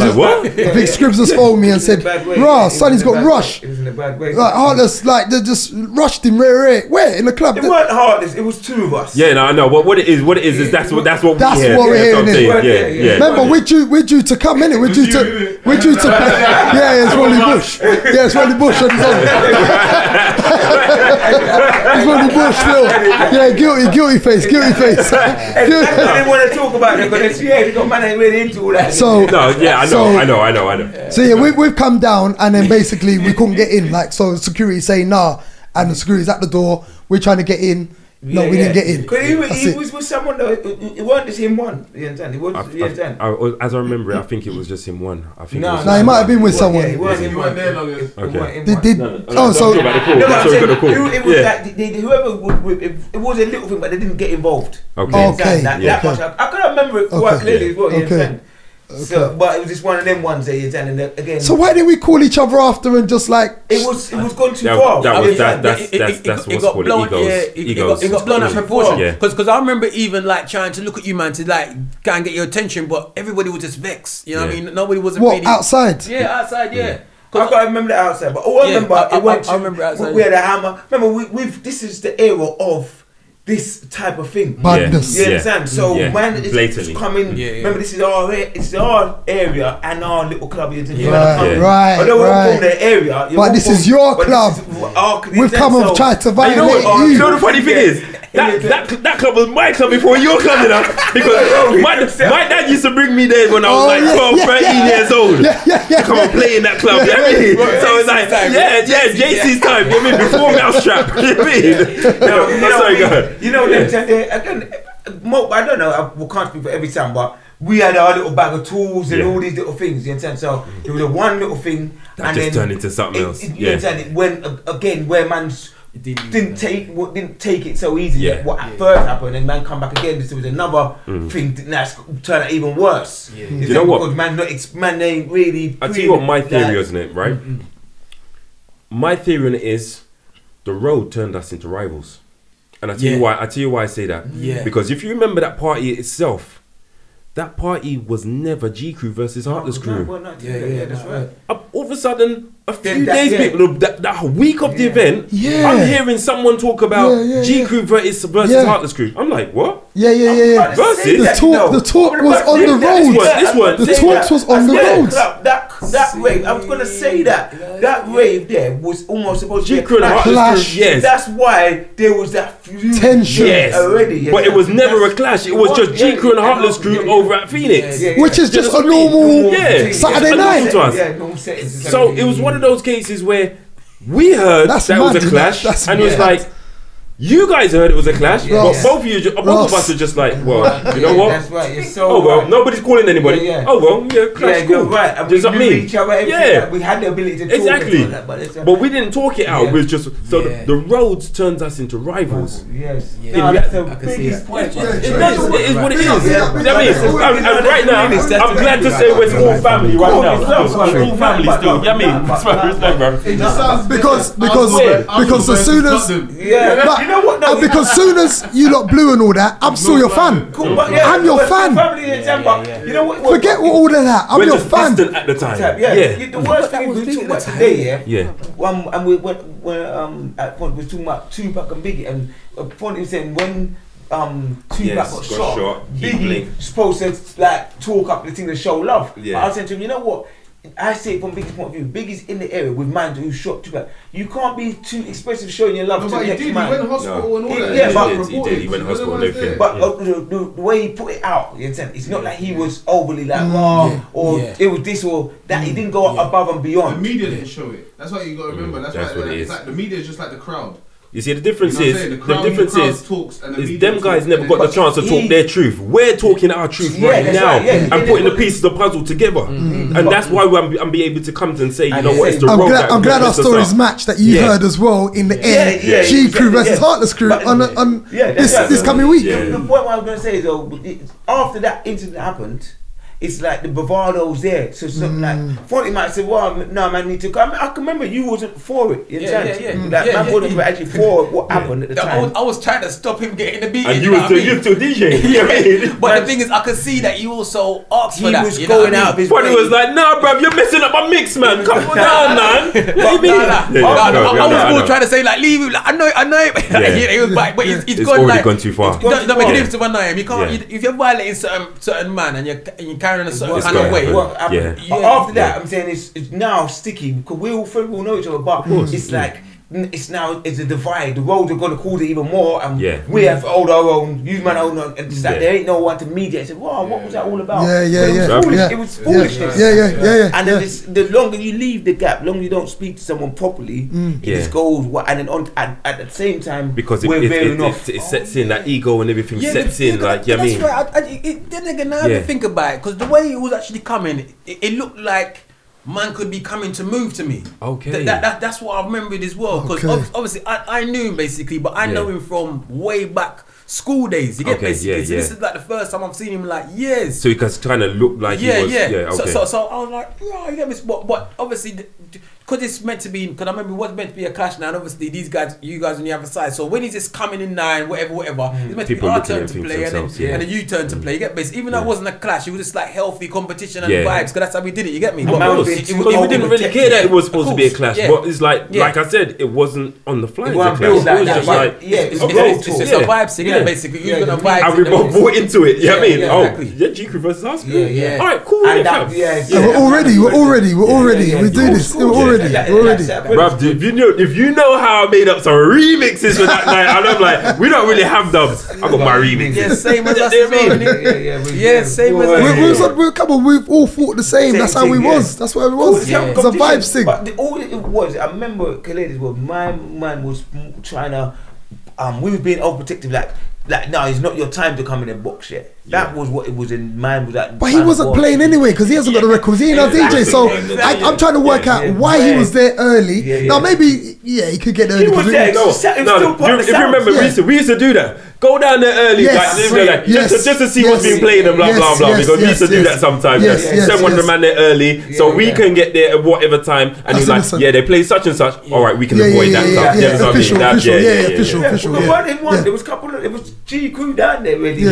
has phoned me and said, "Rah, Sonny's got rushed." It was in a bad way. Like Heartless, like they just rushed him. Where in the club? It weren't Heartless. It was two of us. Yeah, no, I know. What it is is that's what we're hearing. Yeah. Remember, we're due to come in it. We're due to play. Yeah, it's Rolly Bush. Yeah, it's Rolly Bush on his own. It's Rolly Bush still. Yeah, guilty face. I didn't want to talk about it, but it's they got man ain't really into all that. So no, yeah, I know. So yeah, we've come down and then basically we couldn't get in. Like so, security saying nah, and the security's at the door. We're trying to get in. No, we didn't get in. Because he was with someone though. It wasn't just him one. You understand? It was. As I remember it, I think it was just him one. I think. No, he might have been with someone. He wasn't there long. Okay. It was like whoever would. It was a little thing, but they didn't get involved. Okay. That much. I could remember it quite clearly as well. You understand? So, but it was just one of them ones that you're telling again. So why didn't we call each other after and just like it was gone too far? That's what's called egos. It got blown out of proportion. Because I remember even like trying to look at you, man, to like go and get your attention, but everybody was just vexed. You know what I mean? Nobody wasn't really outside. Yeah, outside. Yeah. I can't remember the outside, but I remember outside. We had a hammer. Remember, this is the era of this type of thing. Badness. You understand? So man, it's coming. Remember, this is our area and our little club. Right. Although we're from the area, but this is your club. We've come and tried to violate you. You know the funny thing is, that club was my club before your club, you know? Because my dad used to bring me there when I was like 12, 13 years old. To come and play in that club. You know what I mean? So it's like, JC's time. You know what I mean? Before Mousetrap. You know what I mean? Sorry, go ahead. You know, again, I don't know, I can't speak for every time, but we had our little bag of tools and all these little things, you understand? So there was one little thing that just turned into something else. You understand? It went again where man didn't take it so easy. What at first happened, and man come back again. There was another thing that's turned out even worse. You know what? Man ain't really. I tell you what my theory is, isn't it? Right? My theory on it is the road turned us into rivals. And I tell you why I say that. Because if you remember that party itself, that party was never GCrew versus Heartless Crew. That's right. All of a sudden, a few days, that week of the event, I'm hearing someone talk about GCrew versus Heartless Crew. I'm like, what? Yeah. Versus? The talk was on the road. The talk was on the road. That rave, I was going to say that rave there was almost supposed to be a clash. Yes. That's why there was that tension already. But it was never a clash. It was just GCrew and Heartless Crew over at Phoenix. Which is just a normal Saturday night. So it was one of those cases where we heard that was a clash, and it was like, you guys heard it was a clash, but both of us are just like, well, you know what? That's right. You're so right. Nobody's calling anybody. Oh well, clash, cool. Right. Do you know what I mean? We had the ability to talk exactly, but we didn't talk it out. We just the roads turns us into rivals. That's the biggest point. It is what it is. You know what I mean? And right now, I'm glad to say we're all family right now. We're all family still. You know what I mean? That's my respect, bro. Because as soon as you know what? No, because soon as you lot blew and all that, I'm still your fan. I'm your fan. You know what? Forget all of that. I'm your fan. At the time. The worst thing we talked about today, and we went at point was talking about Tupac and Biggie, and point was saying when Tupac got shot, Biggie supposed to like talk up the thing to show love. But I was saying to him, you know what? I say it from Biggie's point of view. Biggie's in the area with man who shot Tupac. You can't be too expressive showing your love to the next man. He went hospital and all that. He went hospital and everything. But the way he put it out, you understand? It's not like he was overly like or it was this or that. He didn't go above and beyond. The media didn't show it. That's why you got to remember. That's why what it is. It's like the media is just like the crowd. You see, the difference is is them guys never got the chance to talk their truth. We're talking our truth right now and putting the pieces of the puzzle together, and that's why I'm be able to come to and say, you know what, it's the road. I'm glad our stories match that you heard as well in the end. GCrew versus Heartless Crew on this coming week. The point what I was going to say is though, after that incident happened, it's like the bravado's there. So like, Fonty might say, well, no, man, need to come. I can remember you wasn't for it. You understand? Man wasn't actually for what happened at the time. I was trying to stop him getting the beat. And you were still DJing. But the thing is, I could see that you also asked for that. He was going out of his way. Fonty was like, nah, bruv, you're messing up my mix, man. Come on down, man. I was more trying to say, like, leave him. Like, I know it. He was back, but it's gone too far. Don't make a difference to annoy him. You can't. If you're violating certain man and you're carrying a certain kind of way. After that, I'm saying it's now sticky because we all know each other, but it's like it's a divide. The roads are gonna cause it even more, and we have to hold our own. You man hold on, and it's like there ain't no one to mediate. I said, "Wow, what was that all about?" It was foolishness. And then the longer you leave the gap, longer you don't speak to someone properly, it just goes. And then at the same time, because it sets in that ego and everything sets in. Like, you know what I mean, the nigga now I think about it, because the way it was actually coming, it looked like man could be coming to move to me. Okay. That's what I remembered as well. Because obviously I knew him basically, but I know him from way back school days. You get basically. So this is like the first time I've seen him in like years. So he kind of looked like he was. Yeah. Okay. So I was like, bro, you get me? But obviously, because it's meant to be. Because I remember it was meant to be a clash now, and obviously you guys on the other side. So when he's just coming in now and whatever, it's meant to be our turn to play, and then you turn to play. You get me? Even though it wasn't a clash, it was just like healthy competition and vibes. Because that's how we did it. You get me? Because we didn't really care that it was supposed to be a clash. But it's like I said, it wasn't on the fly. It was just like it's a vibe thing. Basically, you're gonna vibe. And we both bought into it. You know what I mean? Oh, GCrew versus us. All right, cool. We're already. We do this. We're already. Bruv, if you know how I made up some remixes for that night, and I'm like, we don't really have dubs. I got my remixes. Yeah, same as us. Same as us. Come on, we've all thought the same. That's how we was. That's what it was. It's a vibes thing. But all it was, I remember Khaled, my man was trying to. We were being overprotective, like no, it's not your time to come in and box yet. That was what it was in mind. Was that? But he wasn't playing anyway because he hasn't got the records. He ain't no DJ. So I'm trying to work out why he was there early. Now maybe he could get there early. He was there. If you remember, we used to do that. Go down there early, just to see what's being played and blah blah blah. Because we used to do that sometimes. Send one of the man there early, so we can get there at whatever time. And he's like, they play such and such. All right, we can avoid that. Official. There was a couple. It was GCrew down there already.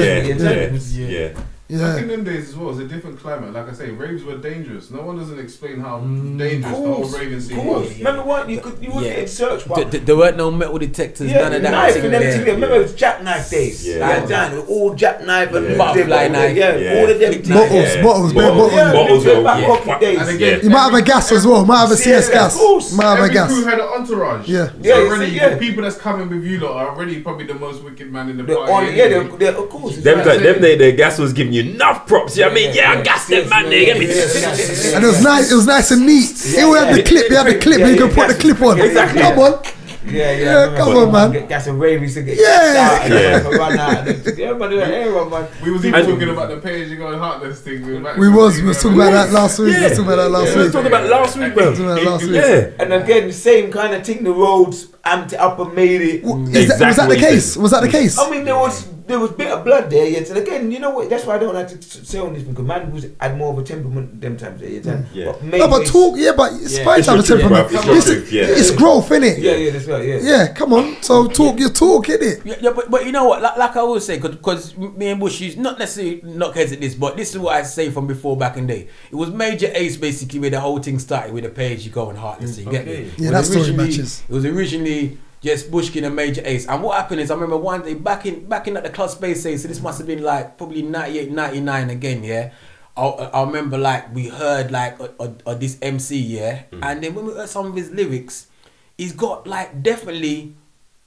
I think them days as well was a different climate. Like I say, raves were dangerous. No one doesn't explain how dangerous the whole raving scene was. Remember what? You wouldn't get searched. There weren't no metal detectors, none of that. Knife and everything. Remember it was jackknife days. All jackknife and butterfly knife. All of them. Bottles. You might have a gas as well. Might have a CS gas. Might have a gas. Every crew had an entourage. Yeah. The people that's coming with you lot are already probably the most wicked man in the party. Of course. Them the gas was giving you enough props. I mean, I gassed them, man. They get me. And it was nice and neat. He had the clip. You can put the clip on. Exactly. Come on. Come on, man. Gas and ravies to get run out. Everybody man. We was even talking about the page you got Heartless thing. We was talking about that last week. We was talking about last week, bro. And again, the same kind of thing. The roads amped it up and made it. Was that the case? Was that the case? I mean, there was a bit of blood there, yes. And again, you know what? That's why I don't like to say on this because man had more of a temperament them times, But talk, but it's fine to have a temperament. It's growth, innit? Yeah, that's right. Yeah, come on. So talk your talk, innit? Yeah, but you know what? Like I always say, because me and Bush used not necessarily knock heads at this, but this is what I say from before back in the day. It was Major Ace basically where the whole thing started with the page you go and Heartless. You get me? Yeah, that story matches. It was originally just Bushkin and Major Ace. And what happened is, I remember one day back in at the club space days, so this must have been like probably 98, 99 again, yeah. I remember like we heard like this MC, and then when we heard some of his lyrics, he's got like definitely,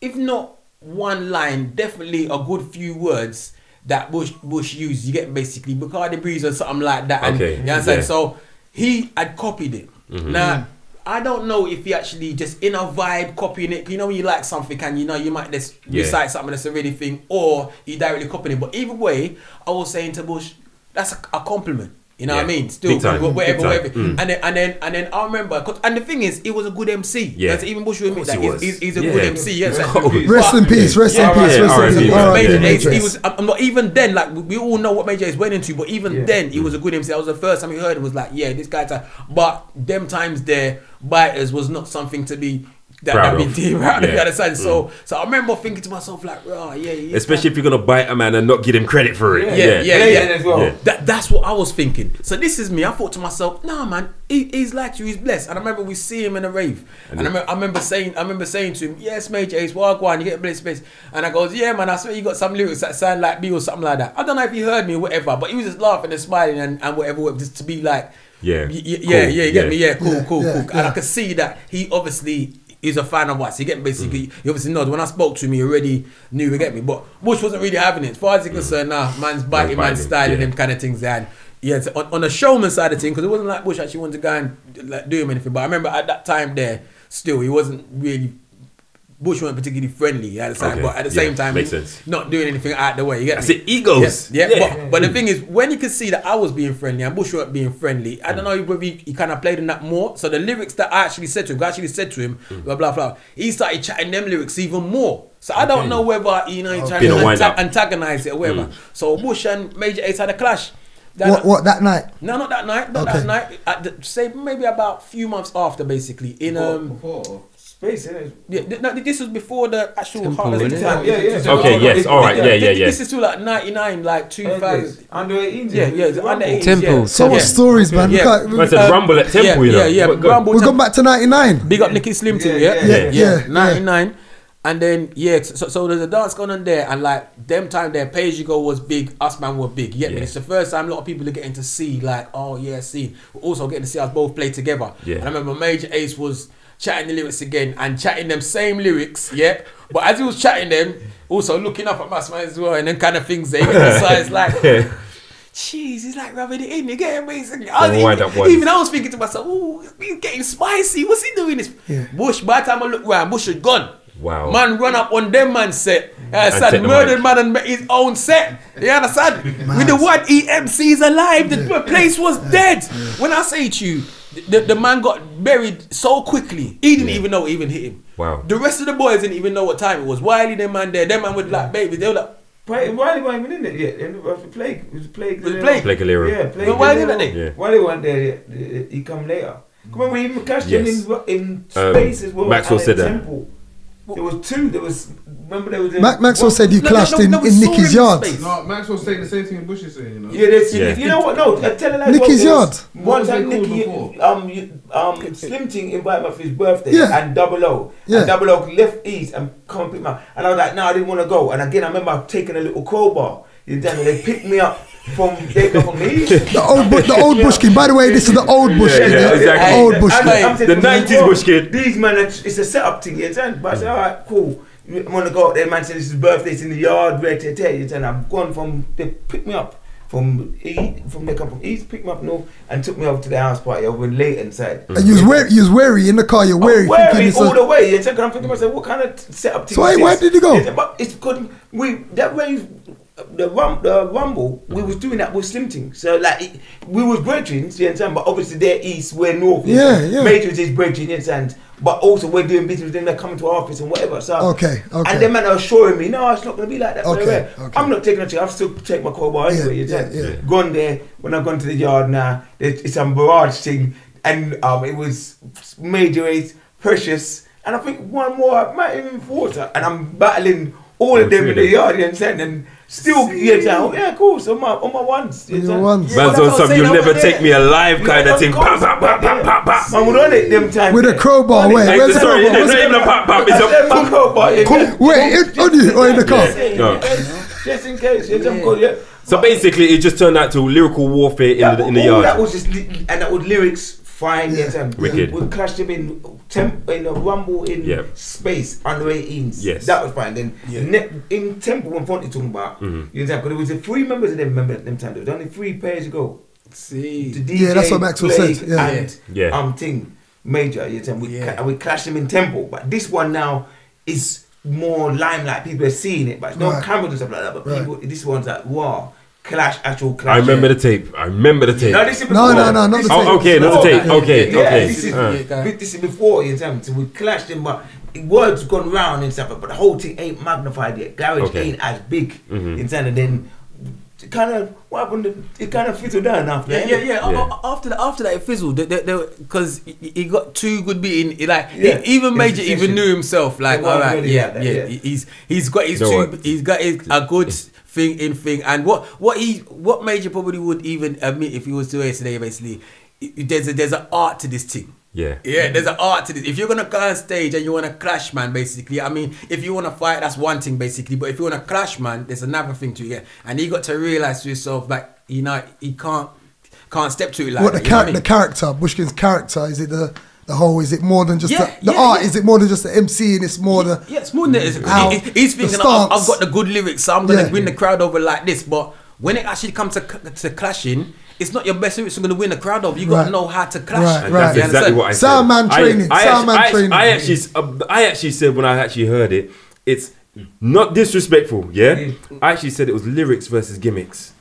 if not one line, definitely a good few words that Bush used. You get basically Bacardi Breeze or something like that. And, you know what I'm saying? So he had copied it. Now, I don't know if he actually just in a vibe copying it. You know when you like something and you know you might just recite something that's a really thing, or he directly copying it. But either way, I was saying to Bush, that's a compliment. You know what I mean? Still, whatever. And then I remember, and the thing is, he was a good MC. Yeah. Even Bush would admit that he's a good MC. Yes. Rest in peace. Rest in peace. He was. I'm not even then. Like we all know what Major Ace went into, but even then, he was a good MC. That was the first time we heard him. Was like, yeah, this guy's. But them times there, Biters was not something to be. That we did right on the other side. So I remember thinking to myself like, oh yeah. Especially if you're gonna bite a man and not give him credit for it. Yeah. That's what I was thinking. So this is me. I thought to myself, nah, man, he's like you. He's blessed. And I remember we see him in a rave, and I remember saying to him, yes, Major Ace, well, go on, you get a blessed space. And I goes, yeah, man, I swear you got some lyrics that sound like me or something like that. I don't know if he heard me or whatever, but he was just laughing and smiling and whatever, just to be like, you get me, cool. And I could see that he obviously. He's a fan of us. He basically, he obviously knows. When I spoke to him, he already knew, you get me. But Bush wasn't really having it. As far as he's concerned, man's biting, man's styling, them kind of things. And so on the showman side of things, because it wasn't like Bush actually wanted to go and like, do him anything. But I remember at that time there, still, he wasn't really. Bush wasn't particularly friendly at the time, but at the same time, not doing anything out the way. You get me? That's egos. But the thing is, when you could see that I was being friendly and Bush weren't being friendly, I don't know whether he kind of played in that more. So the lyrics that I actually said to him, blah blah blah, he started chatting them lyrics even more. So I don't know whether he tried to antagonize it or whatever. So Bush and Major Ace had a clash. What that night? No, not that night. Not that night. Say maybe about a few months after, basically in before. Space, this was before the actual Heartless. Okay, yes, all right, yeah. This is still like 99, like 2000. Under 18. Yeah, under 18. Temple. So much stories, man. I said Rumble at Temple, you know. Yeah. We've gone back to 99. Big up Nicky Slim too, yeah. 99. And then, so there's a dance going on there, and like, them time there, Pay As You Go was big, Us Man were big. Yeah, it's the first time a lot of people are getting to see, like, scene. We're also getting to see us both play together. Yeah. And I remember Major Ace was chatting the lyrics again and chatting them same lyrics, but as he was chatting them, also looking up at Mass Man as well, and then kind of things there. So it's like, jeez, he's like rubbing it in, you get me? Even I was thinking to myself, oh, he's getting spicy. What's he doing this? Bush, by the time I look around, Bush had gone. Wow. Man run up on them man's set. Murdered man and his own set. You understand? With the word EMC's alive, the place was dead. When I say to you, the man got buried so quickly, he didn't even know it even hit him. Wow. The rest of the boys didn't even know what time it was. Wiley, them man there, them man would like baby, they were like, Wiley wasn't even in it yet. It was the plague. It was Plague. Plague Galera. Yeah, Plague. But Wiley wasn't there. Wiley wasn't there. He come later. Come on, we even cashed him in space as well. Maxwell said that. Temple. There was two. Remember there was. Maxwell said you clashed in Nicky's yard. No, Maxwell saying the same thing Bush is saying. You know. You know what? No, tell her Nicky's yard. One time Nicky, Slim Ting invited me for his birthday and Double O. And Double O left East and come and pick me up. And I was like, no, I didn't want to go. And again, I remember taking a little crowbar. They picked me up. The old Bush kid. By the way, this is the old Bush kid. Exactly. Old Bush kid. The 90s Bush kid. These man, it's a setup thing. You know? But I said, all right, cool. I'm gonna go out there. Man said this is his birthday. It's in the yard. You know? I've gone from. They picked me up from they come from East, picked me up north, and took me over to the house party over in Leighton side. And you was wary in the car. You're wary. Wary all the way. You know? I'm thinking to myself, what kind of setup thing? So why did you go? But it's good. That way. The Rumble, we was doing that with Slim Ting. So like we was brethren, you understand? But obviously they're east, we're north. Yeah. Major is brethren, you understand? But also we're doing business with them, they're coming to our office and whatever. So okay. And them man are assuring me, no, it's not gonna be like that. Okay. I'm not taking a chance, I've still take my crowbar anyway, you understand? Gone there, when I've gone to the yard now, it's some barrage thing, and it was Major Ace, Precious, and I think one more, might even Water, and I'm battling all of them in the yard, you understand? And still, cool. So on my ones. Man's on some you'll never take me alive kind of thing. Pop. Man would run it them time. With a crowbar, where's the crowbar? It's not even a pop. It's a crowbar. Wait, on you or in the car? No. Just in case. So basically, it just turned out to lyrical warfare in the yard. That was just, and that was lyrics. Fine, Wicked. We clashed him in a Rumble in space under 18s. Yes, that was fine. Then in Temple, when Fonty talking about, you know, because there was 3 members of them. Remember at them time, there was only 3 pairs to go. See, the DJ, that's what Maxwell said. And thing. Major, and we clashed them in tempo. But this one now is more limelight. People are seeing it, but it's no cameras and stuff like that. But people, this one's like, wow. Actual clash. I remember the tape. No, this is before. No, not the tape. Okay, not the tape. Okay. This is before, so we clashed them, but words gone round and stuff, but the whole thing ain't magnified yet. Garage ain't as big, and then it kind of what happened? It kind of fizzled down after that. After that, it fizzled because he got too good beating. Like even Major even knew himself. Like, all right, he's got a good thing, and what Major probably would even admit if he was to say today, basically, there's an art to this thing. There's an art to this. If you're gonna go on stage and you want to clash, man, basically, I mean, if you want to fight, that's one thing, basically. But if you want to clash, man, there's another thing to it. And he got to realize to himself, like, you know, he can't step to it like that. The character, Bushkin's character, is it the whole? Is it more than just the art? Is it more than just the MC? And it's more the it's more than he's thinking. I've got the good lyrics, so I'm gonna win the crowd over like this. But when it actually comes to clashing, it's not your best lyrics you're going to win the crowd over. You got to know how to clash. That's exactly what I said. Soundman training. I actually said when I actually heard it, it's not disrespectful. I actually said it was lyrics versus gimmicks.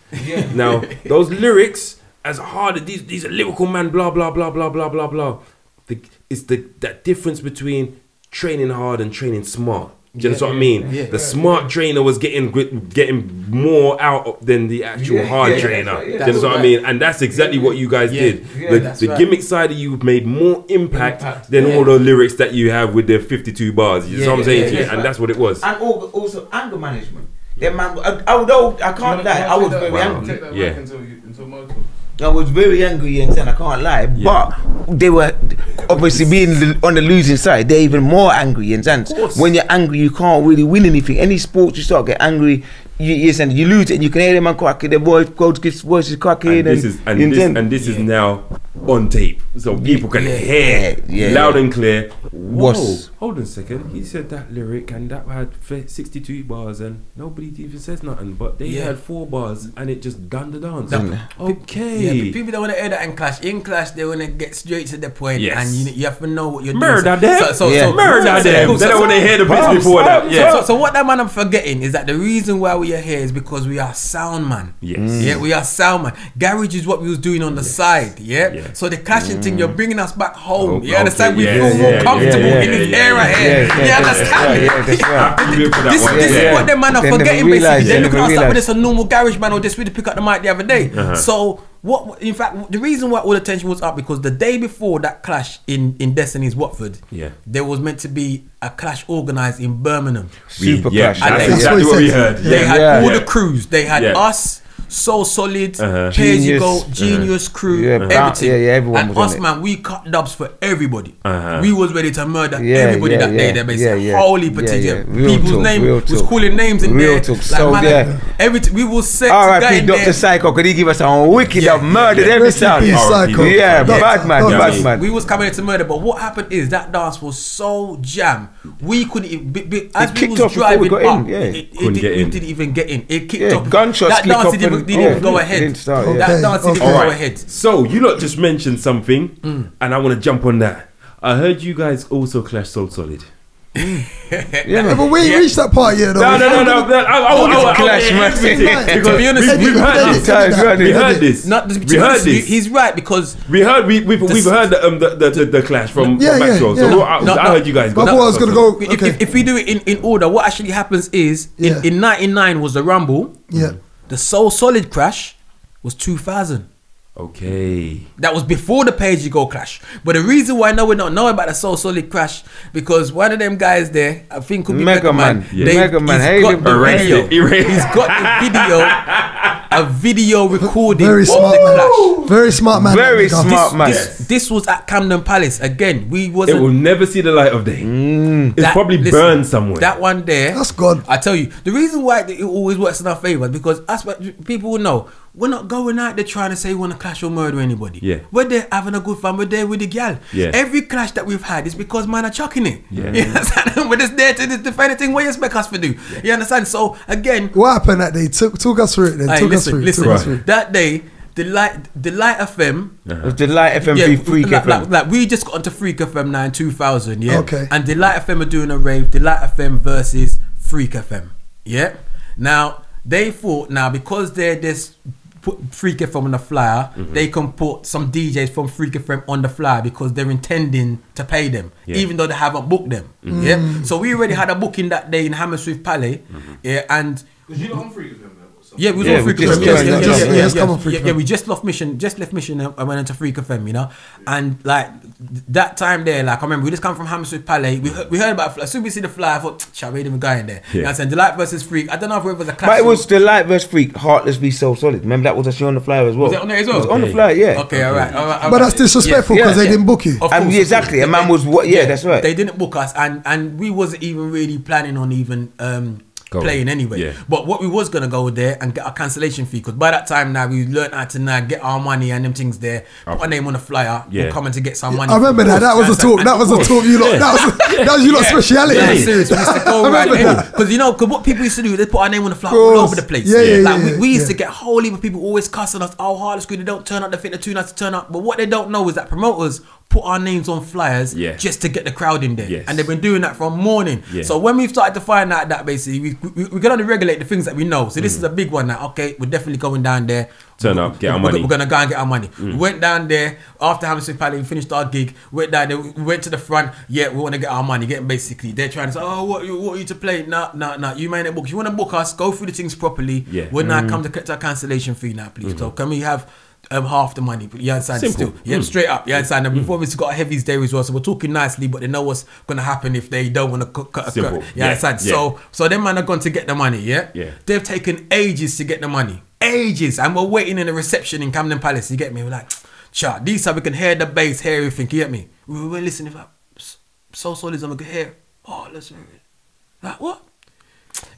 Now those lyrics, as hard as these are lyrical man, blah blah blah blah blah blah blah. It's that difference between training hard and training smart. Do you know what I mean? The smart trainer was getting more out than the actual hard trainer. Do you know what I mean? And that's exactly what you guys did. The gimmick side of you made more impact than all the lyrics that you have with the 52 bars. You know what I'm saying to you? And that's what it was. And also anger management. I can't lie, I was very angry. I was very angry and I can't lie, but they were obviously being on the losing side. They're even more angry and when you're angry, you can't really win anything. Any sport you start get angry, you lose it. And you can hear them and cracking. Their voices cracking. And this is now on tape, so people can hear loud and clear. Whoa, hold on a second. He said that lyric and that had 62 bars and nobody even says nothing, but they had 4 bars and it just gunned the dance. Okay. People don't want to hear that in clash. In clash, they want to get straight to the point, and you have to know what you're doing. Murder them. Murder them. They don't want to hear the bits before that. So what that man I'm forgetting is that the reason why we are here is because we are sound man. We are sound man. Garage is what we was doing on the side. So the clashing thing, you're bringing us back home. You understand? We feel more comfortable in this era here. You understand? This is what them man are forgetting. Basically, they're looking at us like when it's a normal garage man or just really pick up the mic the other day. So in fact, the reason why all the tension was up because the day before that clash in Destiny's Watford, there was meant to be a clash organised in Birmingham. Super clash. That's exactly what we heard. They had all the crews. They had us, So Solid, Genius Crew, everything. Everyone and us, man, we cut dubs for everybody. We was ready to murder everybody that day. They basically holy potato. People's name was calling names in there. Everything we will set. R.I.P. Dr. Psycho, could he give us a wicked murdered every sound? Bad man. We was coming in to murder, but what happened is that dance was so jam. We couldn't even, as we was driving up, we didn't even get in. It kicked off. Gunshots didn't even go ahead. That dance didn't go ahead. So you lot just mentioned something, and I want to jump on that. I heard you guys also clash So Solid. But we ain't reached that part yet. No. I clash, man. Because to be honest, we've heard this. We heard this. He's right because we've heard the clash from Maxwell. So I heard you guys. But I was gonna go. If we do it in order, what actually happens is in '99 was the Rumble. The So Solid crash was 2000. Okay. That was before the Page You Go clash. But the reason why we're not knowing about the So Solid crash because one of them guys there, I think could be Mega Man. Mega Man. He's got the video, a video recording Very of smart the man. clash. Very smart man. Very smart man. This was at Camden Palace. Again, it will never see the light of day. It's probably burned somewhere. That one there. That's good. I tell you, the reason why it always works in our favour because people will know. We're not going out there trying to say we want to clash or murder anybody. We're there having a good fun. We're there with the gal. Every clash that we've had is because man are chucking it. You understand? We're just there to defend anything. What you expect us to do? You understand? So again, what happened that day? Talk us through it then. Talk us through. That day, Delight FM. Delight FM Freak FM. Like we just got onto Freak FM now in 2000, yeah. Okay. And Delight FM are doing a rave. Delight FM versus Freak FM, yeah. Now they thought because they're this put Freak FM on the flyer, they can put some DJs from Freak FM on the flyer because they're intending to pay them, even though they haven't booked them. Yeah. So we already had a booking that day in Hammersmith Palais, yeah, and. Because you're not on Freak FM. Yeah, we was on Freak FM. Yeah, we just left Mission and went into Freak FM, you know. And like that time there, like I remember we just come from Hammersmith Palais. We heard about as soon as we see the flyer, I thought, shall we even go in there? You know what I'm saying? Delight versus Freak. I don't know if it was a clash. But it was Delight versus Freak, Heartless v So Solid. Remember that was actually on the flyer as well. Was it on there as well? It was on the flyer, yeah. Okay, all right. But that's disrespectful because they didn't book you. Exactly. A man was that's right. They didn't book us, and we wasn't even really planning on even playing anyway. But what we was gonna go there and get a cancellation fee, because by that time now we learned how to now get our money and them things there, put our name on the flyer, we're coming to get some money. I remember that. That was a talk. That was a talk. You lot. That was you lot speciality. Yeah, serious. We used to go right because because what people used to do, they put our name on the flyer all over the place. We used to get a whole heap of people always cussing us. Oh, Heartless Crew, they don't turn up. They think they're too nice to turn up. But what they don't know is that promoters put our names on flyers just to get the crowd in there, and they've been doing that from morning. So when we've started to find out that basically we can only regulate the things that we know. So this is a big one now. Okay, we're definitely going down there. Turn up, get our money. We're gonna go and get our money. We went down there after Hammersmith Palais. We finished our gig. Went down there. We went to the front. Yeah, we want to get our money. Getting basically, they're trying to say, oh, what are you to play? Nah. You may not book. If you want to book us, go through the things properly. When I come to collect our cancellation fee now, please. So can we have half the money? You understand? Still, straight up. You understand? And we've obviously got a heavies there as well, so we're talking nicely, but they know what's gonna happen if they don't want to cut. You understand? So them man are going to get the money. Yeah. They've taken ages to get the money. Ages, and we're waiting in the reception in Camden Palace. You get me? We're like, chat. These time we can hear the bass, hear everything. You get me? We were listening. Like, So Solid, and we could hear. Oh, let's hear it. Like what?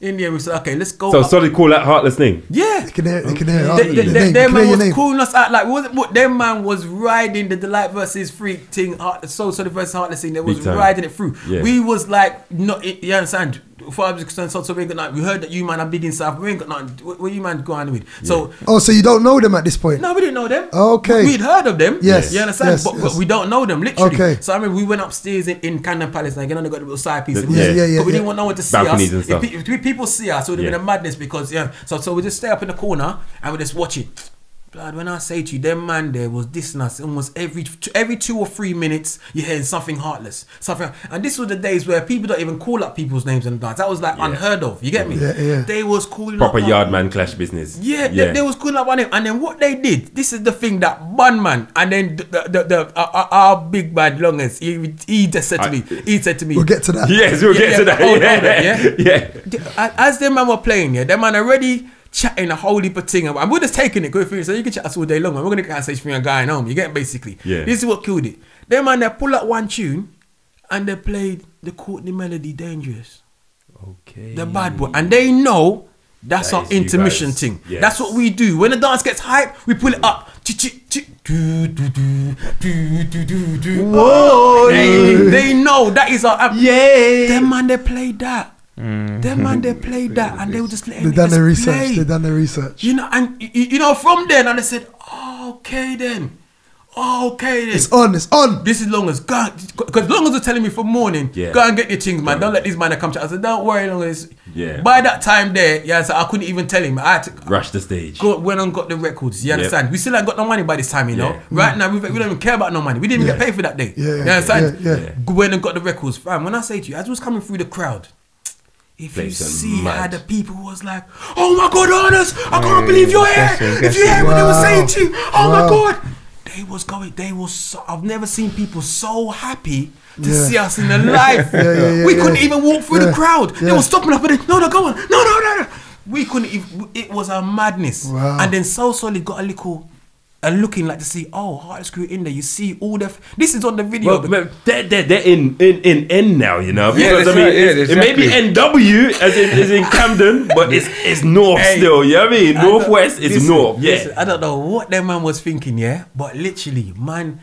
In the end, we said, okay, let's go. So Solid call that Heartless name. Yeah, they can hear. They can hear. Their man was calling us out like their man was riding the Delight versus Freak thing. So Solid versus Heartless thing. They was riding it through. We was like, not. You understand? For I was concerned, so we ain't got nothing. We heard that you man are big in South. We ain't got nothing. What you man going with? So so you don't know them at this point? No, we didn't know them. Okay, we'd heard of them. Yes, you understand? But we don't know them literally. Okay. So I mean, we went upstairs in Camden Palace and again, only got a little side piece. But we didn't want no one to see balconies us. And stuff. If people see us, it would have been a madness because So we just stay up in the corner and we just watch it. Blood, when I say to you, them man there was dissing us almost every 2 or 3 minutes. You're hearing something Heartless, something, and this was the days where people don't even call up people's names in the dance. That was like unheard of. You get me? They was calling proper up yardman clash business. They was calling up one name, and then what they did. This is the thing that bun man, and then our big bad longest. He just said to me. He said to me, "We'll get to that." Yes, we'll get to that. As them man were playing, them man already chatting a whole heap of thing, and we're just taking it, go through it, so you can chat us all day long, and we're gonna get a message from your guy home. You get basically. This is what killed it. Them man, they pull up one tune, and they played the Courtney Melody Dangerous. Okay. The bad boy, and they know that's our intermission thing. Yes. That's what we do. When the dance gets hype, we pull it up. Whoa! They know that is our. Them man, they played that. Them man, they played that, and they were just letting They done their research. They done their research. You know, and you know, from then, and they said, okay then. It's on. This is long as God, because long as they're telling me from morning, go and get your things, man. Don't let these man come to. I said, don't worry, long as. By that time there, so I couldn't even tell him. I had to rush the stage. Went and got the records. You understand? We still ain't got no money by this time, you know. Right now, we don't even care about no money. We didn't even get paid for that day. You understand? Went and got the records, fam. When I say to you, as we was coming through the crowd. If you see how the people was like, oh my God, Honest, I can't believe you're here. If you hear what they were saying to you, oh my God. I've never seen people so happy to see us in their life. We couldn't even walk through the crowd. They were stopping up and no, go on. No. We couldn't even, it was a madness. And then So Solid got a little, looking like to see, Heartless Crew in there. You see all the. This is on the video. Well, they're in N now, you know. Because it may be NW as in Camden, but it's north still. You know what I mean? Northwest is north. Listen, I don't know what that man was thinking, but literally, man,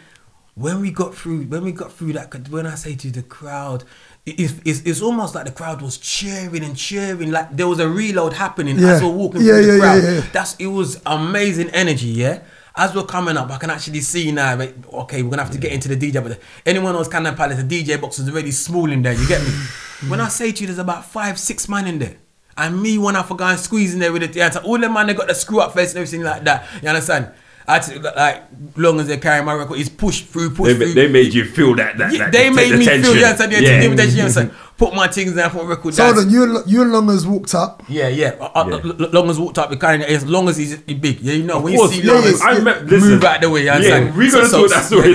when we got through that, when I say to the crowd. It's almost like the crowd was cheering and cheering, like there was a reload happening as we're walking through the crowd. It was amazing energy, as we're coming up, I can actually see now, okay, we're going to have to get into the DJ, but anyone else can palace, the DJ box is already small in there, you get me? When I say to you, there's about 5-6 man in there. And me, when I forgot and squeeze in there with it, all the man, they got the screw up face and everything like that, you understand? Like, long as they carry my record, it's push through. They made you feel that they made me tension. feel, you understand? Put my things down for record. So then you and Longers walked up. Longers walked up. As long as he's big, you know. When course, you see Longers, move out the way. You understand? We're gonna talk that story.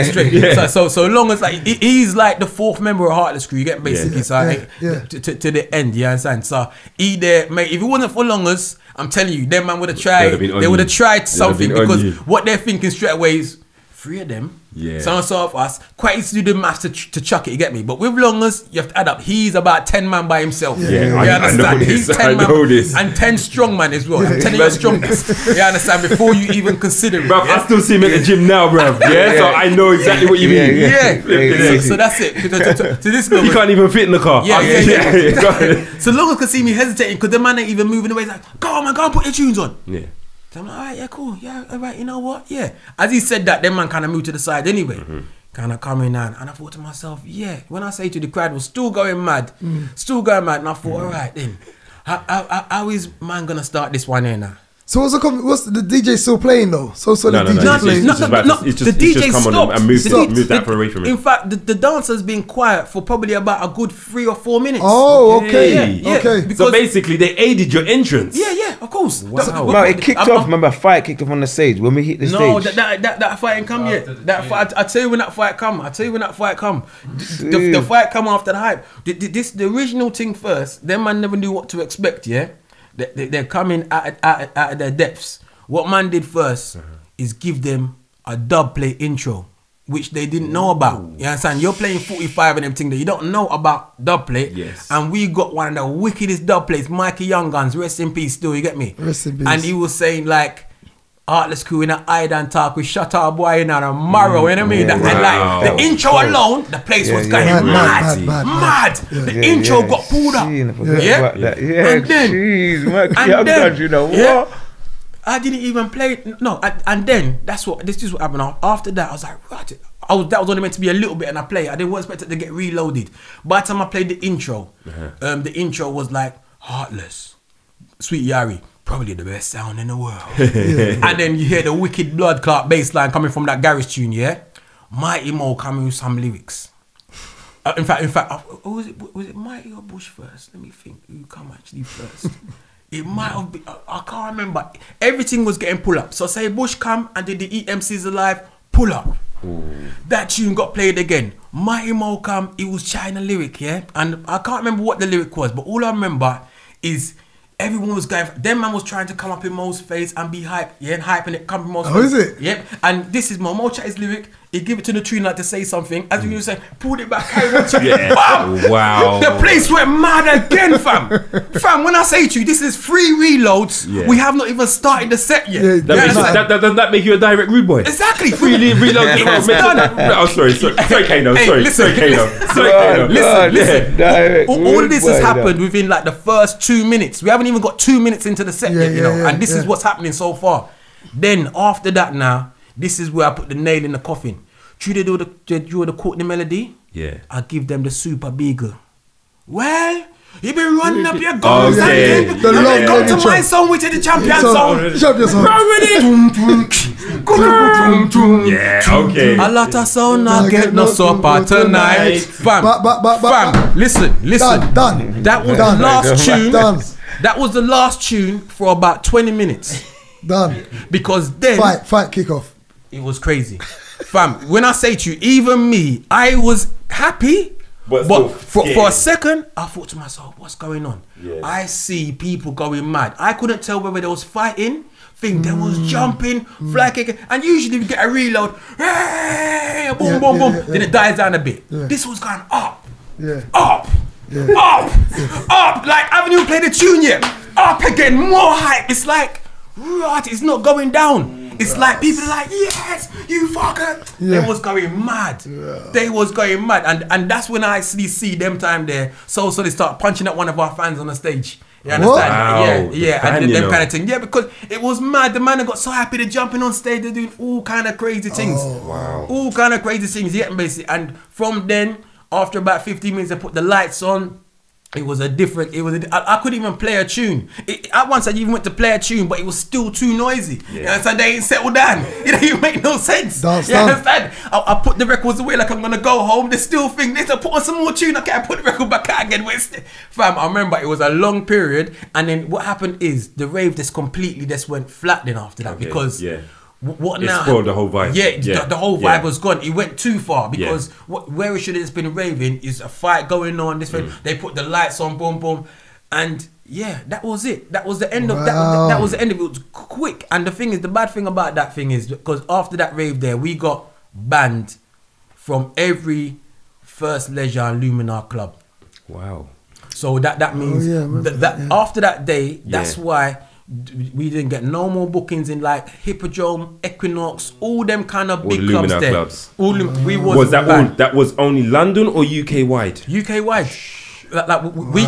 Straight. Yeah. So long as like he's like the 4th member of Heartless Crew, you get basically. To the end, you understand? So either, mate, if it wasn't for Longers, I'm telling you, them man would have tried. They would have tried something because what they're thinking straight away is 3 of them. Yeah. So of us, quite easy to do the maths to chuck it, you get me? But with Longers, you have to add up. He's about 10 man by himself. Yeah, you understand? I know this. He's 10 man and 10 strong man as well. I'm telling you, strongest. You understand? Before you even consider it. Bro, I still see him at the gym now, bro. Yeah, so I know exactly what you mean. Yeah. So that's it. To this level, he can't even fit in the car. So Longers can see me hesitating because the man ain't even moving away. He's like, go on, man, go and put your tunes on. Yeah. So I'm like, alright, yeah, cool, yeah, alright, you know what, yeah. As he said that, then man kind of moved to the side anyway. Kind of coming down, and I thought to myself, yeah. When I say to the crowd was still going mad, and I thought, alright then, how is man gonna start this one here now? So what's the DJ still playing though? The DJ playing. The DJ stopped and moved that away from it. In fact, the dancer's been quiet for probably about a good 3 or 4 minutes. Oh, okay. Okay. So basically, they aided your entrance. Yeah, of course. Wow. It kicked off. Remember, fight kicked off on the stage when we hit the stage. No, that fight ain't come yet. I tell you when that fight come. The fight come after the hype. The original thing first. Them man never knew what to expect. Yeah. They're coming out of their depths. What man did first is give them a dub play intro, which they didn't know about. You understand? You're playing 45 and everything that you don't know about dub play. Yes. And we got one of the wickedest dub plays, Mikey Young Guns, rest in peace still, you get me? Rest in peace. And he was saying like, Heartless Crew in an Idan talk with Shut Our Boy in a Marrow, you know what I mean? And like the intro alone, the place was going mad. The intro got pulled up. And then, you know what? I didn't even play. No, and then this is what happened. After that, I was like, right. That was only meant to be a little bit, and I played. I didn't expect it to get reloaded. By the time I played the intro, the intro was like Heartless, Sweet Yari. Probably the best sound in the world. And then you hear the wicked blood clot bass line coming from that garage tune, yeah? Mighty Mo coming with some lyrics. In fact, was it Mighty or Bush first? Let me think. Who come actually first? It might have been, I can't remember. Everything was getting pull up. So say Bush come and did the EMC's Alive, pull up. That tune got played again. Mighty Mo come, it was China lyric, yeah? And I can't remember what the lyric was, but all I remember is everyone was going, them man was trying to come up in Mo's face and be hype, yeah, and hyping it, come in Mo's face. Oh, is it? Yep. And this is Mo chat his lyric, he give it to the tune like to say something, as you were saying, pulled it back, carried on, bam! Wow. The place went mad again, fam. Fam, when I say to you, this is 3 reloads, we have not even started the set yet. Doesn't that make you a direct rude boy? Exactly. 3 reloads. It's done. Oh, sorry, Kano. Sorry, Kano. Listen. All of this has happened within like the first 2 minutes. We haven't even got 2 minutes into the set yet, you know. And this is what's happening so far. Then after that now, this is where I put the nail in the coffin. True, they do the Courtney melody. Yeah. I give them the super beagle. Well, you been running up your guns again. The long come to my song, which is the champion song. Champion song. Yeah, okay. A lot of sound, I get no supper tonight. Fam, listen. Done. That was the last tune. That was the last tune for about 20 minutes. Done. Because then fight kick off. It was crazy. Fam, when I say to you, even me, I was happy. But for a second, I thought to myself, what's going on? Yeah. I see people going mad. I couldn't tell whether they was fighting, there was jumping, flag kicking, and usually we get a reload, hey, boom, boom, boom, then it dies down a bit. Yeah. This was going up, up, like I haven't even played the tune yet. Up again, more hype. It's like, right, it's not going down. It's like people are like, yes, you fucker. They was going mad. They was going mad. And that's when I actually see them time there. So they start punching at one of our fans on the stage. You understand? Wow, yeah, and them kind of thing. Yeah, because it was mad. The man got so happy, they're jumping on stage, they're doing all kind of crazy things. Wow. All kind of crazy things, yeah, basically. And from then, after about 15 minutes, they put the lights on. It was a different, I couldn't even play a tune. At once I even went to play a tune, but it was still too noisy. Yeah. You understand? They ain't settled down. It didn't make no sense. You understand? I put the records away like I'm gonna go home. They still think they put on some more tune. Okay, I put the record back out again. Fam, I remember it was a long period, and then what happened is the rave just completely went flat then after that because what now? It spoiled the whole vibe. Yeah, the whole vibe was gone. It went too far because where it should have just been raving is a fight going on. This they put the lights on, boom, boom, and that was it. That was the end of that. That was the end of it. It was quick. And the thing is, the bad thing about that thing is because after that rave there, we got banned from every First Leisure and Luminar club. Wow. So that means that after that day, that's why. We didn't get no more bookings in like Hippodrome, Equinox, all them kind of big clubs there. Clubs. Was that was only London or UK wide? UK wide. We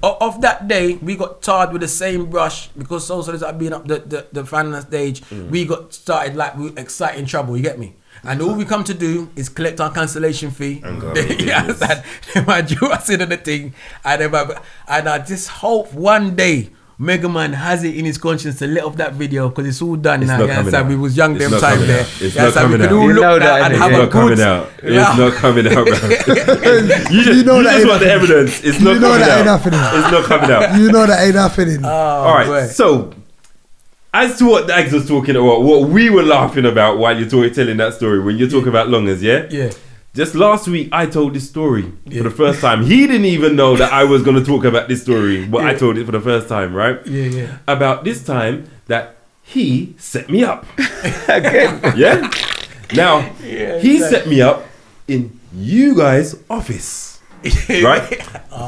of that day we got tarred with the same brush because socialists are being up the fan on stage. We got started like we exciting trouble. You get me? And all we come to do is collect our cancellation fee. Understand? I said on the thing, and I just hope one day Mega Man has it in his conscience to let off that video because it's all done now. We was young them time there. It's not coming out. You know that. It's not coming out. It's not coming out, bro. You know that. You just want the evidence. It's not coming out. It's not coming out. You know that ain't happening. All right. So, as to what Dagz was talking about, what we were laughing about while you're telling that story, when you're talking about Longers, yeah. Just last week, I told this story for the first time. He didn't even know that I was going to talk about this story, but I told it for the first time, right? Yeah. About this time that he set me up. Yeah? Now, he set me up in you guys' office, right?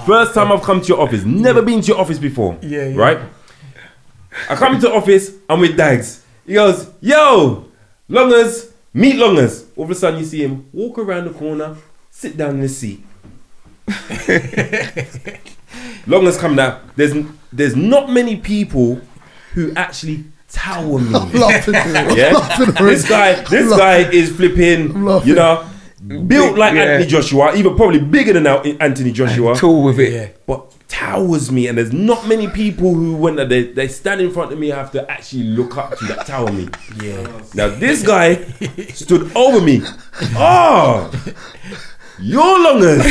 First time I've come to your office. Never been to your office before, right? I come to the office, I'm with Dagz. He goes, yo, Longers. Meet Longers. All of a sudden you see him walk around the corner, sit down in the seat. Longers come down. There's not many people who actually tower me. This guy is flipping, you know, built like Anthony Joshua, even probably bigger than Anthony Joshua. Tall with it. But towers me, and there's not many people who when they stand in front of me have to actually look up to that tower me. Now this guy stood over me. Oh, you're Longers.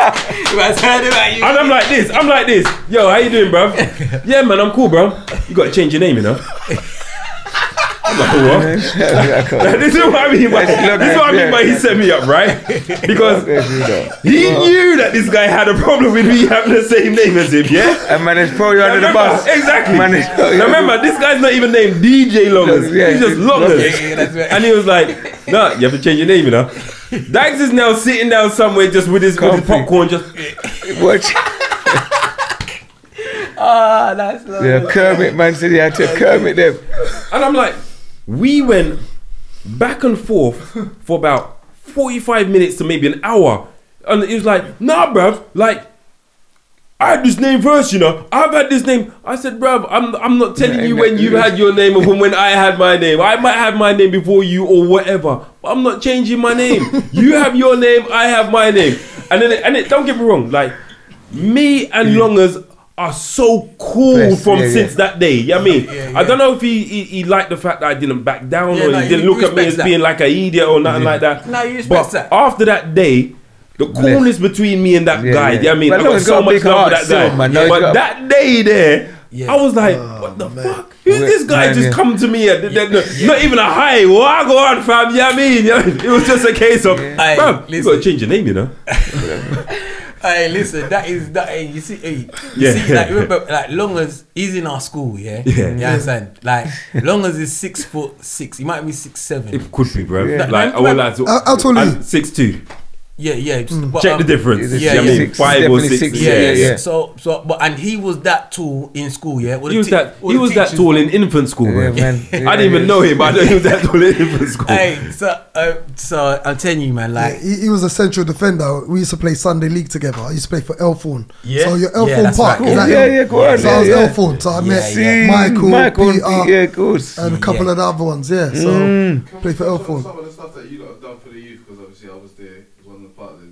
And I'm like this. Yo, how you doing, bro? Yeah, man, I'm cool, bro. You got to change your name, you know. I'm like, what? This is what I mean by he set me up, right? Because he knew that this guy had a problem with me having the same name as him, yeah? And man, it's probably under the bus. Exactly. Now remember, this guy's not even named DJ Longers. He's just Longers. And he was like, no, you have to change your name, you know? Dagz is now sitting down somewhere just with his popcorn, just... Watch. That's lovely. Yeah, Kermit, man said he had to Kermit them. And I'm like, we went back and forth for about 45 minutes to maybe an hour. And he was like, nah, bruv, like, I had this name first, you know. I've had this name. I said, bruv, I'm not telling you when you've had your name or when I had my name. I might have my name before you or whatever. But I'm not changing my name. You have your name, I have my name. And then don't get me wrong, like, me and Longers are so cool since that day. You know what I mean? I don't know if he liked the fact that I didn't back down or he didn't look at me as being like an idiot or nothing like that. No, you respect that. After that day, the coolness between me and that guy, you know what I mean? I got so much love for that guy. But that day there, I was like, what the fuck? Who's this guy just come to me? Not even a hi. Well, go on, fam. You know what I mean? It was just a case of, bro, you got to change your name, you know? Hey, listen, that is you see, like remember, like Longers, he's in our school, you understand? Like Longers is 6'6". He might be 6'7". It could be, bro. How tall are you? 6'2". Yeah. Check the difference. Yeah, I mean, 5 or 6. Yeah. So, and he was that tall in school. Yeah, he was that tall in infant school, man. I didn't even know him, but I know he was that tall in infant school. Hey, so I'm telling you, man, like he was a central defender. We used to play Sunday league together. I used to play for Elthorne. Yeah. So your Elthorne Park. Right. Go on. So I was Elthorne. So I met Michael, Peter, and a couple of the other ones. Yeah. So play for Elthorne. Some of the stuff that you lot have done for the youth, because obviously I was there, was one of the part of it.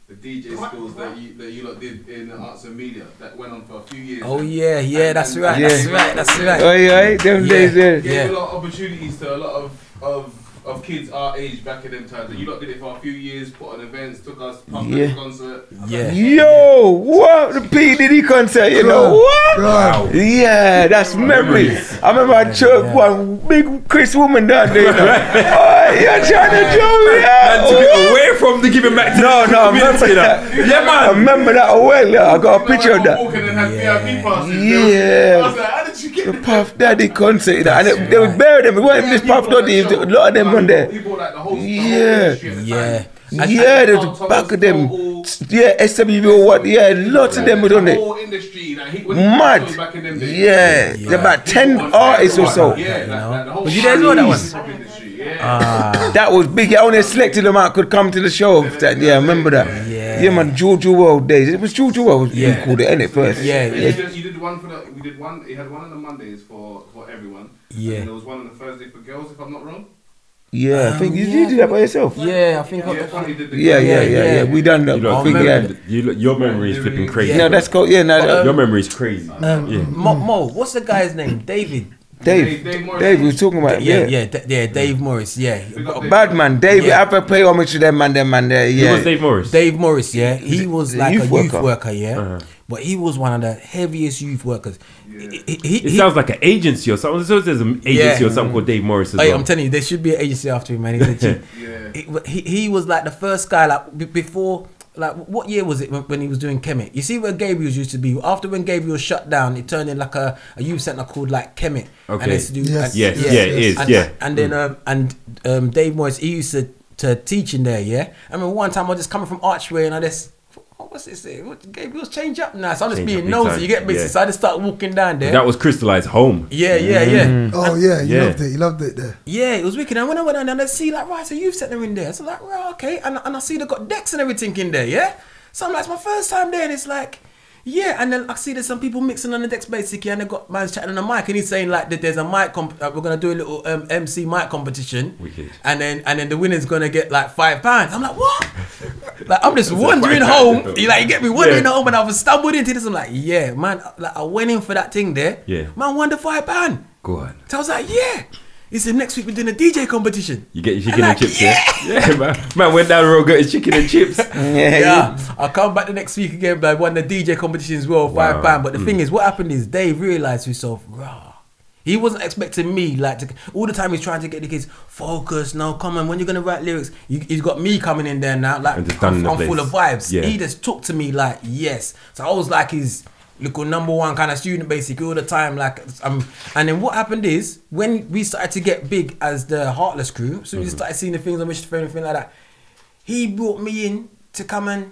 The DJ skills that you lot did in arts and media that went on for a few years. Oh yeah, that's right. Oh yeah, them days there. Gave a lot of opportunities to a lot of kids our age back in them times. You lot did it for a few years, put on events, took us punk concert. Yeah. Yo, what the P Diddy concert? You know what? Wow. Yeah, that's memories. I remember I choked one big Chris woman down there. You know? Oh, you're trying to joke me out. Man took it away from the giving back to No, I remember that. Yeah, man. I remember that well. I got a picture of that. Walking and had VIP passes. Yeah. I was like, how did you get The Puff Daddy concert, you know, and they would bury them. It wasn't even this Puff Daddy, a lot of them on there. He bought like the whole Yeah. Yeah, there's back of them. Yeah, SWV, what? Yeah, lots of them were on there. whole industry, Mad. back in them days. Yeah, there about 10 artists or so. Was you there as well, that one? That was big. I only selected them out could come to the show. Yeah, I remember that. Yeah, man, Georgia World days. It was Georgia World. We called it, innit, first. Yeah. You did one for we did one. He had one on the Mondays for everyone. Yeah. And there was one on the Thursday for girls, if I'm not wrong. Yeah, I think you did that by yourself. Yeah, I think. Yeah. We done that. Your memory is flipping crazy. Yeah, that's cool. Yeah, your memory is crazy. Mo, what's the guy's name? Dave, we was talking about Dave Morris, bad man, Dave. I have to pay homage to them man there. Yeah, Who was Dave Morris? Dave Morris, he was like a youth worker, but he was one of the heaviest youth workers. It sounds like an agency or something. So there's an agency or something called Dave Morris as well. I'm telling you, there should be an agency after him, man. He was like the first guy, like before. Like, what year was it when he was doing Kemet? You see where Gabriel's used to be? After when Gabriel shut down, it turned in like a youth centre called like Kemet. Okay. And it's to do, Yes. And then Dave Morris, he used to teach in there, yeah? I remember one time I was just coming from Archway and I just, what's this? Gabriel's change up now. So I'm just being nosy, you get me? So I just start walking down there. That was crystallised home. Yeah. Oh yeah, you loved it there. Yeah, it was wicked. And when I went down there, I see like, right, so you've set them in there. So like, right, okay. And I see they got decks and everything in there, yeah? So I'm like, it's my first time there, and it's like, yeah. And then I see there's some people mixing on the decks basically, and they got man's chatting on the mic, and he's saying like that there's a mic, we're gonna do a little MC mic competition, wicked. and then the winner's gonna get like £5. I'm like, what? Like I'm just wandering home. You get me wandering home, and I was stumbled into this. I'm like, yeah, man. Like I went in for that thing there. Yeah. Man, won the £5. Go on. So I was like, yeah. He said next week we're doing a DJ competition. You get your chicken and chips, yeah, man went down the road, got his chicken and chips. I come back the next week again, but I won the DJ competition as well, £5. But the thing is, what happened is Dave realised himself, he wasn't expecting me all the time he's trying to get the kids focused. Now, come on, when you're gonna write lyrics, he's got me coming in there now, like I'm full of vibes. Yeah. He just took to me like yes. So I was like his little number one kind of student basically all the time. And then what happened is when we started to get big as the Heartless crew, so we started seeing the things on Mr. Fair and everything like that. He brought me in to come and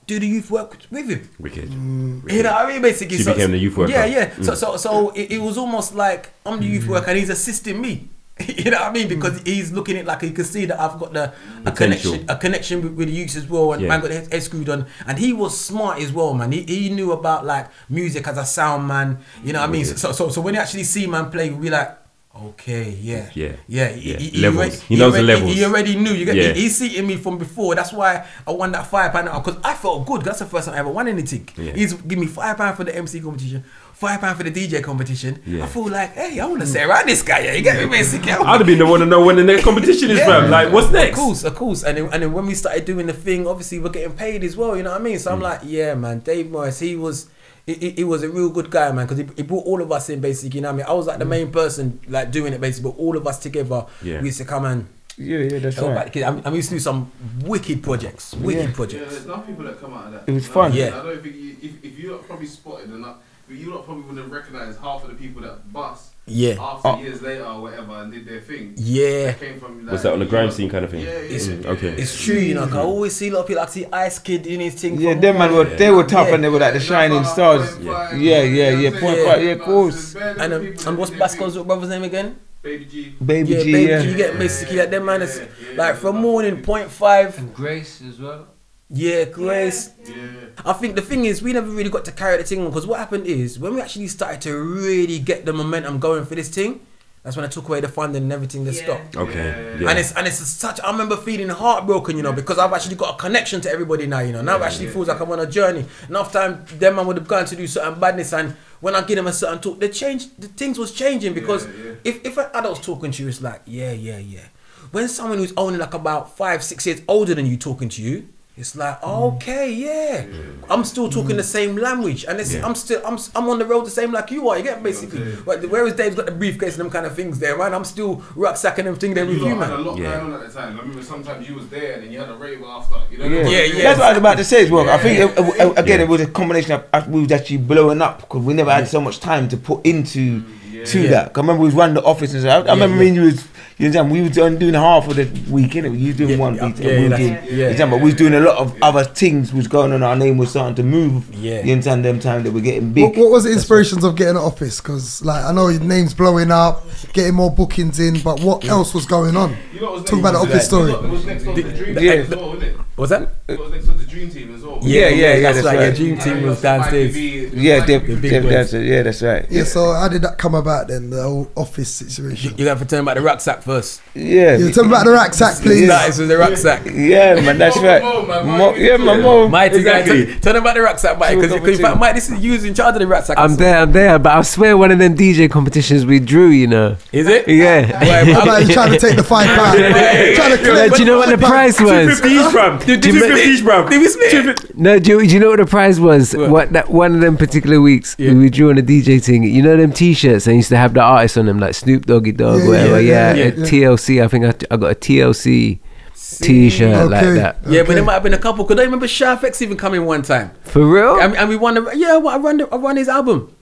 do the youth work with him. Wicked. You know what I mean? Basically, he became the youth worker. Yeah. So it was almost like I'm the youth worker and he's assisting me. You know what I mean? Because he's looking at like he can see that I've got a connection with the youths as well, and man got the head screwed on. And he was smart as well, man. He knew about like music as a sound man. You know what I mean? So when you actually see man play, we'll be like, okay, yeah. Levels. He knows the levels. He already knew. You get me? He's seeing me from before. That's why I won that £5 because I felt good. That's the first time I ever won anything. He's giving me £5 for the MC competition, £5 for the DJ competition. I feel like, hey, I want to stay around this guy. Yeah, you get me, basically. I'd have been the one to know when the next competition is, fam. Like, what's next? Of course. And then when we started doing the thing, obviously we're getting paid as well. You know what I mean? So I'm like, yeah, man. Dave Morris, he was a real good guy, man, because he brought all of us in, basically. You know what I mean? I was like the main person, like doing it, basically, but all of us together, we used to come and that's right. And we used to do some wicked projects. Yeah, there's enough people that come out of that. It was fun. I don't think if you probably spotted enough. you lot probably wouldn't recognise half of the people that bust. Yeah. After years later or whatever and did their thing. Yeah. Came from, like, was that on the grime scene kind of thing? Yeah. Okay. It's true, you know. I always see a lot of people like see Ice Kid in his thing. Yeah, them man were tough and they were like the shining stars. Yeah. 0.5. Yeah, of course. And what's Basco's brother's name again? Baby G. Baby G. Yeah. You get basically like them man is like from morning 0.5. And Grace as well. Yeah, Grace. Yeah. I think the thing is, we never really got to carry the thing on, because what happened is, when we actually started to really get the momentum going for this thing, that's when I took away the funding and everything that stopped. Okay. Yeah. And it's such, I remember feeling heartbroken, you know, because I've actually got a connection to everybody now, you know. Now it actually feels like I'm on a journey. Enough time, them man would have gone to do certain badness, and when I give them a certain talk, the things was changing, because if an adult's talking to you, it's like, yeah. When someone who's only like about 5-6 years older than you talking to you, it's like, okay, I'm still talking the same language, and it's, I'm on the road the same like you are. You get basically. But whereas Dave's got the briefcase and them kind of things there, man, I'm still rucksacking them things there with you, man. Had a lot going on at the time. I remember sometimes you was there and then you had a rave after. You know? Yeah. That's what I was about to say as well. I think again it was a combination of we was actually blowing up because we never had so much time to put into that. I remember we was running the office and stuff. I remember when you was. You know, we were doing half of the week, innit? You doing one beat, but we was doing a lot of other things was going on. Our name was starting to move. You understand? Them time that we're getting big. What was the inspirations of getting an office? Because like I know your name's blowing up, getting more bookings in, but what else was going on? Talk about the office story. It was next door to the Dream Team as well, wasn't it? What's that? It was next door to the Dream Team as well. Yeah, that's right. Yeah, Dream Team was downstairs. That's right. Yeah, so how did that come about then? The whole office situation. You got to tell me about the rucksack first. Yeah, tell me about the rucksack, please. That is the rucksack. Yeah, man, that's right. My mom. Mate, exactly. Tell them about the rucksack, mate. Because in fact, Mike, this is you in charge of the rucksack. I'm there. But I swear, one of them DJ competitions we drew, you know. Is it? Yeah. About trying to take the £5. Trying to collect. Do you know what the prize was? 250 each, bruv. 250 each, bruv. Did we split? No, do you know what the prize was? That one of them particular weeks we drew on a DJ thing. You know them T-shirts? I used to have the artists on them, like Snoop Doggy Dogg, whatever. TLC. I think I got a TLC T-shirt like that. Yeah, but there might have been a couple. Because I remember Sharfx even coming one time. For real? And we won I run his album.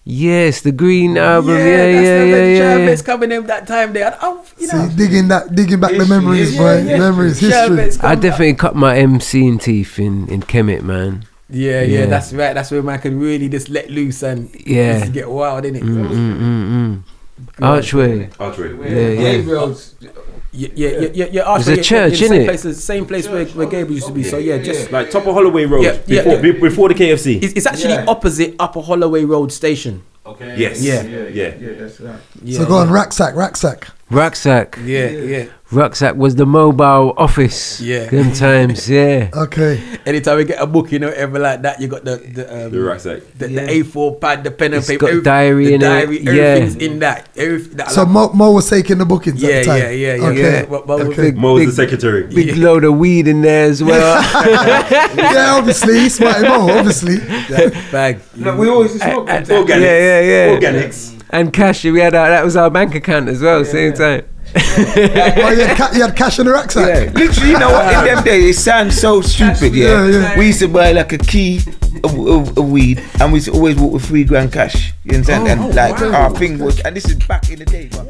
Yes, the Green album. Yeah. Sharfx coming in that time there. See, digging back the memories, boy. Memories, history. I definitely cut my MCing teeth in Kemet, man. Yeah, that's right. That's where man can really just let loose and just get wild, innit? Archway. Yeah. There's a church, innit? Same place where Gabriel used to be. So just like top of Holloway Road before the KFC. It's actually opposite Upper Holloway Road station. Okay. Yes. Yeah. That's right. So go on, rucksack. Yeah. Rucksack was the mobile office. Yeah. Them times, Okay. Anytime we get a booking or ever like that, you got the rucksack, the A4 pad, the pen and paper, got diary in it. Everything's in that. So Mo was taking the bookings at the time. Yeah. Okay. Mo was the secretary. Big load of weed in there as well. Yeah, obviously, Smarty Mo, obviously. Bag. No, we always smoke organics. Yeah. Organics. And cash. We had that was our bank account as well. Same time. You had cash in the rucksack. Yeah. Literally, you know what? In them days, it sounds so stupid. Yeah. We used to buy like a key of weed, and we used to always walk with £3 grand cash. You understand? And our thing was, and this is back in the day, but